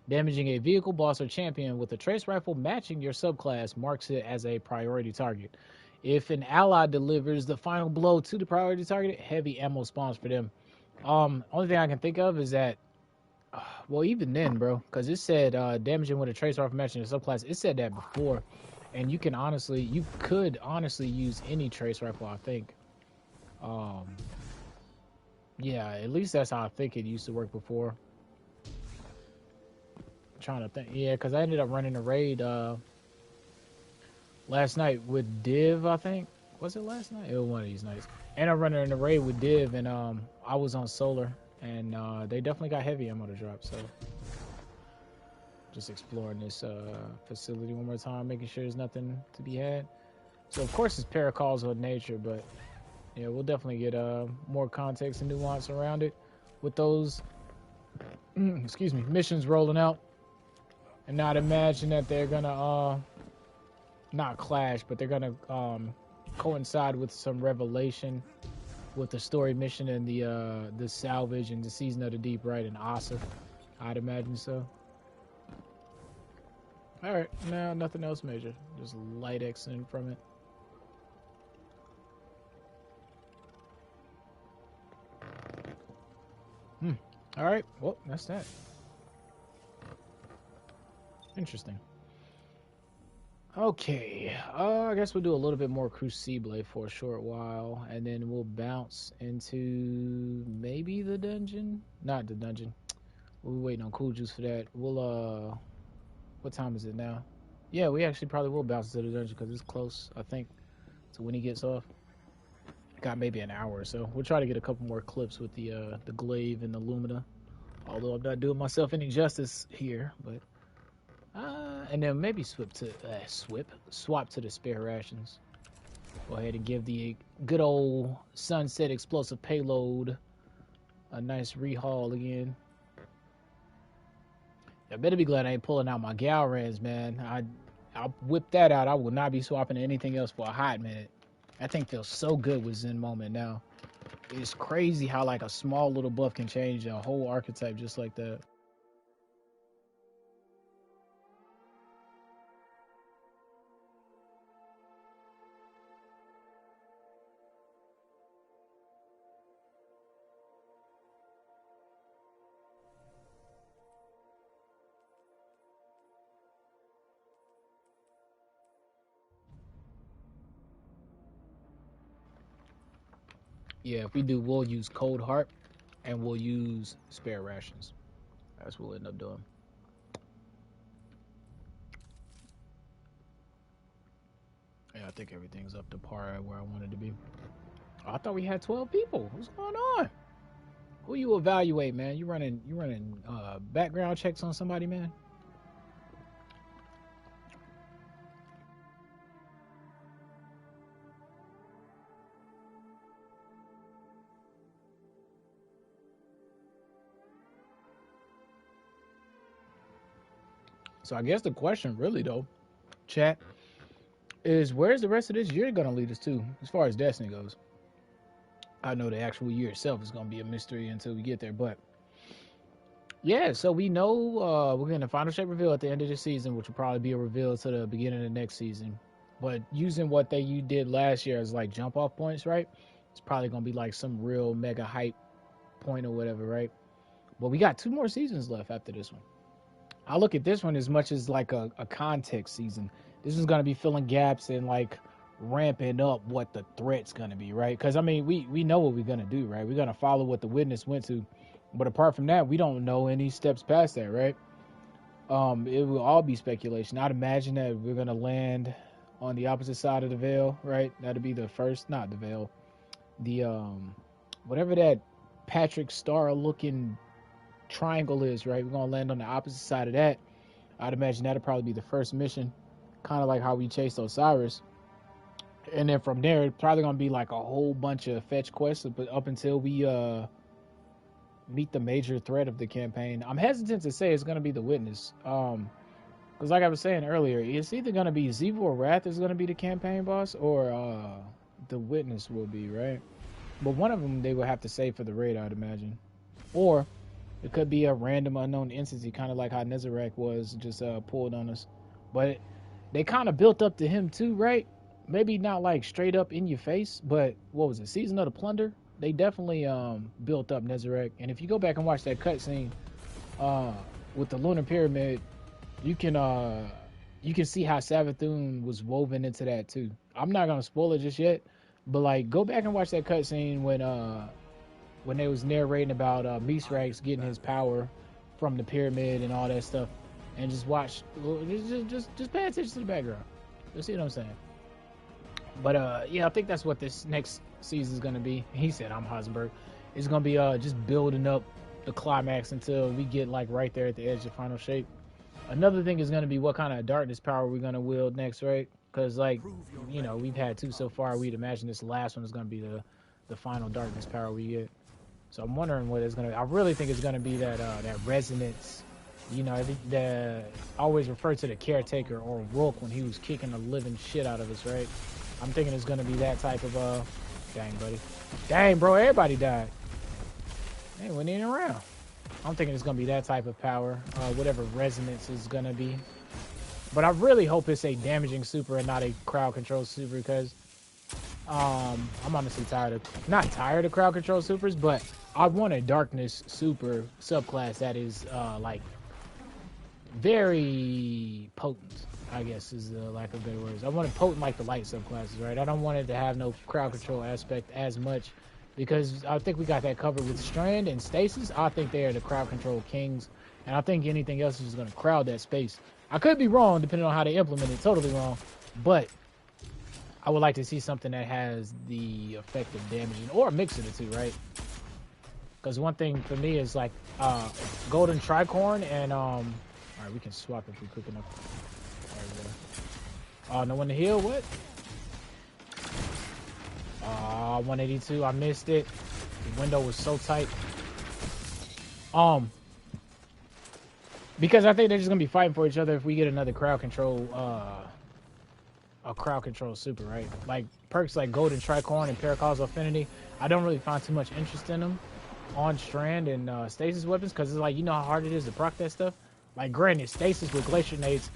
Speaker 1: Damaging a vehicle, boss, or champion with a trace rifle matching your subclass marks it as a priority target. If an ally delivers the final blow to the priority target, heavy ammo spawns for them. Only thing I can think of is that, well, even then, bro, because it said damaging with a trace rifle matching your subclass. It said that before, and you could honestly use any trace rifle, I think. Yeah, at least that's how I think it used to work before. Trying to think, yeah, because I ended up running a raid last night with Div. I think, was it last night? It was one of these nights. And I'm running in a raid with Div, and I was on solar, and they definitely got heavy ammo to drop. So just exploring this facility one more time, making sure there's nothing to be had. So of course it's paracausal in nature, but yeah, we'll definitely get more context and nuance around it with those excuse me, missions rolling out. And not imagine that they're gonna not clash, but they're gonna coincide with some revelation with the story mission and the salvage and the season of the deep, right? And Asa, I'd imagine so. All right, now nothing else major, just light Xing from it. All right, well, that's that. Interesting. Okay, I guess we'll do a little bit more Crucible for a short while, and then we'll bounce into maybe the dungeon. Not the dungeon. We're waiting on Cool Juice for that. We'll what time is it now? Yeah, we actually probably will bounce into the dungeon because it's close, I think, to when he gets off. Got maybe an hour or so. We'll try to get a couple more clips with the glaive and the Lumina. Although I'm not doing myself any justice here, but and then maybe swap to the spare rations. Go ahead and give the good old Sunset Explosive Payload a nice rehaul again. I better be glad I ain't pulling out my Galrans, man. I'll whip that out. I will not be swapping to anything else for a hot minute. That thing feels so good with Zen Moment now. It's crazy how like a small little buff can change a whole archetype just like that. Yeah, if we do, we'll use Cold Heart and we'll use spare rations. That's what we'll end up doing. Yeah, I think everything's up to par where I wanted to be. Oh, I thought we had 12 people. What's going on? Who you evaluate, man? You running background checks on somebody, man? So I guess the question really though, chat, is where's the rest of this year gonna lead us to as far as Destiny goes? I know the actual year itself is gonna be a mystery until we get there, but yeah, so we know we're getting a final shape reveal at the end of the season, which will probably be a reveal to the beginning of the next season. But using what you did last year as like jump off points, right? It's probably gonna be like some real mega hype point or whatever, right? But we got 2 more seasons left after this one. I look at this one as much as like a context season. This is gonna be filling gaps and like ramping up what the threat's gonna be, right? Because I mean, we know what we're gonna do, right? We're gonna follow what the witness went to, but apart from that, we don't know any steps past that, right? It will all be speculation. I'd imagine that we're gonna land on the opposite side of the veil, right? That'll be the first, not the veil, the whatever that Patrick Star looking triangle is, right? We're gonna land on the opposite side of that. I'd imagine that'll probably be the first mission, kind of like how we chased Osiris. And then from there, it's probably gonna be like a whole bunch of fetch quests, but up until we meet the major threat of the campaign. I'm hesitant to say it's gonna be the witness, because like I was saying earlier, it's either gonna be Zevor Wrath is gonna be the campaign boss, or the witness will be, right? But one of them they will have to save for the raid, I'd imagine, or it could be a random unknown entity, kind of like how Nezarek was just pulled on us. But they kind of built up to him too, right? Maybe not like straight up in your face, but what was it, Season of the Plunder? They definitely built up Nezarek. And if you go back and watch that cutscene with the Lunar Pyramid, you can see how Savathun was woven into that too. I'm not gonna spoil it just yet, but like go back and watch that cutscene when they was narrating about Misrax getting his power from the pyramid and all that stuff, and just watch, just pay attention to the background. You see what I'm saying? But yeah, I think that's what this next season is gonna be. He said, "I'm Heisenberg." It's gonna be just building up the climax until we get like right there at the edge of final shape. Another thing is gonna be what kind of darkness power we're gonna wield next, right? Because like, you know, we've had 2 so far. We'd imagine this last one is gonna be the final darkness power we get. So I'm wondering what it's gonna be. I really think it's gonna be that resonance. You know, I always refer to the caretaker or Rook when he was kicking the living shit out of us, right? I'm thinking it's gonna be that type of dang buddy. Dang bro, everybody died. They wasn't even around. I'm thinking it's gonna be that type of power, whatever resonance is gonna be. But I really hope it's a damaging super and not a crowd control super, because I'm honestly not tired of crowd control supers, but I want a darkness super subclass that is like very potent, I guess is the lack of better words. I want it potent like the light subclasses, right? I don't want it to have no crowd control aspect as much, because I think we got that covered with Strand and Stasis. I think they are the crowd control kings, and I think anything else is just going to crowd that space. I could be wrong depending on how they implement it, totally wrong, but I would like to see something that has the effect of damaging, or a mix of the two, right? Because one thing for me is like Golden Tricorn and all right, we can swap if we're quick enough. There we go. Oh, no one to heal. What? 182. I missed it. The window was so tight. Because I think they're just gonna be fighting for each other if we get another crowd control. A crowd control super, right? Like perks like Golden Tricorn and Paracausal Affinity. I don't really find too much interest in them on Strand and Stasis weapons, because it's like, you know how hard it is to proc that stuff. Like, granted, Stasis with Glacier Nades,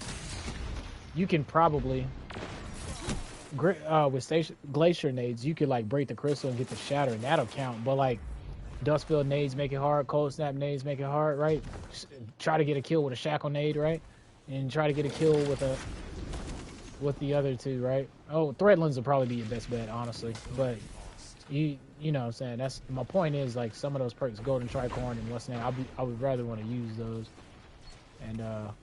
Speaker 1: you can probably with Glacier Nades, you could like break the crystal and get the shatter, and that'll count. But like Dustfield Nades make it hard, Cold Snap Nades make it hard, right? Try to get a kill with a Shackle Nade, right? And try to get a kill with the other two, right? Oh, Threadlands will probably be your best bet, honestly. But you know what I'm saying? That's my point, is like some of those perks, Golden Tricorn and what's name, I would rather want to use those. And a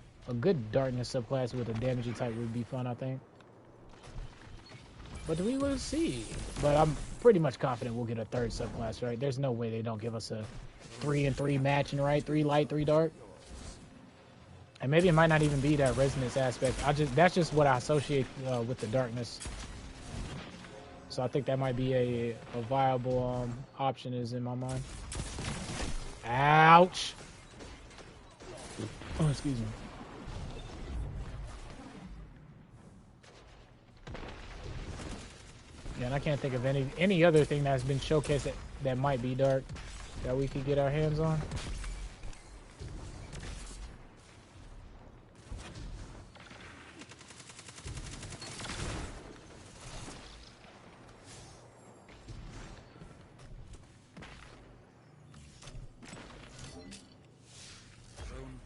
Speaker 1: good darkness subclass with a damaging type would be fun, I think. But we will see. But I'm pretty much confident we'll get a third subclass, right? There's no way they don't give us a 3-and-3 matching, right? 3 light, 3 dark. And maybe it might not even be that resonance aspect. That's just what I associate with the darkness. So I think that might be a viable option is in my mind. Ouch! Oh, excuse me. Yeah, and I can't think of any other thing that's been showcased that might be dark that we could get our hands on.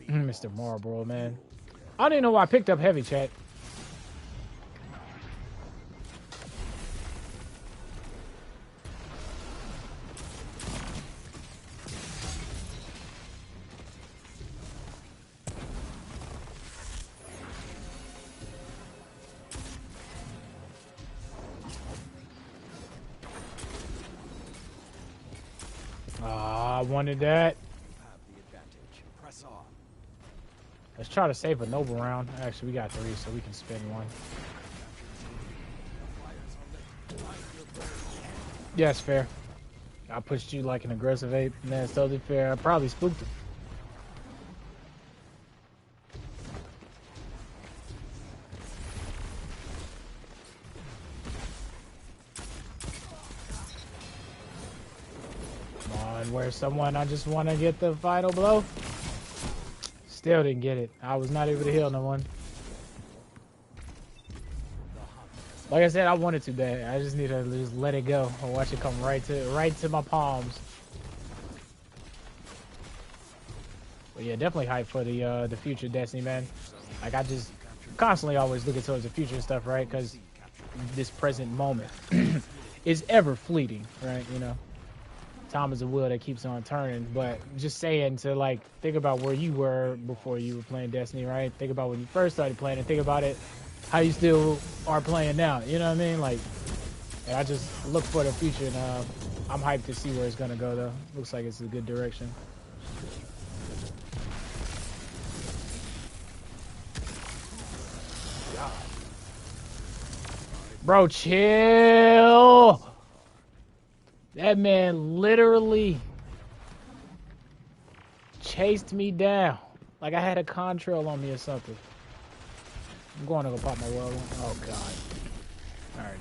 Speaker 1: Mr. Marlboro, man. I don't even know why I picked up heavy, chat. I wanted that. Let's try to save a noble round. Actually, we got 3, so we can spend 1. Yeah, it's fair. I pushed you like an aggressive ape, and that's totally fair. I probably spooked him. Come on, where's someone? I just want to get the final blow. Still didn't get it. I was not able to heal no one. Like I said, I wanted to bad. I just need to just let it go and watch it come right to my palms. But yeah, definitely hype for the future Destiny, man. Like I just constantly always looking towards the future and stuff, right? Because this present moment is ever fleeting, right? You know. Time is a wheel that keeps on turning, but just saying to like think about where you were before you were playing Destiny, right? Think about when you first started playing and think about it how you still are playing now, you know what I mean? Like, and I just look for the future, and I'm hyped to see where it's gonna go though. Looks like it's a good direction. God. Bro, chill. That man literally chased me down. Like I had a contrail on me or something. I'm going to go pop my well. Oh, God. Alright.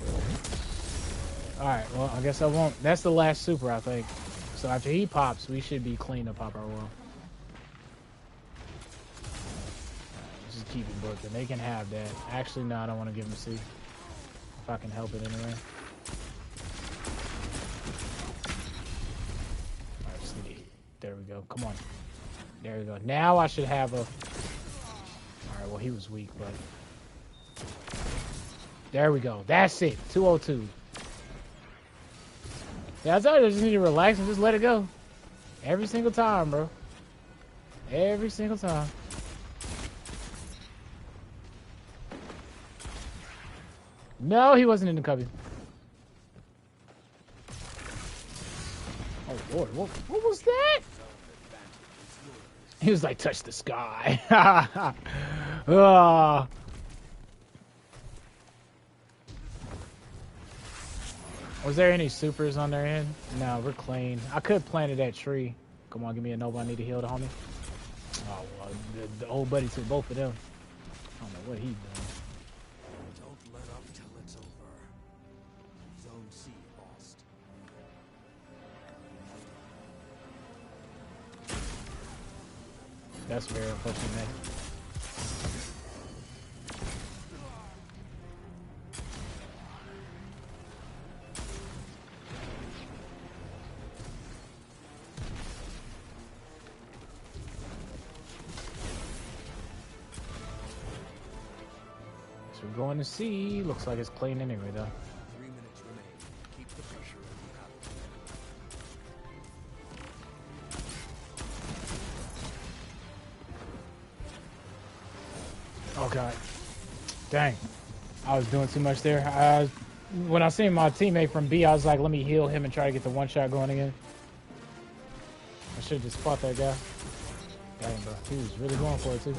Speaker 1: Alright, well, I guess I won't. That's the last super, I think. So after he pops, we should be clean to pop our well. Alright, let's just keep it booked, and they can have that. Actually, no, I don't want to give them C. If I can help it anyway. There we go. Come on. There we go. Now I should have a... Alright, well, he was weak, but... There we go. That's it. 202. Yeah, I thought I just need to relax and just let it go. Every single time, bro. Every single time. No, he wasn't in the cubby. Oh, Lord. What was that? He was like, touch the sky. Oh. Was there any supers on their end? No, we're clean. I could have planted that tree. Come on, give me a noble. I need to heal the homie. Oh, well, the old buddy took both of them. I don't know what he's doing.
Speaker 2: Don't let up till it's over. Zone C lost.
Speaker 1: That's very unfortunate, man. So we're going to see. Looks like it's clean anyway, though.
Speaker 2: 3 minutes remain. Keep the pressure on the battle.
Speaker 1: Oh, God. Dang. I was doing too much there. when I seen my teammate from B, I was like, let me heal him and try to get the one shot going again. I should just fought that guy. Dang, bro. He was really going for it, too.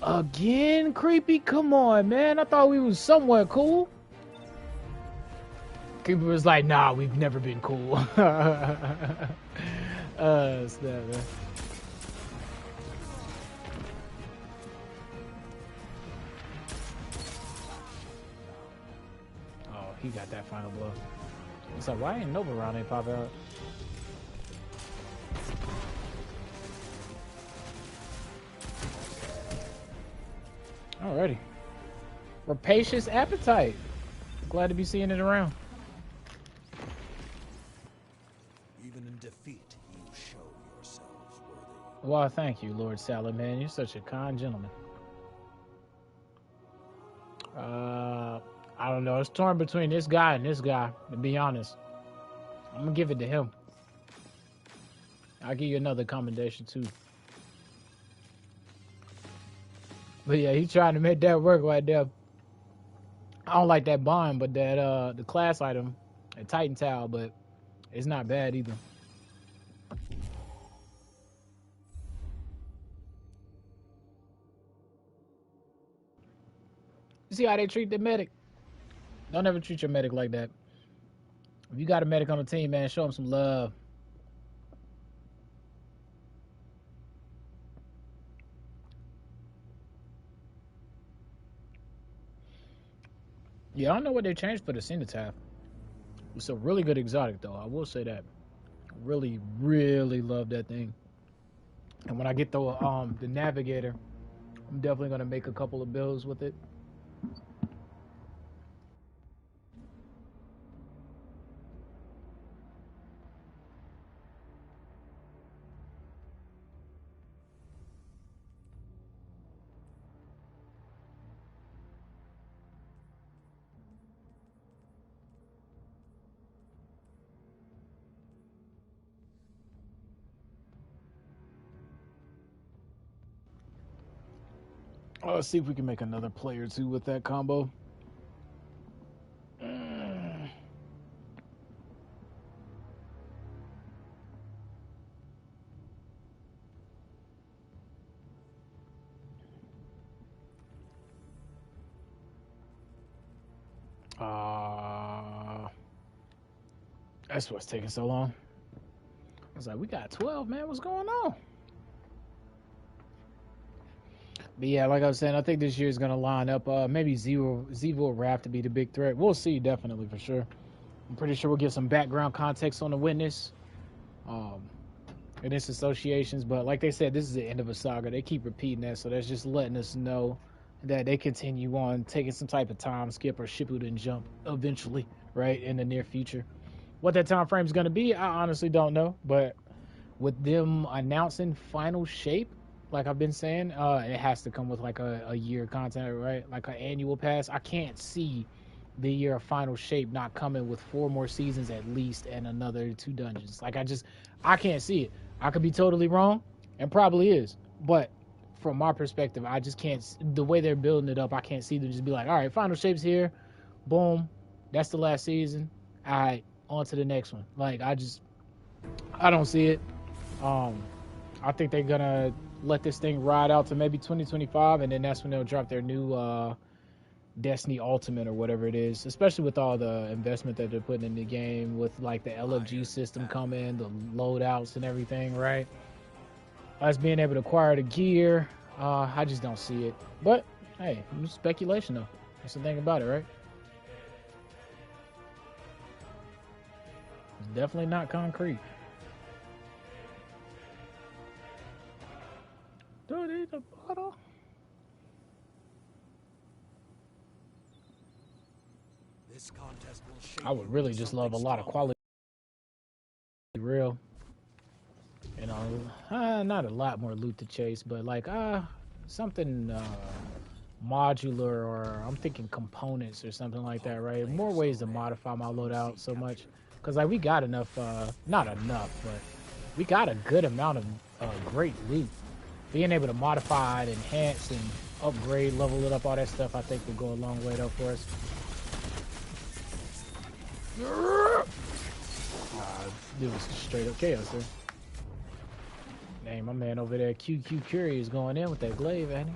Speaker 1: Again, creepy? Come on, man. I thought we was somewhat cool. Creepy was like, nah, we've never been cool. Snap, man. Oh, he got that final blow. It's like, why ain't Nova round ain't pop out? Alrighty. Rapacious appetite. Glad to be seeing it around.
Speaker 2: Even in defeat, you show yourselves worthy.
Speaker 1: Well, thank you, Lord Salad, man. You're such a kind gentleman. I don't know. It's torn between this guy and this guy, to be honest. I'm gonna give it to him. I'll give you another commendation, too. But yeah, he's trying to make that work right there. I don't like that bond, but that the class item, a Titan Towel, but it's not bad either. You see how they treat the medic? Don't ever treat your medic like that. If you got a medic on the team, man, show him some love. Yeah, I don't know what they changed for the Cenotaph. It's a really good exotic, though. I will say that. Really, really love that thing. And when I get the Navigator, I'm definitely gonna make a couple of builds with it. Let's see if we can make another play or two with that combo. That's what's taking so long. I was like, we got 12, man. What's going on? But yeah, like I was saying, I think this year is going to line up. Maybe Zevo or Raph to be the big threat. We'll see, definitely, for sure. I'm pretty sure we'll get some background context on the Witness and its associations. But like they said, this is the end of a saga. They keep repeating that, so that's just letting us know that they continue on taking some type of time skip or Shippuden jump eventually, right, in the near future. What that time frame is going to be, I honestly don't know. But with them announcing final shape, like I've been saying, it has to come with like a year content, right? Like an annual pass. I can't see the year of final shape not coming with 4 more seasons at least and another 2 dungeons. Like I can't see it. I could be totally wrong, and probably is. But from my perspective, I just can't. The way they're building it up, I can't see them just be like, all right, final shape's here, boom, that's the last season. All right, on to the next one. Like I don't see it. I think they're gonna let this thing ride out to maybe 2025, and then that's when they'll drop their new Destiny Ultimate or whatever it is, especially with all the investment that they're putting in the game with like the LFG system coming, the loadouts and everything, right? Us being able to acquire the gear, I just don't see it. But hey, it's speculation though. That's the thing about it, right? It's definitely not concrete. Do I need a bottle?
Speaker 2: This contest will shape
Speaker 1: I would really just love a lot of quality. Real. You know, not a lot more loot to chase, but like something modular, or I'm thinking components or something like that, right? More ways to modify my loadout so much. Because like we got enough, not enough, but we got a good amount of great loot. Being able to modify it, enhance, and upgrade, level it up, all that stuff, I think will go a long way though for us. Dude was straight up chaos there. Dang, my man over there, QQ Curry, is going in with that glaive, ain't he?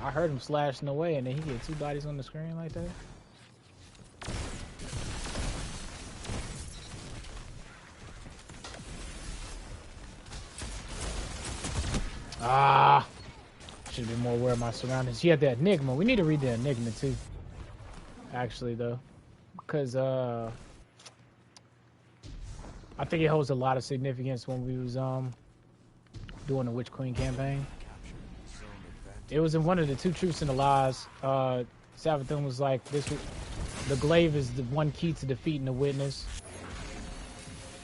Speaker 1: I heard him slashing away, and then he get 2 bodies on the screen like that. Ah, should be more aware of my surroundings. He had the Enigma. We need to read the Enigma too. Actually, though, because I think it holds a lot of significance when we was doing the Witch Queen campaign. It was in one of the 2 truths and the lies. Savathun was like, the glaive is the one key to defeating the witness.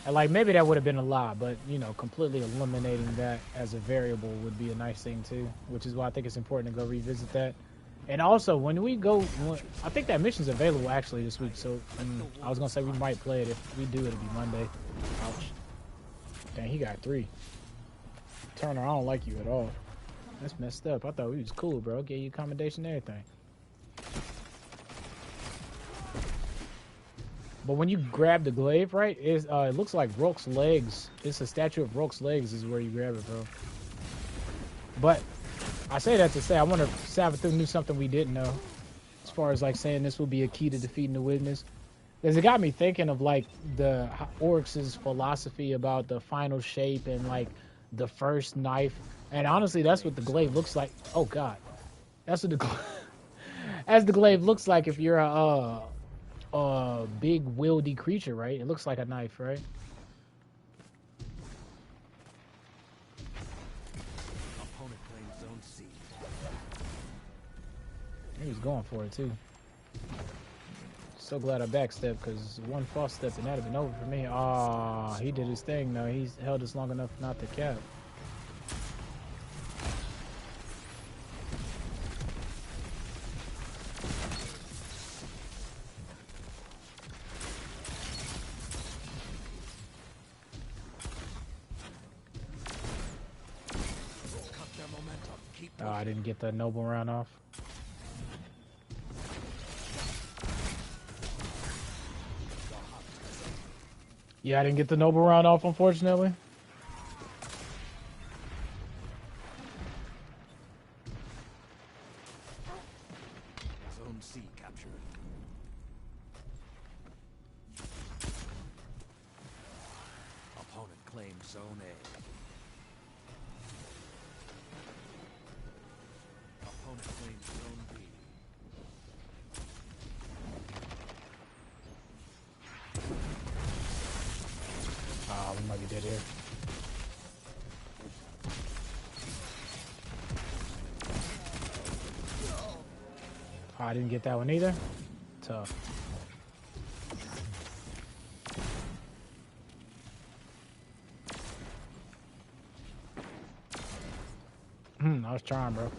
Speaker 1: And like, maybe that would have been a lie, but you know, completely eliminating that as a variable would be a nice thing too, which is why I think it's important to go revisit that. And also, when we go, I think that mission's available actually this week, so I was gonna say we might play it. If we do, it'll be Monday. Ouch. Dang, he got 3. Turner, I don't like you at all. That's messed up. I thought we was cool, bro. Gave you accommodation and everything. But when you grab the glaive, right, it looks like Rourke's legs. It's a statue of Rourke's legs is where you grab it, bro. But I say that to say, I wonder if Savathun knew something we didn't know. As far as like saying this will be a key to defeating the witness. Because it got me thinking of like the Oryx's philosophy about the final shape and like the first knife. And honestly, that's what the glaive looks like. Oh God. That's what the glaive looks like if you're a big wieldy creature, right? It looks like a knife, right?
Speaker 2: Opponent claims zone C.
Speaker 1: He was going for it too. So glad I backstepped, because one false step and that'd have been over for me. Ah, he did his thing though. He's held us long enough not to cap. Oh, I didn't get the noble round off. Yeah, I didn't get the noble round off, unfortunately.
Speaker 2: Zone C captured. Opponent claims zone A. Opponent claims zone B.
Speaker 1: Oh, we might be dead here. Oh, I didn't get that one either. Tough. I was trying, bro.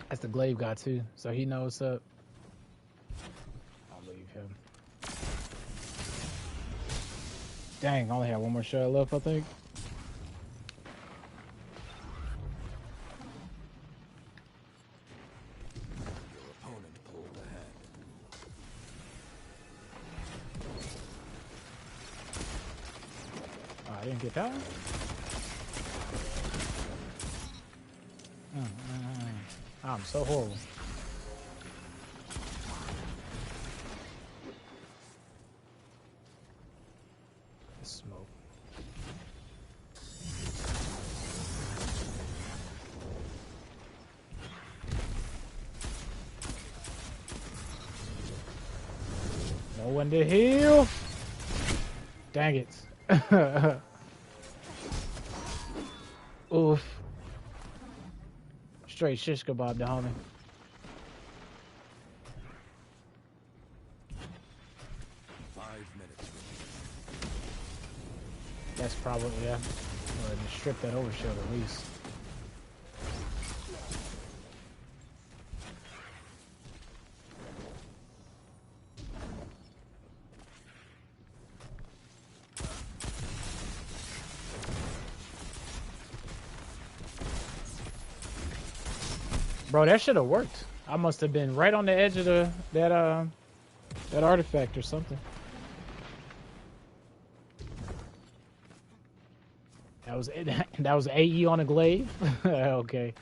Speaker 1: That's the glaive guy too, so he knows what's up. I'll leave him. Dang, I only have one more shot left, I think.
Speaker 2: Your opponent pulled ahead.
Speaker 1: Oh, I didn't get that one. I'm so horrible. Smoke. No one to heal. Dang it. Oof. Straight shish kebab, the homie. That's probably, yeah. Or strip that overshield at least. Bro, that should have worked. I must have been right on the edge of that artifact or something. that was AE on a glaive. Okay.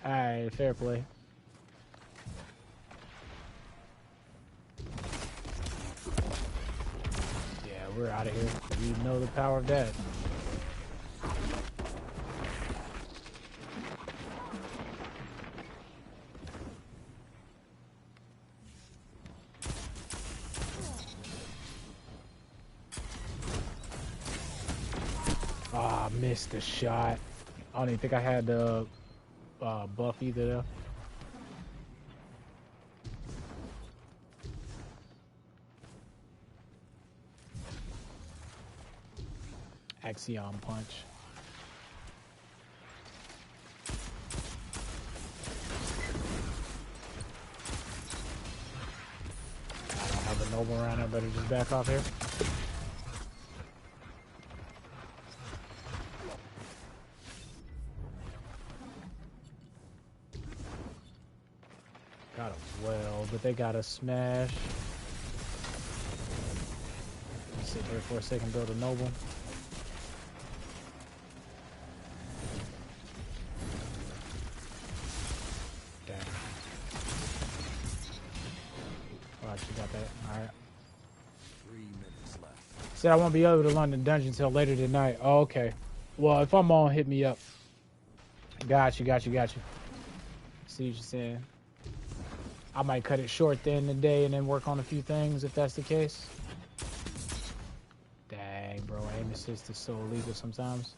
Speaker 1: All right, fair play. Yeah, we're out of here. You know the power of that. Ah, missed the shot. I don't even think I had the buff either though. Axiom punch. I don't have a noble around. I better just back off here. Got him well, but they got a smash. Sit here for a second, build a noble. Damn. Alright, you got that. Alright.
Speaker 2: 3 minutes left.
Speaker 1: Said I won't be able to learn the dungeon until later tonight. Oh, okay. Well, if I'm on, hit me up. Got you. See what you're saying. I might cut it short then today and then work on a few things if that's the case. Dang, bro, aim assist is so illegal sometimes.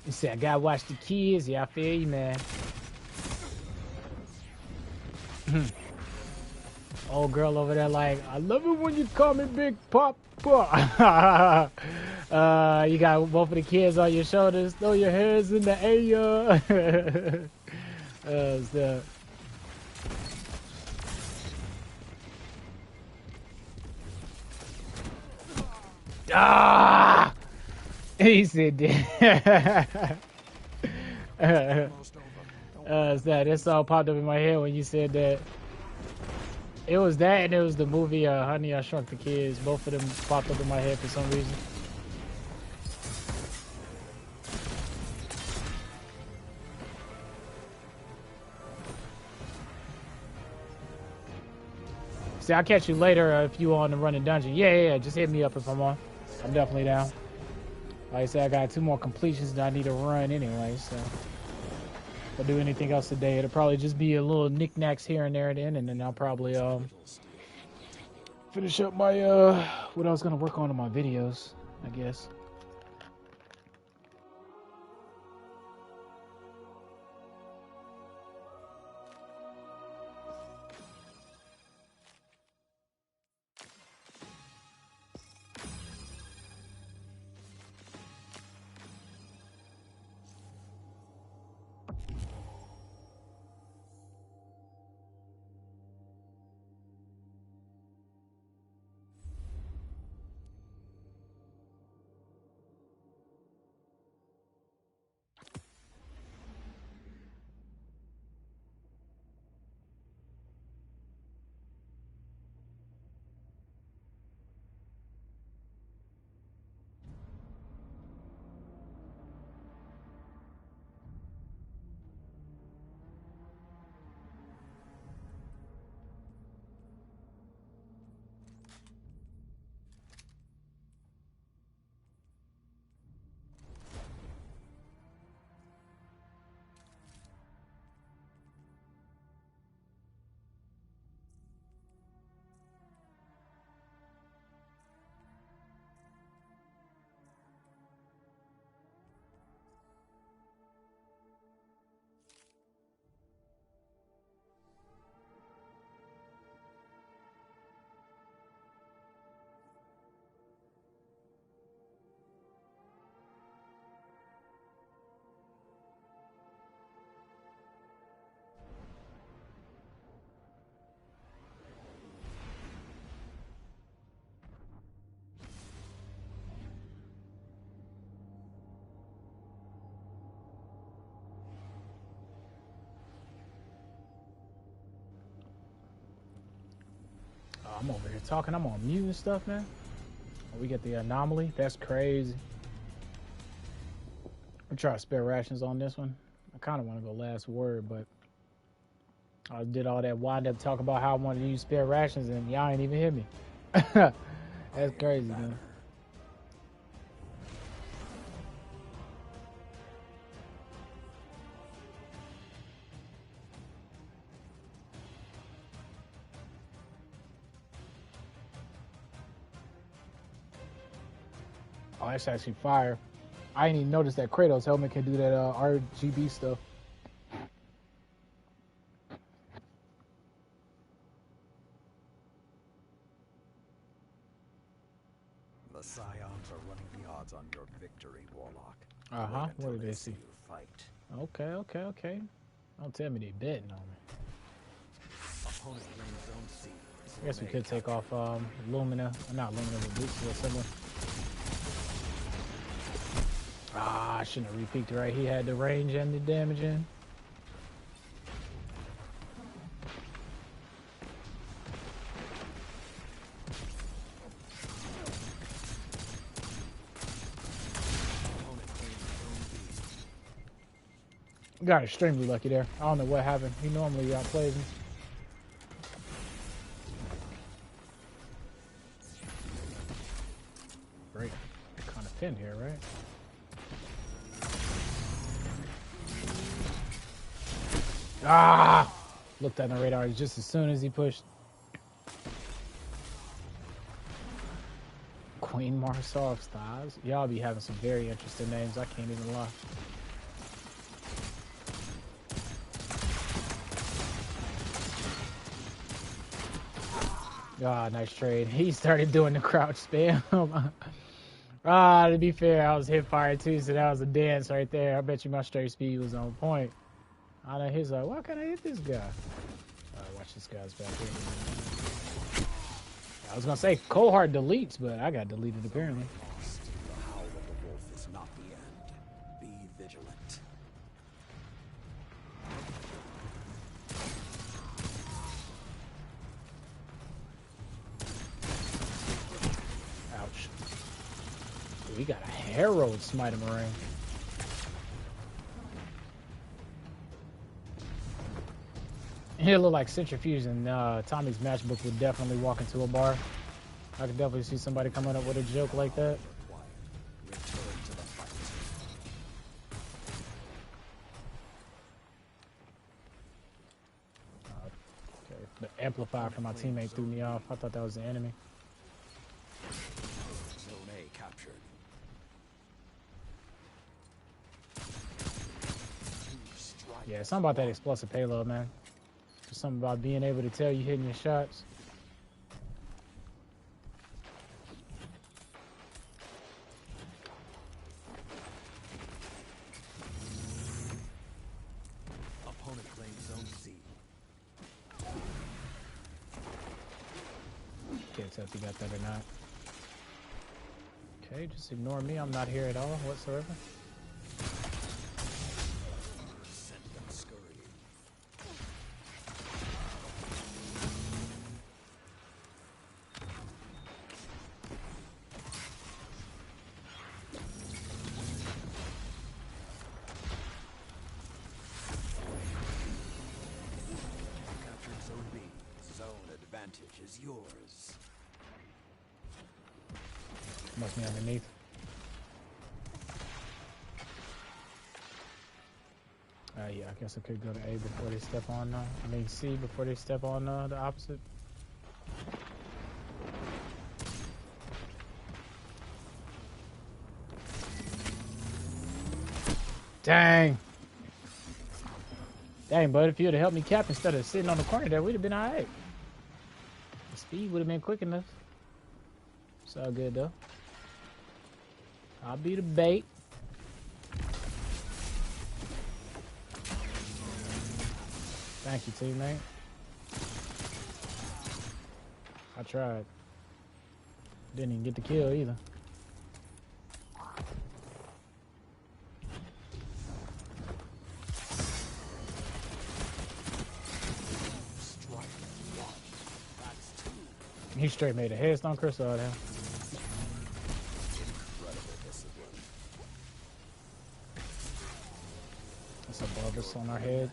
Speaker 1: You said I gotta watch the kids. Yeah, I feel you, man. Old girl over there like, I love it when you call me Big Papa. You got both of the kids on your shoulders. Throw your hands in the air. Ah! He said that. This all popped up in my head when you said that. It was that and it was the movie Honey, I Shrunk the Kids. Both of them popped up in my head for some reason. See, I'll catch you later if you on the running dungeon. Yeah, just hit me up if I'm on. I'm definitely down. Like I said, I got 2 more completions that I need to run anyway, so if I do anything else today, it'll probably just be a little knickknacks here and there at the end, and then I'll probably finish up my what I was gonna work on in my videos, I guess. I'm over here talking. I'm on mute and stuff, man. We get the anomaly. That's crazy. I'm trying to spare rations on this one. I kind of want to go last word, but I did all that wind up talking about how I wanted to use spare rations, and y'all ain't even hear me. That's crazy, man. Oh, that's actually fire. I didn't even notice that Kratos helmet can do that RGB stuff.
Speaker 2: The Scions are running the odds on your victory, Warlock.
Speaker 1: Uh-huh.
Speaker 2: Wait
Speaker 1: What
Speaker 2: until
Speaker 1: did they see?
Speaker 2: you fight.
Speaker 1: Okay. Don't tell me they betting on me.
Speaker 2: Opponent brings own seed.
Speaker 1: I guess we could take off Lumina. Not Lumina, but Boots or something. Ah, I shouldn't have repeaked it right. He had the range and the damage in. Got extremely lucky there. I don't know what happened. He normally outplays me. Great. Kind of thin here, right? Ah! Looked at the radar just as soon as he pushed. Queen Marsov styles. Y'all be having some very interesting names. I can't even lie. Ah, nice trade. He started doing the crouch spam. To be fair, I was hip fire too, so that was a dance right there. I bet you my straight speed was on point. I know he's like, why can't I hit this guy? Watch this guy's back here. I was gonna say cold hard deletes, but I got deleted apparently.
Speaker 2: The howl of the wolf is not the end. Be vigilant.
Speaker 1: Ouch. We got a Herald Smite Marine. It looked like Centrifuge and Tommy's matchbook would definitely walk into a bar. I could definitely see somebody coming up with a joke like that.
Speaker 2: Return to the fight.
Speaker 1: Okay. The amplifier for my teammate threw me off. I thought that was the enemy.
Speaker 2: Zone A captured.
Speaker 1: Yeah, something about that explosive payload, man. There's something about being able to tell you hitting your shots.
Speaker 2: Opponent claims zone C.
Speaker 1: Can't tell if you got that or not. Okay, just ignore me. I'm not here at all whatsoever.
Speaker 2: Send them scurrying. Captured zone B. Zone advantage is yours.
Speaker 1: Must be underneath. Yeah, I guess I could go to A before they step on, I mean C before they step on the opposite. Dang. Dang, bud, if you would have helped me cap instead of sitting on the corner there, we'd have been alright. The speed would have been quick enough. It's all good, though. I'll be the bait. Thank you, teammate. I tried. Didn't even get the kill either. He straight made a headstone crystal out of him. It's above us on our head.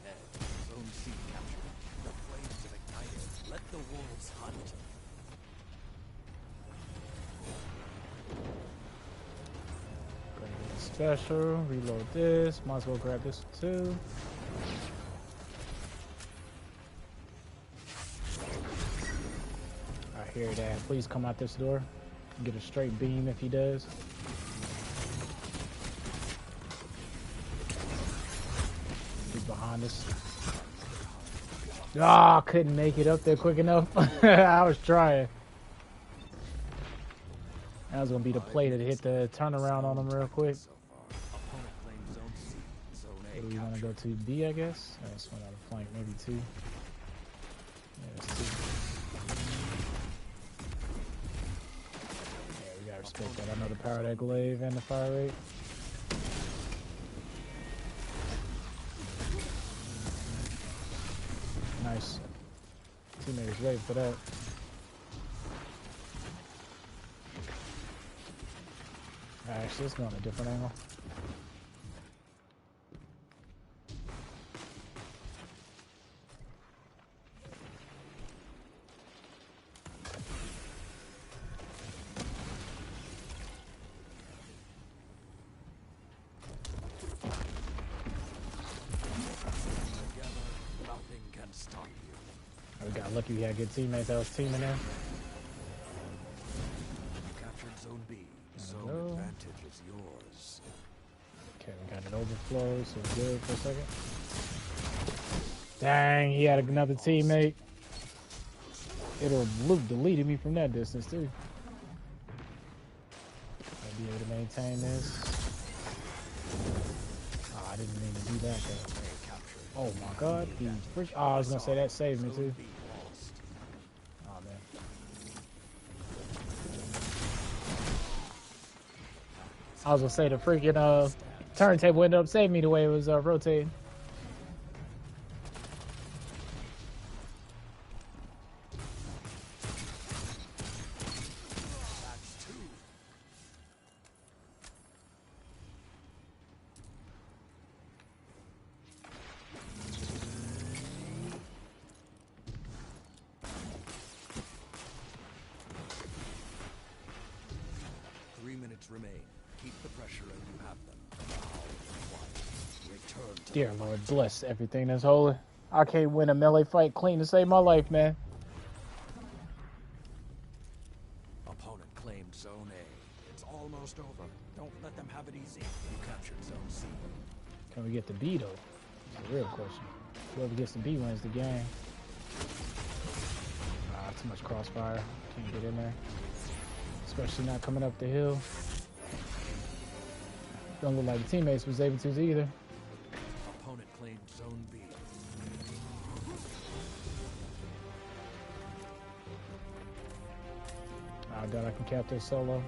Speaker 2: Zone C captured. The flames have ignited. Let the wolves hunt.
Speaker 1: Special, reload this. Might as well grab this too. I hear that. Please come out this door. Get a straight beam if he does. He's behind us. Ah, oh, couldn't make it up there quick enough. I was trying. That was gonna be the play to hit the turnaround on him real quick. So we want to go to B, I guess. I just went out of flank, maybe 2. Yeah, it's 2. Yeah, we gotta respect that. I know the power of that glaive and the fire rate. Nice. Teammate is ready for that. Actually, let's go on a different angle. We got lucky we had good teammates that was teaming in.
Speaker 2: Captured zone B. Zone advantage is yours.
Speaker 1: Okay, we got an overflow, so we're good for a second. Dang, he had another teammate. It'll loop deleted me from that distance too. I'll be able to maintain this. Oh, I didn't mean to do that though. Oh my god, oh, I was gonna say that saved me too. Oh man. I was gonna say the freaking turntable ended up saving me the way it was rotating.
Speaker 2: Remain. Keep the pressure and you have them. Return to
Speaker 1: Dear Lord, bless everything that's holy. I can't win a melee fight clean to save my life, man.
Speaker 2: Opponent claimed Zone A. It's almost over. Don't let them have it easy. You captured Zone C.
Speaker 1: Can we get the B though? That's the real question. Whoever gets the B wins the game. Too much crossfire. Can't get in there. Especially not coming up the hill. Don't look like the teammates was able to either.
Speaker 2: Opponent claimed Zone B.
Speaker 1: Oh god, I can cap this solo.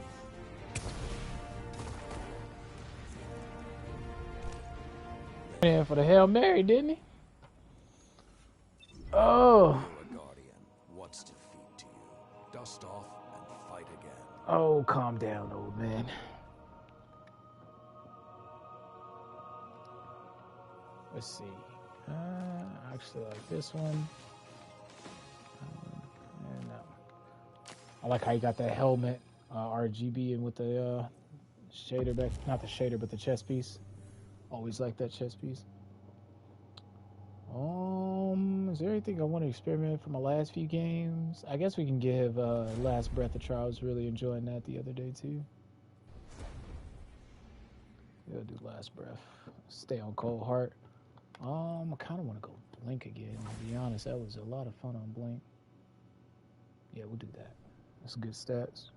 Speaker 1: In for the Hail Mary, didn't he? Oh.
Speaker 2: You're a guardian. What's defeat to you? Dust off and fight again.
Speaker 1: Oh, calm down, old man. Let's see. I actually like this one. And I like how you got that helmet, RGB, and with the shader back. Not the shader, but the chest piece. Always like that chest piece. Is there anything I want to experiment from my last few games? I guess we can give Last Breath a try. I was really enjoying that the other day too. Yeah, do Last Breath. Stay on Cold Heart. I kind of want to go Blink again. To be honest, that was a lot of fun on Blink. Yeah, we'll do that. That's good stats.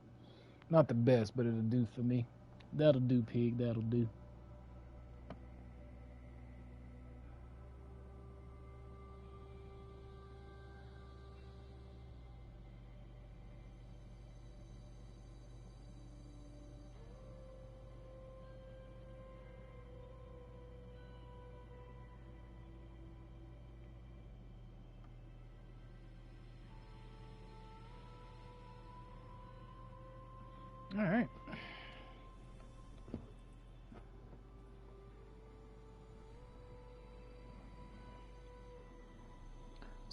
Speaker 1: Not the best, but it'll do for me. That'll do, pig. That'll do. All right.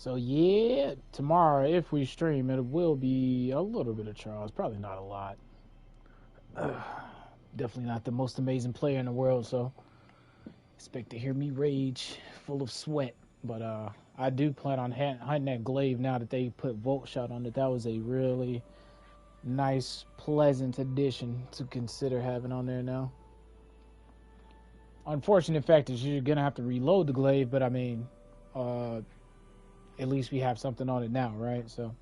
Speaker 1: So yeah, tomorrow if we stream, it will be a little bit of Charles. Probably not a lot. Definitely not the most amazing player in the world, so expect to hear me rage, full of sweat. But I do plan on hunting that glaive now that they put Volt Shot on it. That was a really nice, pleasant addition to consider having on there now. Unfortunate fact is you're gonna have to reload the glaive, but I mean, at least we have something on it now, right? So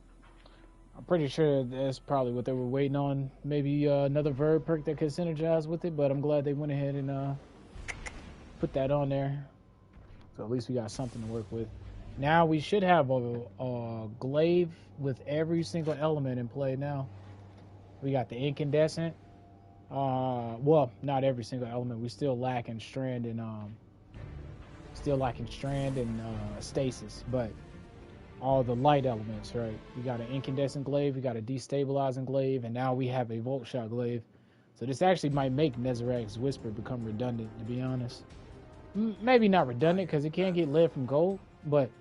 Speaker 1: I'm pretty sure that's probably what they were waiting on. Maybe another verb perk that could synergize with it, but I'm glad they went ahead and put that on there. So at least we got something to work with. Now we should have a glaive with every single element in play now. We got the incandescent. Well, not every single element. We still lacking strand and stasis, but all the light elements, right? We got an incandescent glaive, we got a destabilizing glaive, and now we have a Volt Shot glaive. So this actually might make Nezarac's Whisper become redundant, to be honest. Maybe not redundant because it can't get lead from gold, but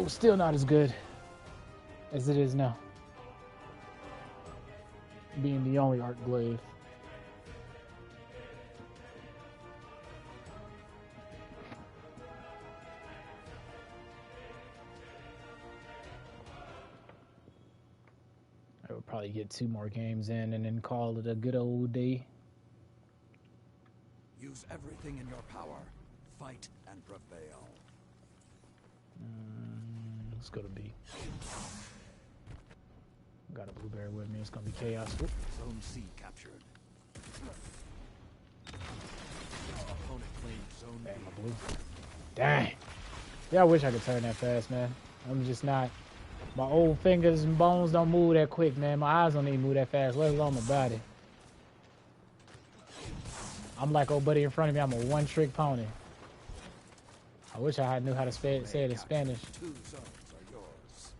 Speaker 1: still not as good as it is now, being the only art glaive. I would probably get 2 more games in and then call it a good old day.
Speaker 2: Use everything in your power. Fight and prevail.
Speaker 1: Let's go to B. Got a blueberry with me. It's gonna be chaos. Oop.
Speaker 2: Zone C captured. Opponent claimed zone B.
Speaker 1: My blue. Dang. Yeah, I wish I could turn that fast, man. I'm just not. My old fingers and bones don't move that quick, man. My eyes don't even move that fast, let alone my body. I'm like old buddy in front of me. I'm a one-trick pony. I wish I knew how to say it in Spanish.
Speaker 2: 2 zones are yours.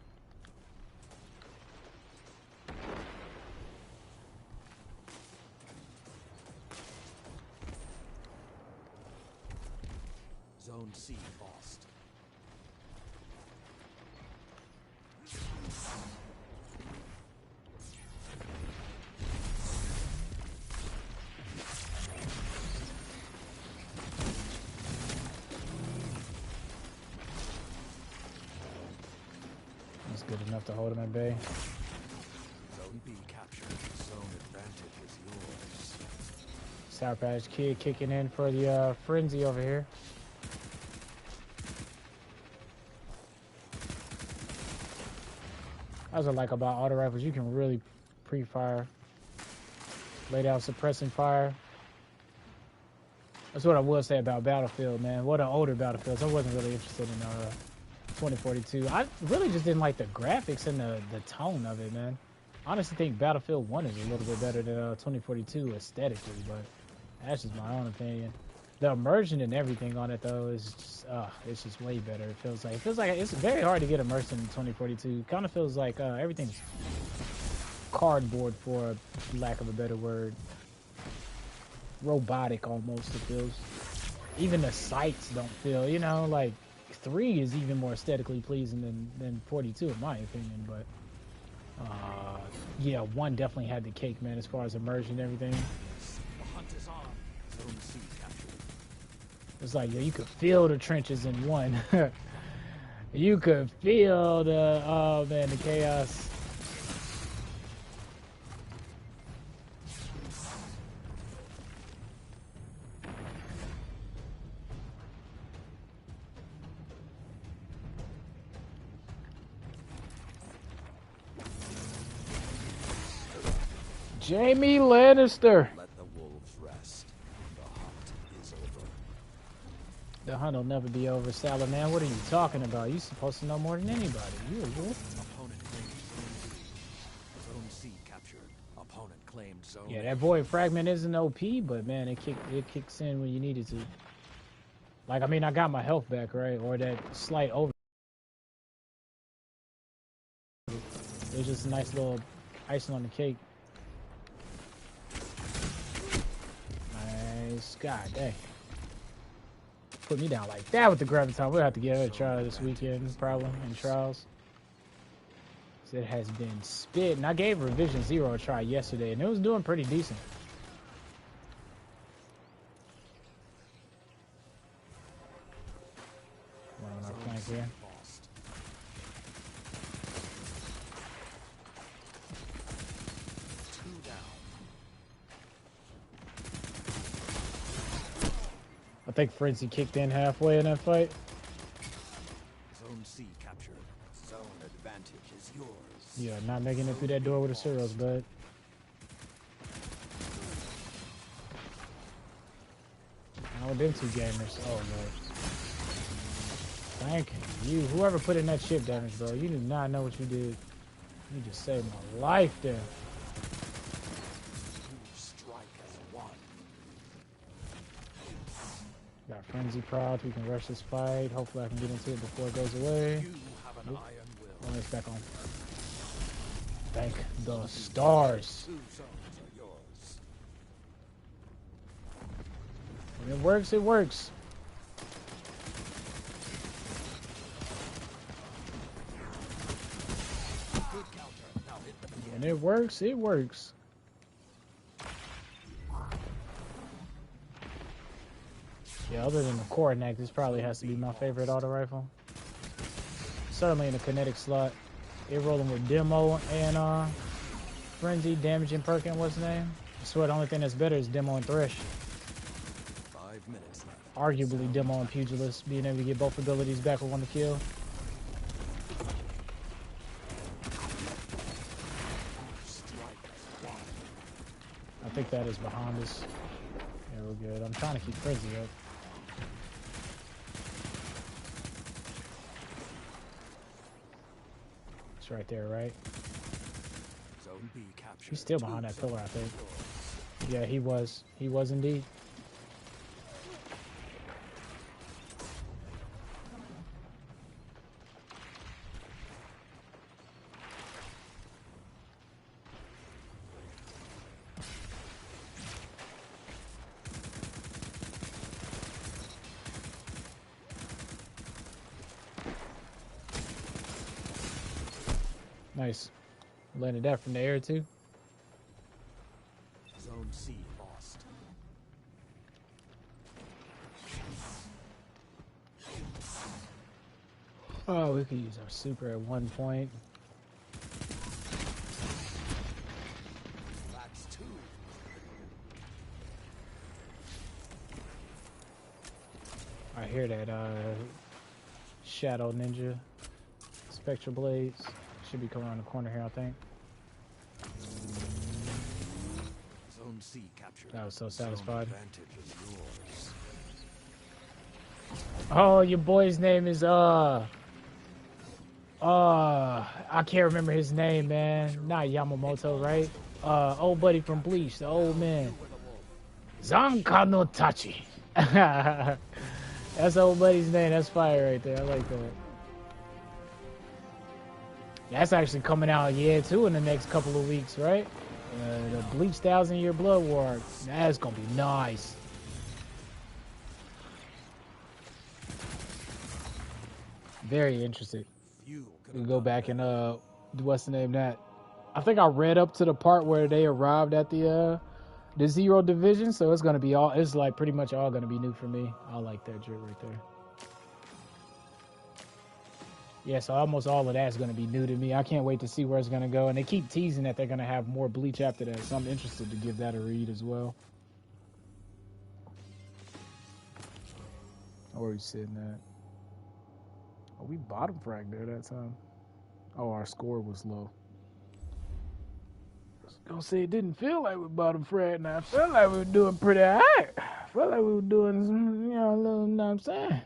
Speaker 2: Zone C lost.
Speaker 1: Good enough to hold him at bay.
Speaker 2: Zone B captured. Zone advantage is yours.
Speaker 1: Sour Patch Kid kicking in for the frenzy over here. That's what I like about auto rifles. You can really pre-fire, lay down suppressing fire. That's what I will say about Battlefield, man. What an older Battlefield. I wasn't really interested in 2042. I really just didn't like the graphics and the tone of it, man. I honestly think Battlefield 1 is a little bit better than 2042 aesthetically, but that's just my own opinion. The immersion and everything on it, though, is just, it's just way better. It feels like it's very hard to get immersed in 2042. Kind of feels like everything's cardboard, for lack of a better word. Robotic almost, it feels. Even the sights don't feel, like 3 is even more aesthetically pleasing than 42 in my opinion, but yeah, 1 definitely had the cake, man, as far as immersion and everything.
Speaker 2: The hunt is on. Zone C captured.
Speaker 1: It's like, yeah, you could feel the trenches in 1. You could feel the chaos. Jamie Lannister.
Speaker 2: Let the wolves rest. The hunt is over.
Speaker 1: The hunt will never be over, Salad Man. What are you talking about? You're supposed to know more than anybody. You a wolf?
Speaker 2: Opponent claimed zone B. Zone C captured. Opponent claimed zone
Speaker 1: Yeah, that Void Fragment isn't OP, but man, it kicks in when you need it to. Like, I mean, I got my health back, right? Or that slight over. It was just a nice little icing on the cake. Nice. God dang. put me down like that with the graviton. We'll have to give it a try this weekend, probably, in trials. It has been spit, and I gave Revision 0 a try yesterday, and it was doing pretty decent. One on our flank here. I think Frenzy kicked in halfway in that fight.
Speaker 2: Zone C captured. Zone advantage is yours.
Speaker 1: Yeah, not making it through that door with the cereals, bud. Oh, them two gamers. Oh, Lord. Thank you. Whoever put in that chip damage, bro. You do not know what you did. You just saved my life there. Got Frenzy Proud. We can rush this fight. Hopefully I can get into it before it goes away. Nope. Oh, it's back on. Thank the stars. When it works, it works. When it works, it works. Yeah, other than the core neck, this probably has to be my favorite auto rifle. Certainly in the kinetic slot. They're rolling with Demo and Frenzy, Damage and Perkin, what's the name? I swear the only thing that's better is Demo and Thresh.
Speaker 2: 5 minutes left.
Speaker 1: Arguably Demo and Pugilist, being able to get both abilities back with one to kill. I think that is behind us. Yeah, we're good. I'm trying to keep Frenzy up. It's right there, right?
Speaker 2: Zone B captured.
Speaker 1: He's still behind that pillar, I think. Yeah, he was. He was indeed. Nice. Landed that from the air, too.
Speaker 2: Zone C lost.
Speaker 1: Oh, we could use our super at one point.
Speaker 2: That's 2.
Speaker 1: I hear that Shadow Ninja. Spectral Blades. Should be coming around the corner here, I think.
Speaker 2: Zone C captured.
Speaker 1: I was so satisfied.
Speaker 2: Zone advantage is yours.
Speaker 1: Oh, your boy's name is I can't remember his name, man. Not Yamamoto, right? Old buddy from Bleach, the old man. Zanka no Tachi. That's old buddy's name. That's fire right there. I like that. That's actually coming out, yeah, too, in the next couple of weeks, right? The Bleach 1000-Year Blood War. That's gonna be nice. Very interested. We go back and what's the name that? I think I read up to the part where they arrived at the Zero Division, so it's gonna be all. It's like pretty much all gonna be new for me. I like that drip right there. Yeah, so almost all of that's going to be new to me. I can't wait to see where it's going to go. And they keep teasing that they're going to have more Bleach after that. So I'm interested to give that a read as well. Where are we sitting at? Oh, we bottom fragged there that time. Oh, our score was low. I was going to say it didn't feel like we bottom fragged. Now I felt like we were doing pretty high. I felt like we were doing, you know, a little, you know what I'm saying?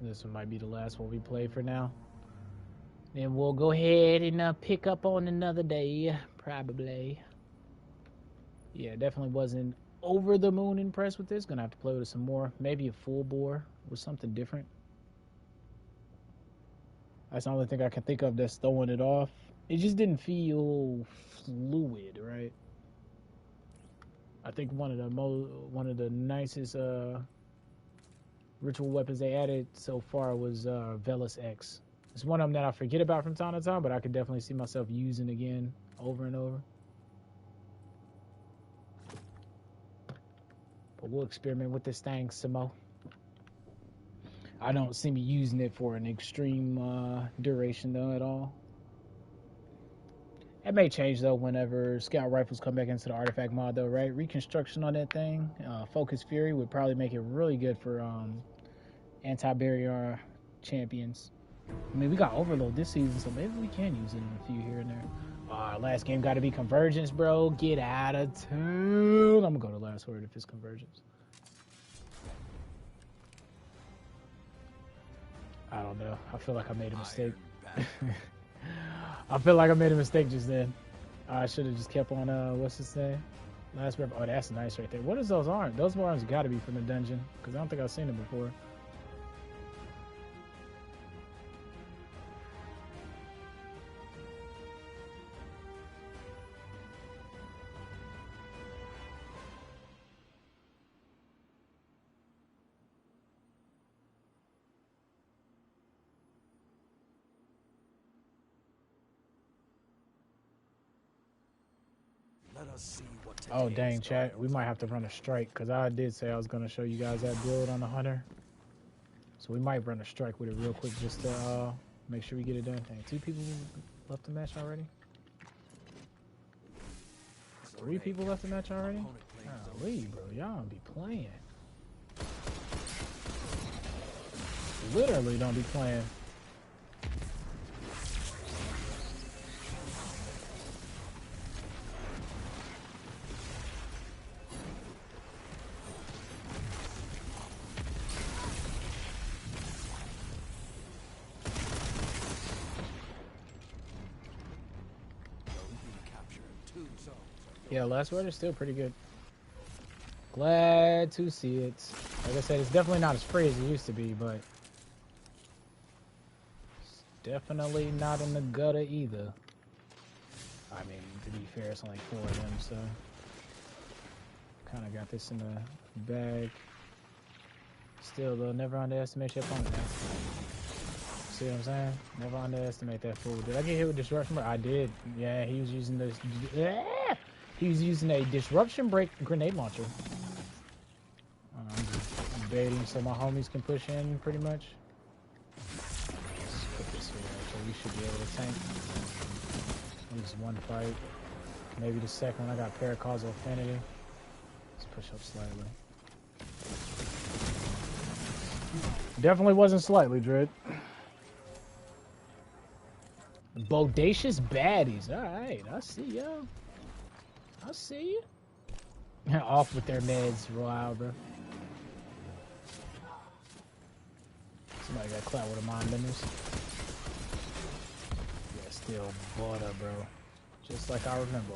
Speaker 1: This one might be the last one we play for now. Then we'll go ahead and pick up on another day, probably. Yeah, definitely wasn't over the moon impressed with this. Gonna have to play with it some more. Maybe a full bore with something different. That's the only thing I can think of that's throwing it off. It just didn't feel fluid, right? I think one of the nicest ritual weapons they added so far was Velis X. It's one of them that I forget about from time to time, but I could definitely see myself using again over and over. But we'll experiment with this thing some more. I don't see me using it for an extreme duration though at all. It may change though whenever scout rifles come back into the artifact mod though, right? Reconstruction on that thing, Focus Fury would probably make it really good for anti-barrier champions. I mean, we got Overload this season, so maybe we can use it in a few here and there. Last game got to be Convergence, bro. Get out of town. I'm gonna go to last word if it's Convergence. I don't know. I feel like I made a mistake. I feel like I made a mistake just then. I should have just kept on, what's his name? Last rep. Oh, that's nice right there. What is those arms? Those arms got to be from the dungeon, because I don't think I've seen them before. Oh dang, chat, we might have to run a strike, because I did say I was going to show you guys that build on the Hunter. So we might run a strike with it real quick just to make sure we get it done. Dang, 2 people left the match already? 3 people left the match already? Golly, bro, y'all don't be playing. Literally don't be playing. Yeah, last word is still pretty good. Glad to see it. Like I said, it's definitely not as free as it used to be, but it's definitely not in the gutter either. I mean, to be fair, it's only 4 of them, so kind of got this in the bag. Still, though, never underestimate your opponent. See what I'm saying? Never underestimate that fool. Did I get hit with disruption? I did. Yeah, he was using this. He was using a disruption break grenade launcher. I'm just baiting so my homies can push in pretty much. Let's put this here, so we should be able to tank. At least one fight. Maybe the second one. I got Paracausal Affinity. Let's push up slightly. Definitely wasn't slightly, Dread. Bodacious baddies. Alright, I see y'all. I see you. Off with their meds, wow, bro. Somebody got clout with a mind benders. Yeah, still butter, bro. Just like I remember.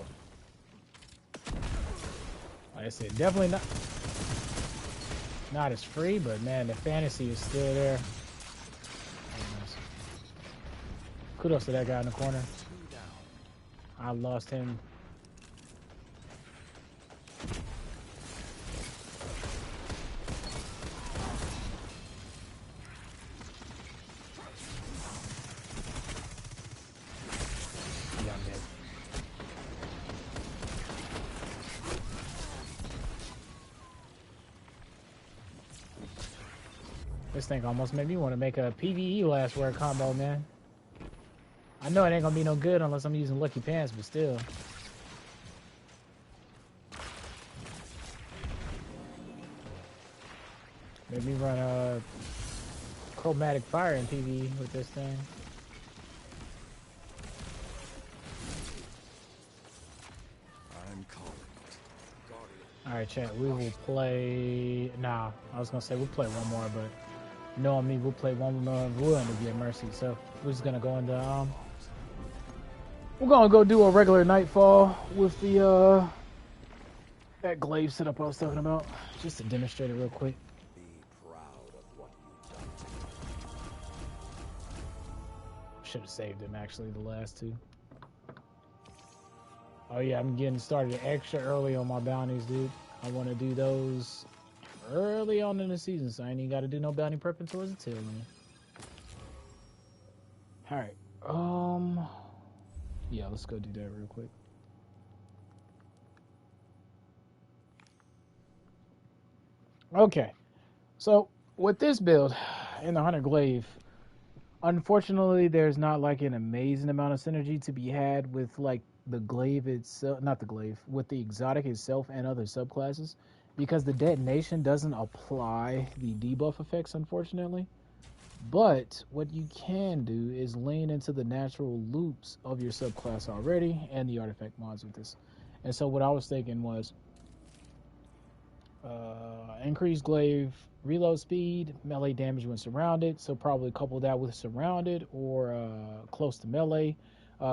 Speaker 1: Like I said, definitely not as free, but man, the fantasy is still there. Kudos to that guy in the corner. I lost him. Yeah, I'm dead. This thing almost made me want to make a PvE last word combo, man. I know it ain't gonna be no good unless I'm using Lucky Pants, but still. Maybe run a chromatic fire in PvE with this thing.
Speaker 2: I'm calling it.
Speaker 1: Alright, chat, we will play. Nah, I was gonna say we'll play one more, but knowing me, we'll play one more. We'll end up getting Mercy, so we're just gonna go into we're gonna go do a regular Nightfall with the that glaive setup I was talking about, just to demonstrate it real quick.
Speaker 2: Be proud of what you've done.
Speaker 1: Should have saved them actually, the last two. Oh yeah, I'm getting started extra early on my bounties, dude. I want to do those early on in the season, so I ain't even got to do no bounty prepping towards the tail end. All right. Yeah, let's go do that real quick. Okay, so with this build in the Hunter Glaive, unfortunately, there's not like an amazing amount of synergy to be had with like the glaive itself, not the glaive, with the exotic itself and other subclasses, because the detonation doesn't apply the debuff effects, unfortunately. But what you can do is lean into the natural loops of your subclass already and the artifact mods with this. And so what I was thinking was increased glaive reload speed, melee damage when surrounded, so probably couple that with surrounded or close to melee.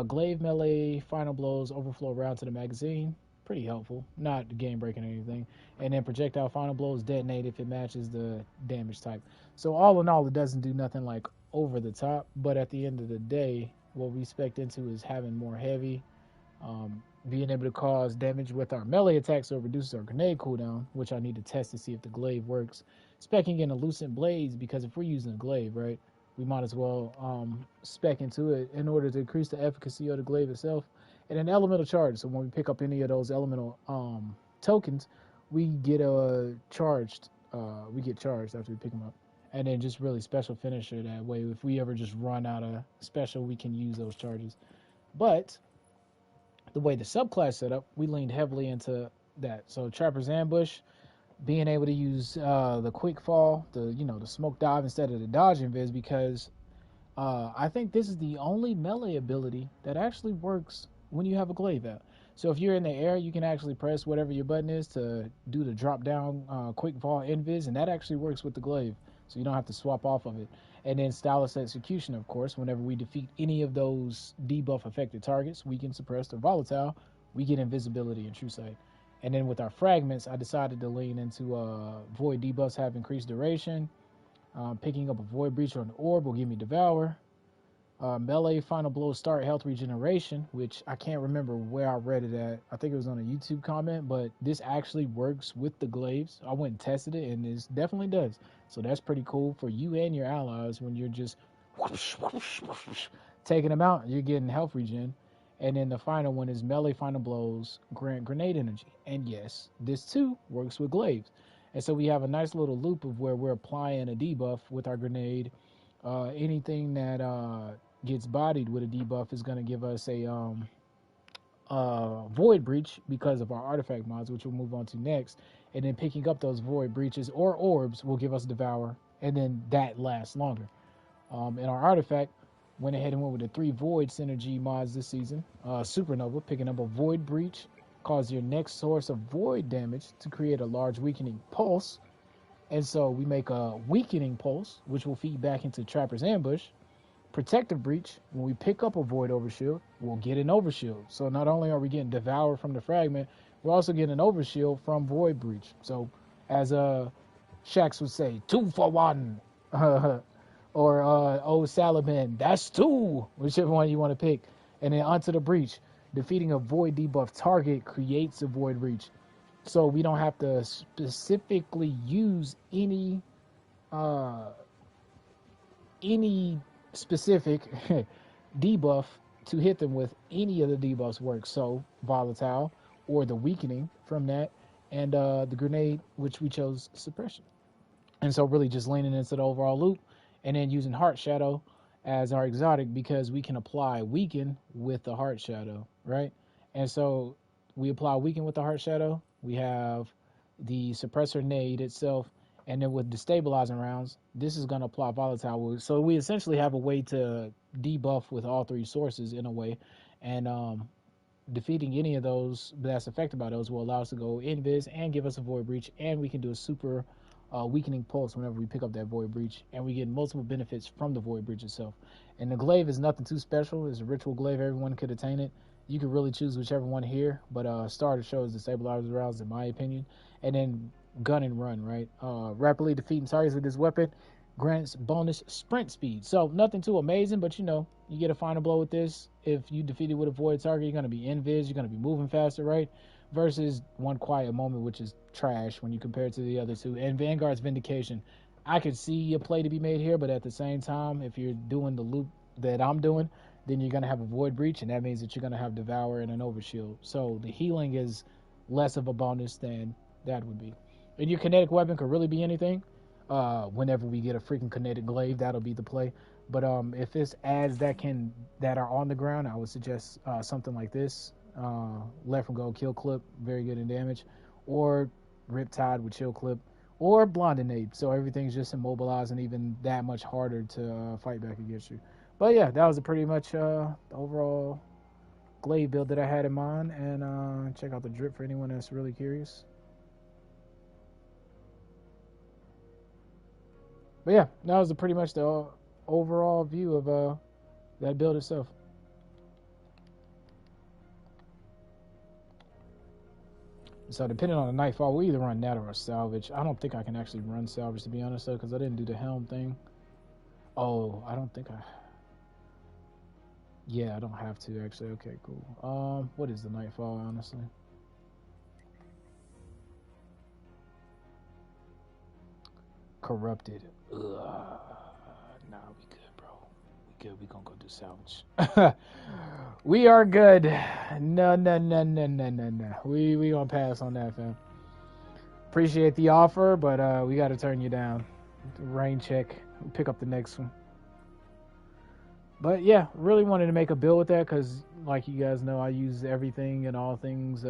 Speaker 1: Glaive melee final blows overflow round to the magazine, pretty helpful, not game breaking or anything. And then projectile final blows detonate if it matches the damage type. So all in all, it doesn't do nothing like over the top, but at the end of the day, what we spec into is having more heavy, being able to cause damage with our melee attacks, so it reduces our grenade cooldown, which I need to test to see if the glaive works. Specking in Elucent Blades, because if we're using a glaive, right, we might as well spec into it in order to increase the efficacy of the glaive itself. And an elemental charge, so when we pick up any of those elemental tokens, we get charged. We get charged after we pick them up. And then just really special finisher that way. If we ever just run out of special, we can use those charges. But the way the subclass set up, we leaned heavily into that. So Trapper's Ambush, being able to use the quick fall, the smoke dive instead of the dodge invis, because I think this is the only melee ability that actually works when you have a glaive out. So if you're in the air, you can actually press whatever your button is to do the drop down quick fall invis, and that actually works with the glaive. So you don't have to swap off of it. And then Stylus Execution, of course, whenever we defeat any of those debuff affected targets, weakened, suppressed, or volatile, we get invisibility and true sight. And then with our fragments, I decided to lean into void debuffs have increased duration. Picking up a void breach or an orb will give me devour. Melee final blow start health regeneration, which I can't remember where I read it at. I think it was on a YouTube comment, but this actually works with the glaives. I went and tested it, and it definitely does. So that's pretty cool for you and your allies when you're just whoosh, whoosh, whoosh, taking them out. You're getting health regen. And then the final one is melee final blows grant grenade energy. And yes, this too works with glaives. And so we have a nice little loop of where we're applying a debuff with our grenade. Anything that gets bodied with a debuff is going to give us a void breach because of our artifact mods, which we'll move on to next. And then picking up those void breaches or orbs will give us devour, and then that lasts longer. In our artifact, went ahead and went with the 3 void synergy mods this season. Supernova, picking up a void breach, cause your next source of void damage to create a large weakening pulse. And so we make a weakening pulse, which will feed back into Trapper's Ambush. Protective breach, when we pick up a void overshield, we'll get an overshield. So not only are we getting devoured from the fragment, we're also getting an overshield from void breach. So as Shax would say, 2 for 1. Or old Salaman, that's 2, whichever one you want to pick. And then onto the breach. Defeating a void debuff target creates a void breach. So we don't have to specifically use any specific debuff to hit them with. Any of the debuffs work. So volatile or the weakening from that, and the grenade, which we chose suppression. And so really just leaning into the overall loop, and then using Heart Shadow as our exotic because we can apply weaken with the Heart Shadow, right? And so we apply weaken with the Heart Shadow. We have the suppressor nade itself, and then with destabilizing rounds, this is going to apply volatile. So we essentially have a way to debuff with all 3 sources in a way, and defeating any of those that's affected by those will allow us to go invis and give us a void breach, and we can do a super weakening pulse whenever we pick up that void breach, and we get multiple benefits from the void breach itself. And the glaive is nothing too special. It's a ritual glaive, everyone could attain it. You could really choose whichever one here, but starter shows the stabilizer rounds in my opinion. And then gun and run, right? Rapidly defeating targets with this weapon grants bonus sprint speed. So nothing too amazing, but you know, you get a final blow with this. If you defeat it with a void target, you're going to be invis, you're going to be moving faster, right? Versus one quiet moment, which is trash when you compare it to the other two. And Vanguard's Vindication, I could see a play to be made here, but at the same time, if you're doing the loop that I'm doing, then you're going to have a Void Breach, and that means that you're going to have Devour and an Overshield. So the healing is less of a bonus than that would be. And your kinetic weapon could really be anything. Whenever we get a freaking kinetic glaive, that'll be the play. But if it's ads that are on the ground, I would suggest something like this. Left from go kill clip, very good in damage. Or Riptide with chill clip. Or Blondinade, so everything's just immobilized and even that much harder to fight back against you. But yeah, that was pretty much the overall glaive build that I had in mind. And check out the drip for anyone that's really curious. But yeah, that was pretty much the overall view of that build itself. So depending on the Nightfall, we either run that or a salvage. I don't think I can actually run salvage, to be honest, though, because I didn't do the helm thing. Oh, I don't think I... Yeah, I don't have to, actually. Okay, cool. What is the Nightfall, honestly? Corrupted. Ugh. Nah, we good, bro. We good. We gonna go do salvage. We are good. No. We gonna pass on that, fam. Appreciate the offer, but we gotta turn you down. Rain check. We'll pick up the next one. But yeah, really wanted to make a build with that because, like you guys know, I use everything and all things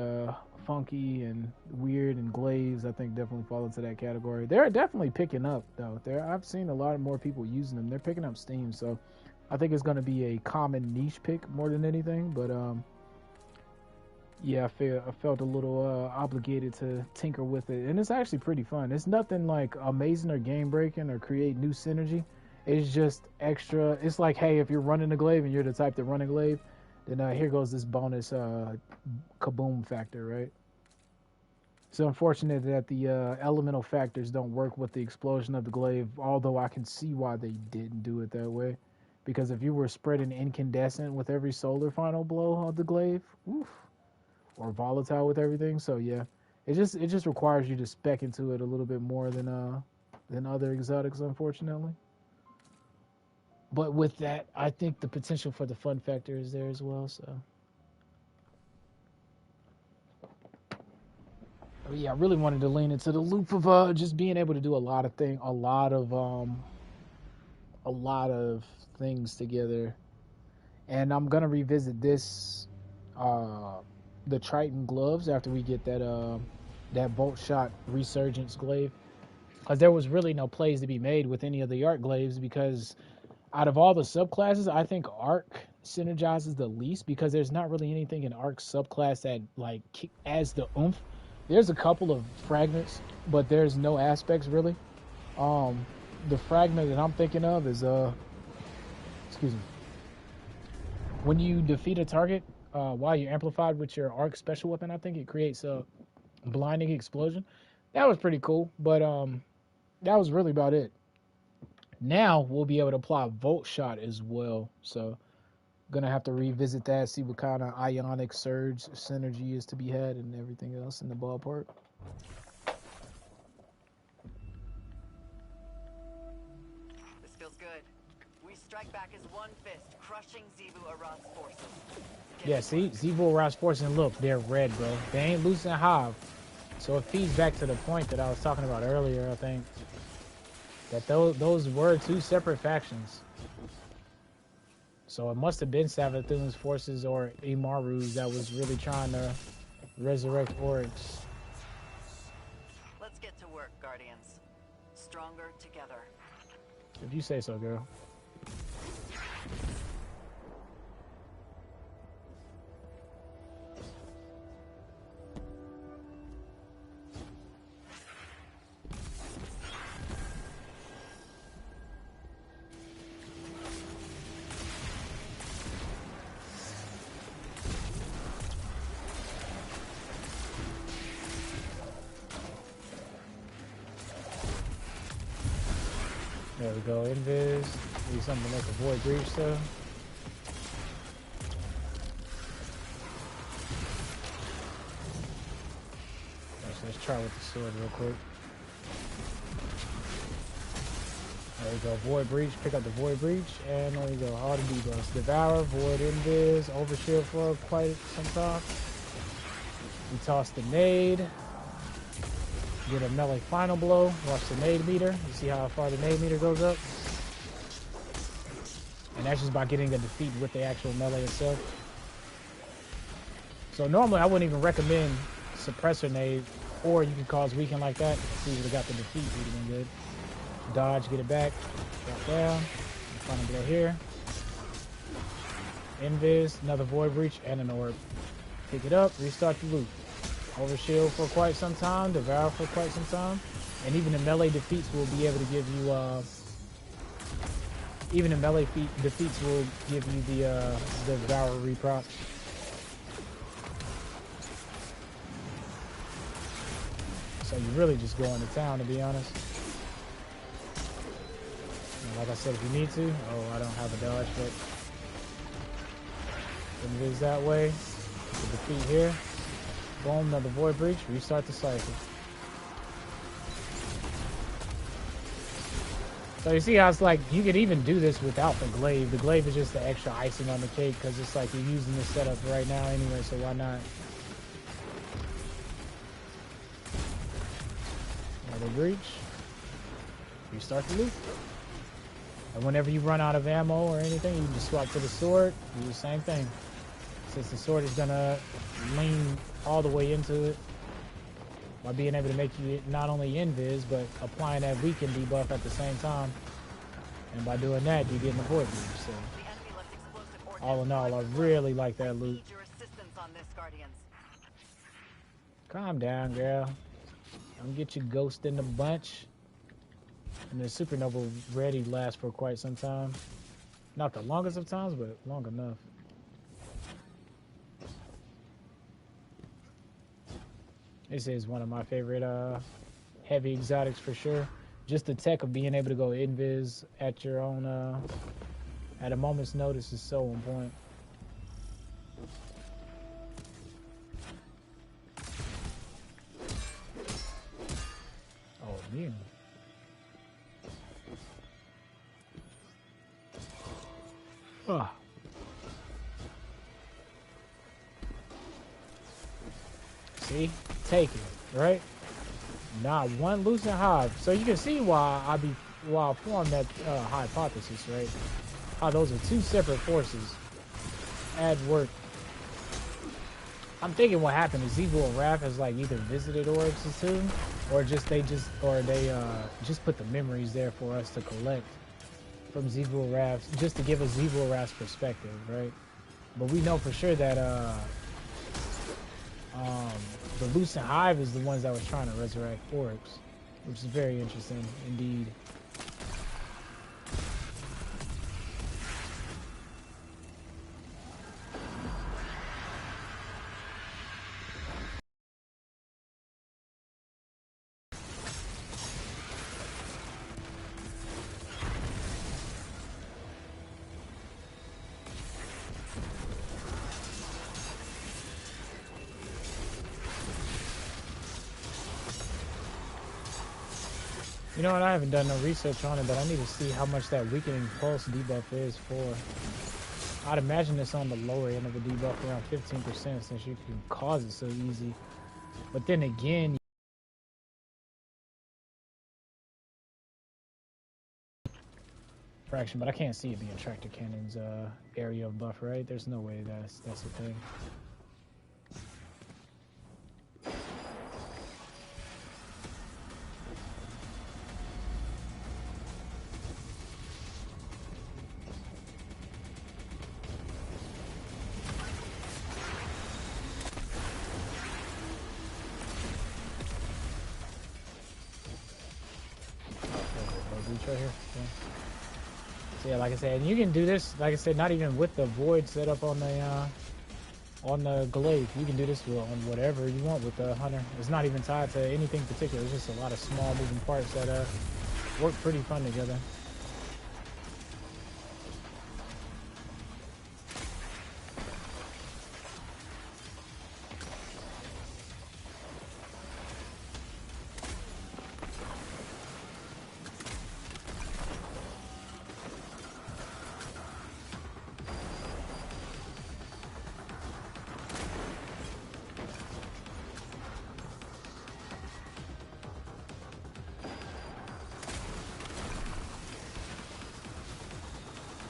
Speaker 1: funky and weird, and glaives I think definitely fall into that category. They're definitely picking up though. I've seen a lot more people using them. They're picking up steam, so I think it's going to be a common niche pick more than anything. But yeah, I felt a little obligated to tinker with it, and it's actually pretty fun. It's nothing like amazing or game breaking or create new synergy. It's just extra. It's like, hey, if you're running a glaive and you're the type to run a glaive, then here goes this bonus kaboom factor, right? So unfortunate that the elemental factors don't work with the explosion of the glaive, although I can see why they didn't do it that way. Because if you were spreading incandescent with every solar final blow of the glaive, oof, or volatile with everything, so yeah, it just requires you to spec into it a little bit more than other exotics, unfortunately. But with that, I think the potential for the fun factor is there as well. So, yeah, I really wanted to lean into the loop of just being able to do a lot of things together. And I'm gonna revisit this, the Triton gloves after we get that Bolt Shot Resurgence glaive, because there was really no plays to be made with any of the Arc glaives, because out of all the subclasses, I think Arc synergizes the least, because there's not really anything in Arc subclass that like adds the oomph. There's a couple of fragments, but there's no aspects really. The fragment that I'm thinking of is excuse me. When you defeat a target while you're amplified with your Arc special weapon, I think it creates a blinding explosion. That was pretty cool, but that was really about it. Now we'll be able to apply Volt Shot as well, so gonna have to revisit that, see what kind of ionic surge synergy is to be had and everything else in the ballpark.
Speaker 6: This feels good. We strike back as one fist, crushing Xivu Arad's forces.
Speaker 1: Yeah, see, Xivu Arad's forces, and look, they're red, bro. They ain't losing Hive, so it feeds back to the point that I was talking about earlier, I think. That those were two separate factions. So it must have been Savathun's forces or Imaru's that was really trying to resurrect Oryx.
Speaker 6: Let's get to work, Guardians. Stronger together.
Speaker 1: If you say so, girl. There we go, invis. Need something like a void breach though. Let's try with the sword real quick. There we go, void breach, pick up the void breach, and there we go, all the debuffs. Devour, void invis, overshield for quite some time. We toss the nade. Get a melee final blow. Watch the nade meter. You see how far the nade meter goes up? And that's just by getting a defeat with the actual melee itself. So normally I wouldn't even recommend suppressor nade, or you can cause weaken like that. See, we got the defeat, would have been good. Dodge, get it back. Drop down. Final blow here. Invis, another void breach, and an orb. Pick it up, restart the loop. Overshield for quite some time, devour for quite some time, and even the melee defeats will be able to give you defeats will give you the devour reprop. So you really just go into town, to be honest. And like I said, if you need to, oh, I don't have a dodge, but it is that way. The defeat here. Boom, another void breach, restart the cycle. So you see how it's like, you could even do this without the glaive. The glaive is just the extra icing on the cake, because it's like you're using this setup right now anyway, so why not? Another breach. Restart the loop. And whenever you run out of ammo or anything, you can just swap to the sword, do the same thing. Since the sword is gonna lean all the way into it by being able to make you not only invis, but applying that weaken debuff at the same time. And by doing that, you're getting the void breach. So all in all, I really like that loot. Calm down, girl. Don't get your ghost in the bunch. And the supernova ready lasts for quite some time. Not the longest of times, but long enough. This is one of my favorite heavy exotics for sure. Just the tech of being able to go invis at your own, at a moment's notice is so on point. Oh, man. Ah. See? Take it, right? Not one loosen hive. So you can see why I formed that hypothesis, right? How those are two separate forces at work. I'm thinking what happened is Evil and Wrath has like either visited Oryx's tomb, or they just put the memories there for us to collect from Evil Wrath, just to give us Evil Wrath's perspective, right? But we know for sure that the Lucent Hive is the ones that was trying to resurrect Oryx, which is very interesting indeed. You know what, I haven't done no research on it, but I need to see how much that weakening pulse debuff is for. I'd imagine it's on the lower end of a debuff, around 15%, since you can cause it so easy. But then again, fraction, but I can't see it being Tractor Cannon's area of buff, right? There's no way that's the thing. Right here. Yeah. So yeah, like I said, and you can do this, like I said, not even with the void set up on the glaive. You can do this on whatever you want with the hunter. It's not even tied to anything particular. It's just a lot of small moving parts that work pretty fun together.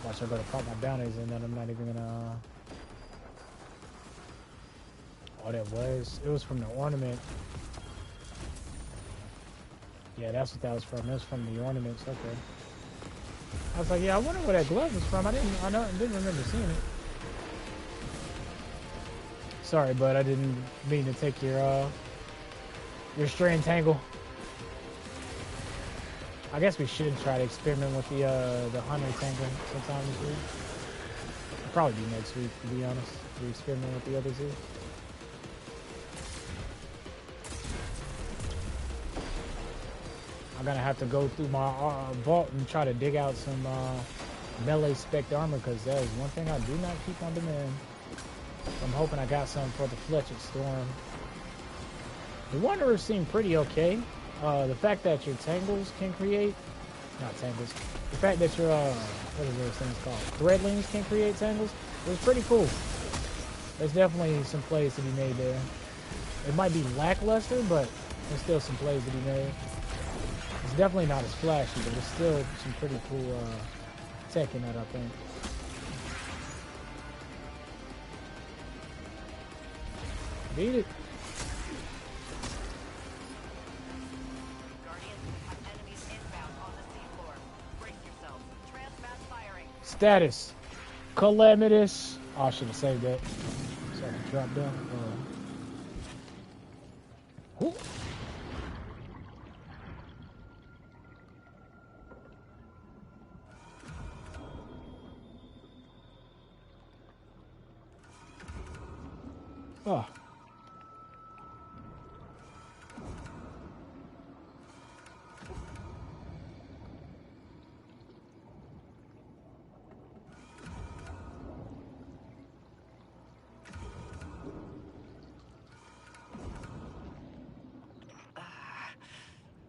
Speaker 1: Watch, I gotta pop my bounties and then I'm not even gonna. Oh, that was. It was from the ornament. Yeah, that's what that was from. It was from the ornaments. Okay. I was like, yeah, I wonder where that glove was from. I didn't remember seeing it. Sorry, but I didn't mean to take your string tangle. I guess we should try to experiment with the hunter tangle sometime this week. It'll probably be next week, to be honest. We experiment with the other two. I'm gonna have to go through my vault and try to dig out some melee spec armor, because that is one thing I do not keep on demand. I'm hoping I got some for the Fletched Storm. The Wanderers seem pretty okay. The fact that your tangles can create, not tangles, the fact that your, what are those things called? Threadlings can create tangles is pretty cool. There's definitely some plays to be made there. It might be lackluster, but there's still some plays to be made. It's definitely not as flashy, but there's still some pretty cool tech in that, I think. Beat it. Status. Calamitous. Oh, I should have saved that. So I can drop down. Ooh. Oh.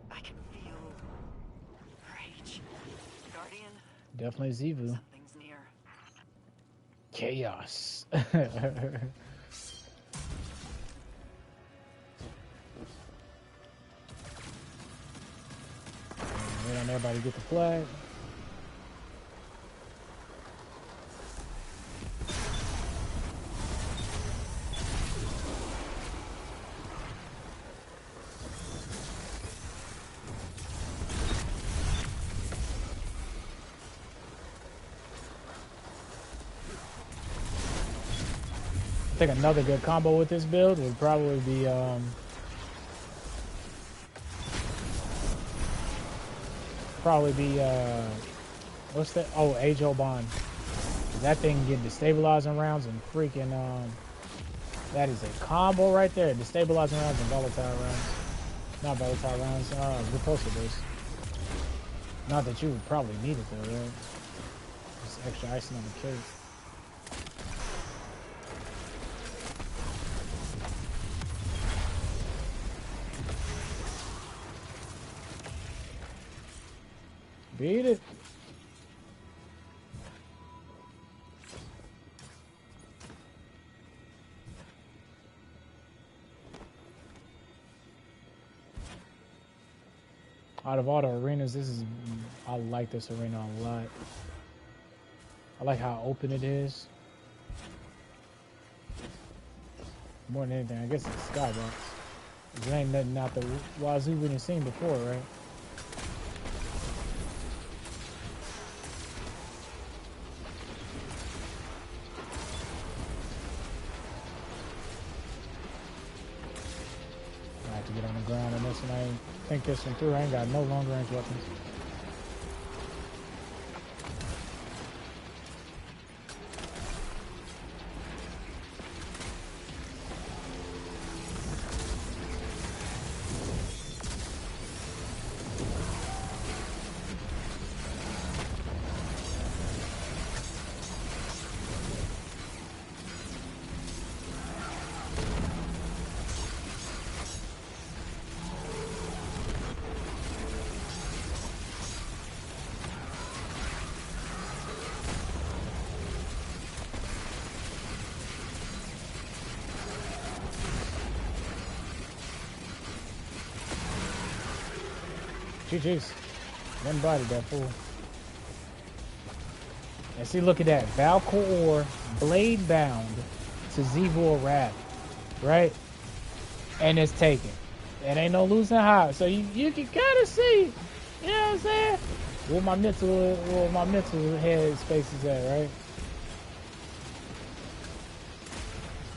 Speaker 6: I can feel rage. Guardian.
Speaker 1: Definitely Zivu.
Speaker 6: Something's near.
Speaker 1: Chaos. Wait on everybody to get the flag. I think another good combo with this build would probably be what's that? Oh, Age-O Bond. That thing get destabilizing rounds and freaking that is a combo right there. Destabilizing rounds and volatile rounds. Not volatile rounds, repulsor burst. Not that you would probably need it though, right? Just extra icing on the cake. Beat it. Out of all the arenas, I like this arena a lot. I like how open it is. More than anything, I guess it's Skybox. There ain't nothing out the wazoo we done seen before, right? Get on the ground on this, and I ain't think this one through. I ain't got no long range weapons. GG's. One body that fool. And see, look at that. Valcor blade bound to Zevul Wrath, right? And it's taken. It ain't no losing high. So you can kind of see, you know what I'm saying? Where my mental head space is at,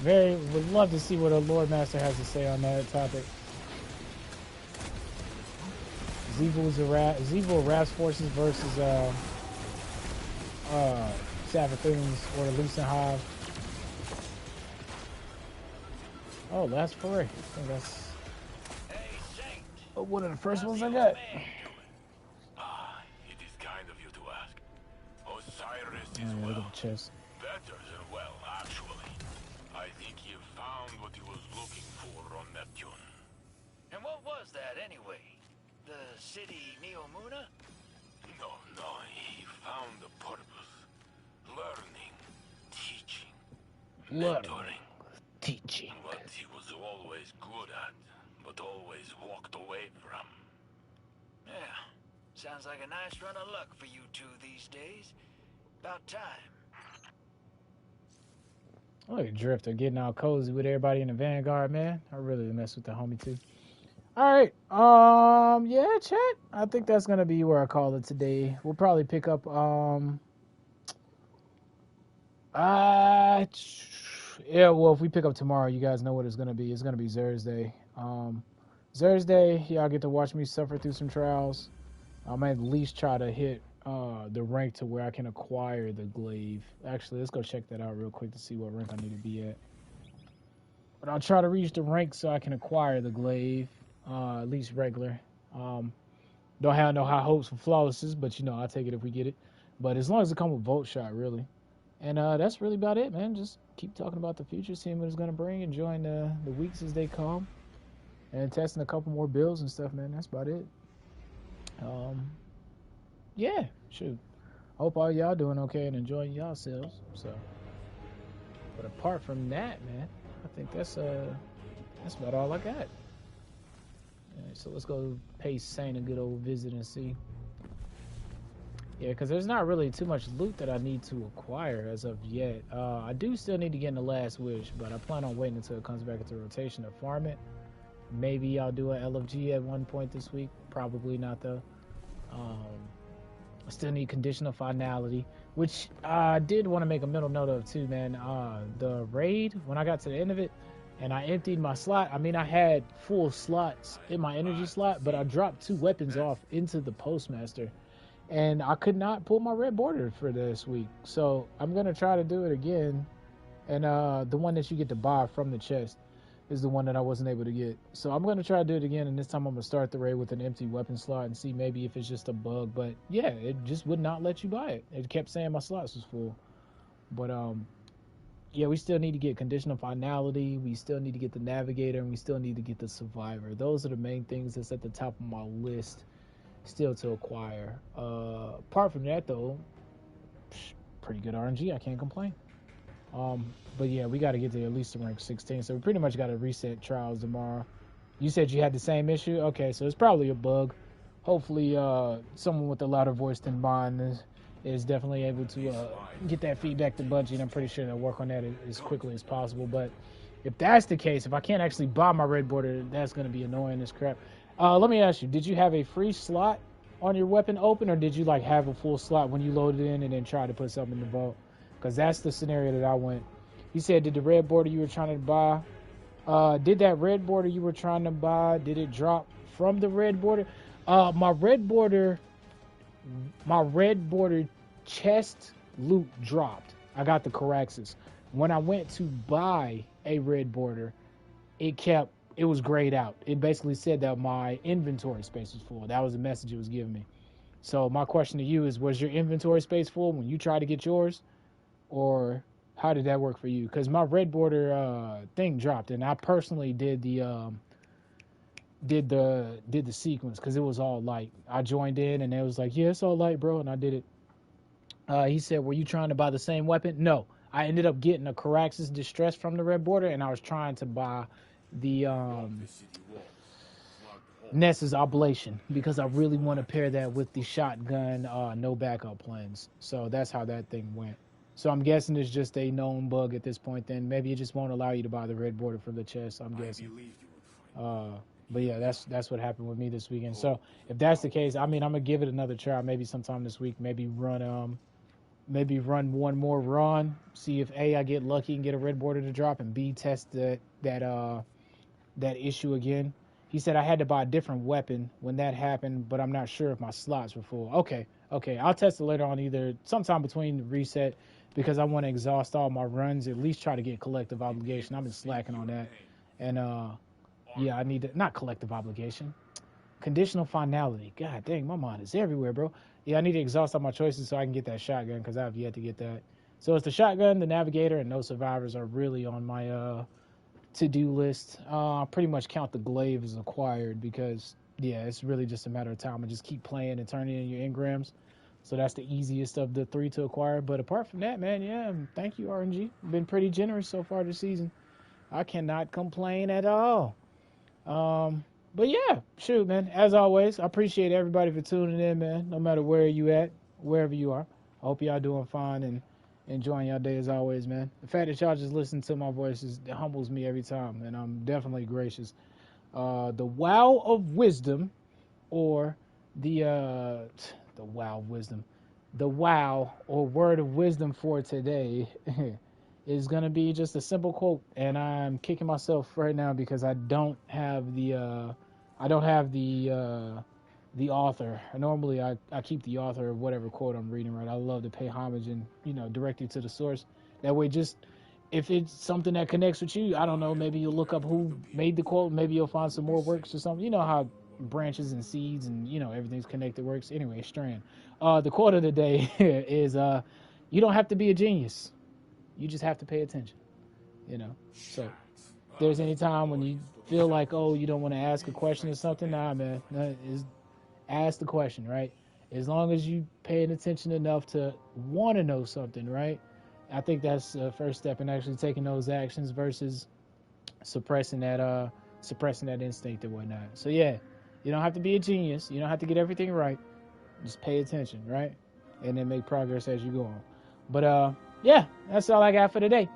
Speaker 1: right? Would love to see what a Lord Master has to say on that topic. Zevul Wrath's forces versus Savathun's or the Lucent Hive. Oh, last foray. I think that's one of the first ones I got.
Speaker 5: It is kind of you to ask. Osiris is
Speaker 1: Look
Speaker 5: well.
Speaker 1: at the chest.
Speaker 5: Better than well, actually. I think he found what he was looking for on Neptune.
Speaker 2: And what was that anyway? The city Neomuna?
Speaker 5: No, he found a purpose. Learning, teaching, mentoring.
Speaker 1: Teaching.
Speaker 5: What he was always good at, but always walked away from.
Speaker 2: Yeah. Sounds like a nice run of luck for you two these days. About time.
Speaker 1: Look at Drifter getting all cozy with everybody in the Vanguard, man. I really mess with the homie too. Alright, yeah, chat. I think that's gonna be where I call it today. We'll probably pick up yeah, well, if we pick up tomorrow, you guys know what it's gonna be. It's gonna be Thursday. Thursday, y'all get to watch me suffer through some trials. I might at least try to hit the rank to where I can acquire the glaive. Actually, let's go check that out real quick to see what rank I need to be at. But I'll try to reach the rank so I can acquire the glaive, at least regular. Don't have no high hopes for flawlesses, but you know, I'll take it if we get it. But as long as it comes with Volt Shot, really. And that's really about it, man. Just keep talking about the future, seeing what it's going to bring, enjoying the weeks as they come, and testing a couple more builds and stuff, man. That's about it. Yeah, shoot. Hope all y'all doing okay and enjoying yourselves. So, but apart from that, man, I think that's about all I got. All right, so let's go pay Saint a good old visit and see. Yeah, because there's not really too much loot that I need to acquire as of yet. I do still need to get in the Last Wish, but I plan on waiting until it comes back into rotation to farm it. Maybe I'll do an LFG at one point this week. Probably not, though. I still need Conditional Finality, which I did want to make a mental note of, too, man. The raid, when I got to the end of it, and I emptied my slot, I mean, I had full slots in my energy slot, but I dropped 2 weapons off into the Postmaster. And I could not pull my red border for this week. So I'm going to try to do it again. And the one that you get to buy from the chest is the one that I wasn't able to get. So I'm going to try to do it again. And this time I'm going to start the raid with an empty weapon slot and see maybe if it's just a bug. But yeah, it just would not let you buy it. It kept saying my slots was full. But yeah, we still need to get Conditional Finality. We still need to get the Navigator. And we still need to get the Survivor. Those are the main things that's at the top of my list still to acquire. Apart from that, though, pretty good RNG. I can't complain. But yeah, we got to get to at least the rank 16. So we pretty much got to reset trials tomorrow. You said you had the same issue? Okay, so it's probably a bug. Hopefully, someone with a louder voice than mine is definitely able to get that feedback to Bungie, and I'm pretty sure they'll work on that as quickly as possible. But if that's the case, if I can't actually buy my red border, that's going to be annoying as crap. Let me ask you, did you have a free slot on your weapon open, or did you like have a full slot when you loaded in and then try to put something in the vault? Because that's the scenario that I went. You said, did the red border you were trying to buy, did that red border you were trying to buy, did it drop from the red border? My red border chest loot dropped. I got the Caraxes. When I went to buy a red border, it was grayed out. It basically said that my inventory space was full. That was the message it was giving me. So my question to you is, was your inventory space full when you tried to get yours? Or how did that work for you? Because my red border thing dropped, and I personally did the sequence because it was all light. I joined in, and it was like, yeah, it's all light, bro, and I did it. He said, were you trying to buy the same weapon? No. I ended up getting a Caraxes Distress from the red border, and I was trying to buy the Ness's Oblation, because I really want to pair that with the shotgun no backup plans. So that's how that thing went. So I'm guessing it's just a known bug at this point. Then maybe it just won't allow you to buy the red border for the chest. I'm guessing. But yeah, that's what happened with me this weekend. So if that's the case, I mean, I'm gonna give it another try. Maybe sometime this week. Maybe run one more run. See if A, I get lucky and get a red border to drop, and B, test that issue again. He said I had to buy a different weapon when that happened, but I'm not sure if my slots were full. Okay. I'll test it later on, either sometime between the reset, because I want to exhaust all my runs, at least try to get collective obligation. I've been slacking on that. And yeah, I need to, not collective obligation, conditional finality. God dang, my mind is everywhere, bro. Yeah, I need to exhaust all my choices so I can get that shotgun, because I have yet to get that. So it's the shotgun, the navigator, and no survivors are really on my to-do list. Pretty much count the glaive as acquired, because yeah, it's really just a matter of time. I just keep playing and turning in your engrams. So that's the easiest of the 3 to acquire. But apart from that, man, yeah, thank you, RNG. Been pretty generous so far this season. I cannot complain at all. But yeah, shoot, man, as always, I appreciate everybody for tuning in, man, no matter where you at, wherever you are. I hope y'all doing fine and enjoying your day as always, man. The fact that y'all just listen to my voices, it humbles me every time, and I'm definitely gracious. The wow of wisdom, or the wow of wisdom, the wow or word of wisdom for today is gonna be just a simple quote, and I'm kicking myself right now because I don't have the author. Normally I keep the author of whatever quote I'm reading, right? I love to pay homage and, directly to the source. That way, just if it's something that connects with you, I don't know, maybe you'll look up who made the quote, maybe you'll find some more works or something. You know how branches and seeds and, everything's connected works. Anyway, strand. The quote of the day is, you don't have to be a genius. You just have to pay attention, So if there's any time when you feel like, oh, you don't want to ask a question or something, nah, man, ask the question, right? As long as you paying attention enough to want to know something, right? I think that's the first step in actually taking those actions versus suppressing that instinct and whatnot. So yeah, you don't have to be a genius. You don't have to get everything right. Just pay attention, right? And then make progress as you go on. But yeah, that's all I got for today.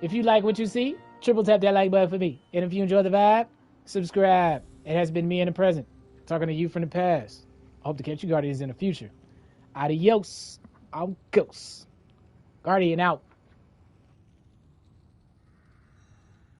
Speaker 1: If you like what you see, triple tap that like button for me. And if you enjoy the vibe, subscribe. It has been me in the present, talking to you from the past. I hope to catch you Guardians in the future. Adios. I'm Ghost. Guardian out.